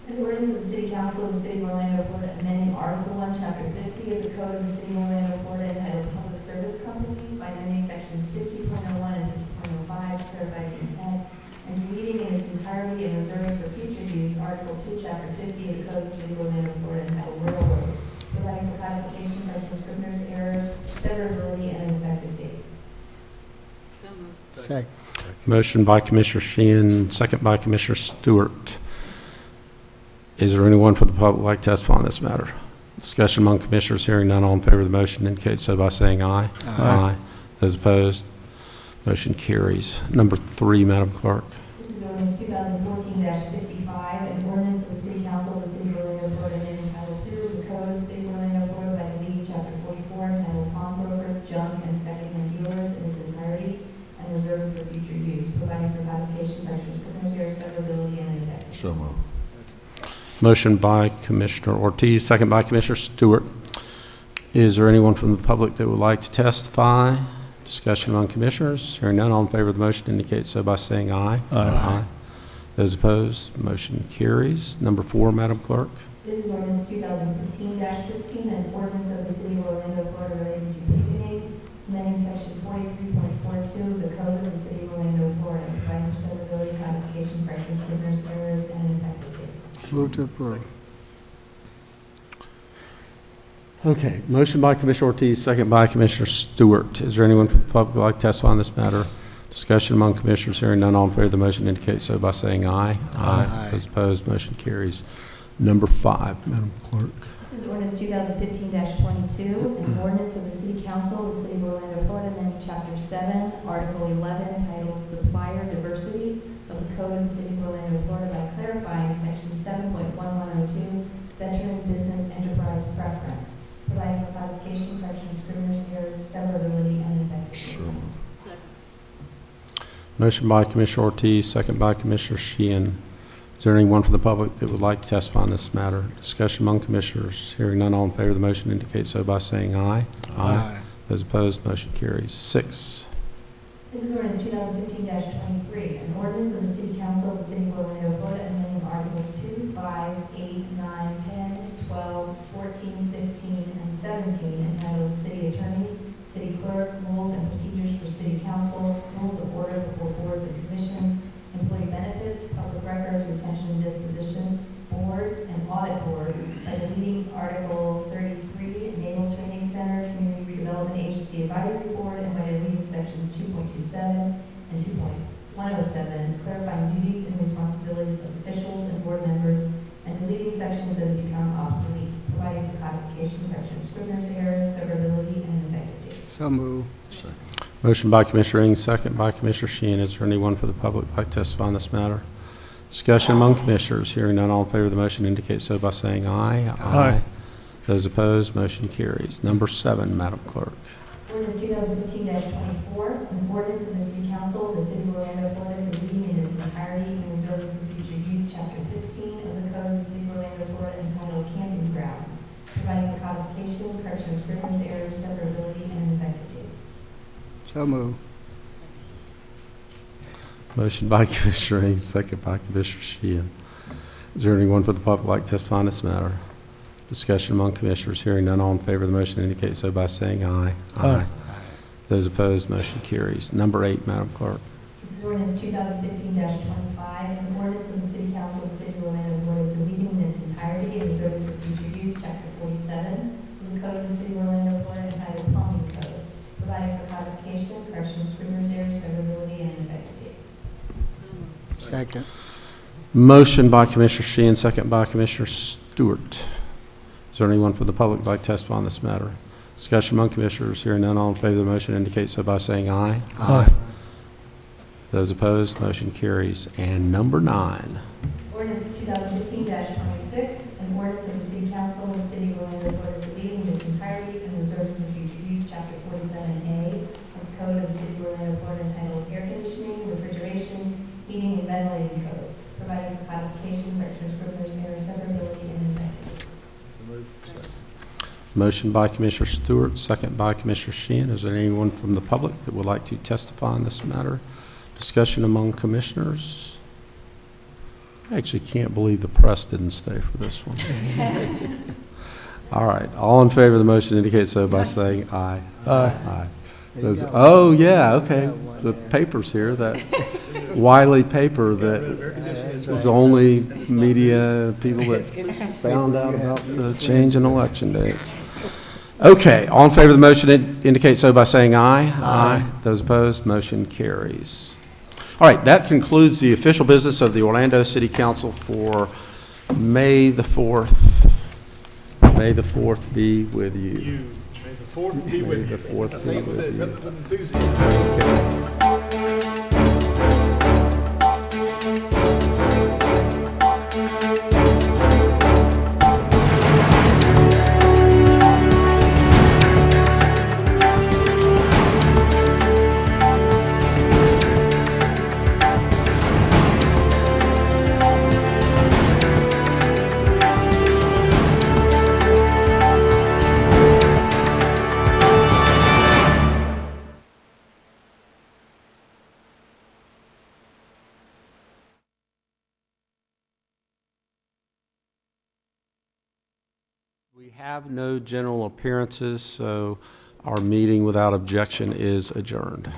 An ordinance of the City Council of the City of Orlando, Florida, amending Article 1, Chapter 50 of the Code of the City of Orlando, Florida, entitled Public Service Company, by amending sections 50.01 and 50.05 to clarify the intent, and deleting in its entirety and reserving for future use Article 2, Chapter 50 of the Code of the City of Orlando, Florida, entitled Railroads, providing for codification, correction, scrivener's errors, severability, and an effective date. Second. Motion by Commissioner Sheehan, second by Commissioner Stewart. Is there anyone from the public who would like to testify on this matter? Discussion among commissioners. Hearing none, all in favor of the motion indicate so by saying aye. Aye. Those opposed, motion carries. Number 3, Madam Clerk. This is ordinance 2014-55, an ordinance of the City Council of the City of Orlando, Florida, amending Title II of the Code of the City of Orlando, Florida by deleting Chapter 44 entitled Pawnbroker, Junk, and Secondhand Dealers in its entirety and reserving for future use, providing for codification, correction, scrivener's error, severability, and an effective. So moved. Motion by Commissioner Ortiz, second by Commissioner Stewart. Is there anyone from the public that would like to testify? Discussion among commissioners. Hearing none, all in favor of the motion indicate so by saying aye. Aye. Those opposed, motion carries. Number 4, Madam Clerk. This is ordinance 2015-15, an ordinance of the City of Orlando, Florida relating to picketing, amending section 43.42 of the Code of the City of Orlando, Florida, providing for severability, codification, correction, scrivener's errors, and an effective date. Move to approve. Okay, motion by Commissioner Ortiz, second by Commissioner Stewart. Is there anyone from the public who would like to testify on this matter? Discussion among commissioners. Hearing none, all in favor of the motion indicate so by saying aye. Aye. Those opposed, motion carries. Number 5, Madam Clerk. This is ordinance 2015-22, an ordinance of the City Council of the City of Orlando, Florida, amending Chapter 7, Article 11, titled Supplier Diversity of the Code of the City of Orlando, Florida, by clarifying Section 7.1102, Veteran Business Enterprise Preference, providing for codification, correction, scrivener's errors, severability, and effective date. Motion by Commissioner Ortiz, second by Commissioner Sheehan. Is there anyone from the public that would like to testify on this matter? Discussion among commissioners. Hearing none, all in favor of the motion indicate so by saying aye. Aye. Those opposed, motion carries. 6. This is ordinance 2015-23, an ordinance of the City Council of the City of Orlando, Florida, amending Articles 2, 5, 8, 9, 10, 12, 14, 15, and 17, entitled City Attorney, City Clerk, Rules and Procedures for City Council, Rules of Order before Boards and Commissions, Employee Benefits, Public Records, Retention and Disposition, Boards, and Audit Board, by deleting Article 33, Naval Training Center, Community Redevelopment Agency Advisory Board, and by deleting Sections 2.27 and 2.107, clarifying duties and responsibilities of officials and board members, and deleting sections that have become obsolete, providing for codification, correction, scrivener's error, severability, and an effective date. So move. Motion by Commissioner Ing, second by Commissioner Sheehan. Is there anyone for the public who would like to testify on this matter? Discussion among commissioners. Hearing none, all in favor of the motion indicate so by saying aye. Aye. Those opposed, motion carries. Number 7, Madam Clerk. Ordinance 2015-24, an ordinance of the City Council of the City of Orlando, Florida, deleting in its entirety and reserving for future use Chapter 15 of the Code of the City of Orlando, Florida, entitled Camping Grounds, providing for codification, correction of scrivener's errors, severability, and an effective date. So move. Motion by Commissioner Ing, second by Commissioner Sheehan. Is there anyone for the public who would like to testify on this matter? Discussion among commissioners. Hearing none, all in favor of the motion indicate so by saying aye. Aye. Those opposed, motion carries. Number 8, Madam Clerk. This is ordinance 2015-25, an ordinance of the City Council of the City of Orlando, Florida, deleting in its entirety and reserving for future use Chapter 47 of the Code of the City of Orlando, Florida, entitled Plumbing Code, providing for codification, correction of scrivener's errors, severability, and an effective date. Second. Motion by Commissioner Sheehan, second by Commissioner Stewart. Is there anyone from the public who would like to testify on this matter? Discussion among commissioners. Hearing none, all in favor of the motion indicate so by saying aye. Aye. Those opposed, motion carries. And number 9. Ordinance 2015-26, an ordinance of the City Council of the City of Orlando, Florida, deleting in its entirety and reserving for future use Chapter 47A of the Code of the City of Orlando, Florida, entitled Air Conditioning, Refrigeration, Heating, and Ventilating Code, providing for codification, correction of scrivener's error, severability, and effective. Motion by Commissioner Stewart, second by Commissioner Sheehan. Is there anyone from the public that would like to testify on this matter? Discussion among commissioners. I actually can't believe the press didn't stay for this one. All right. All in favor of the motion indicate so by saying aye. Aye. Aye. Those, oh, yeah, okay. The paper's here, that Wiley paper that is only media people that found out about the change in election dates. Okay, all in favor of the motion indicate so by saying aye. Aye. Those opposed, motion carries. All right, that concludes the official business of the Orlando City Council for May the 4th. May the 4th be with you. May the 4th be with you. May the 4th be with you. With enthusiasm. We have no general appearances, so our meeting without objection is adjourned.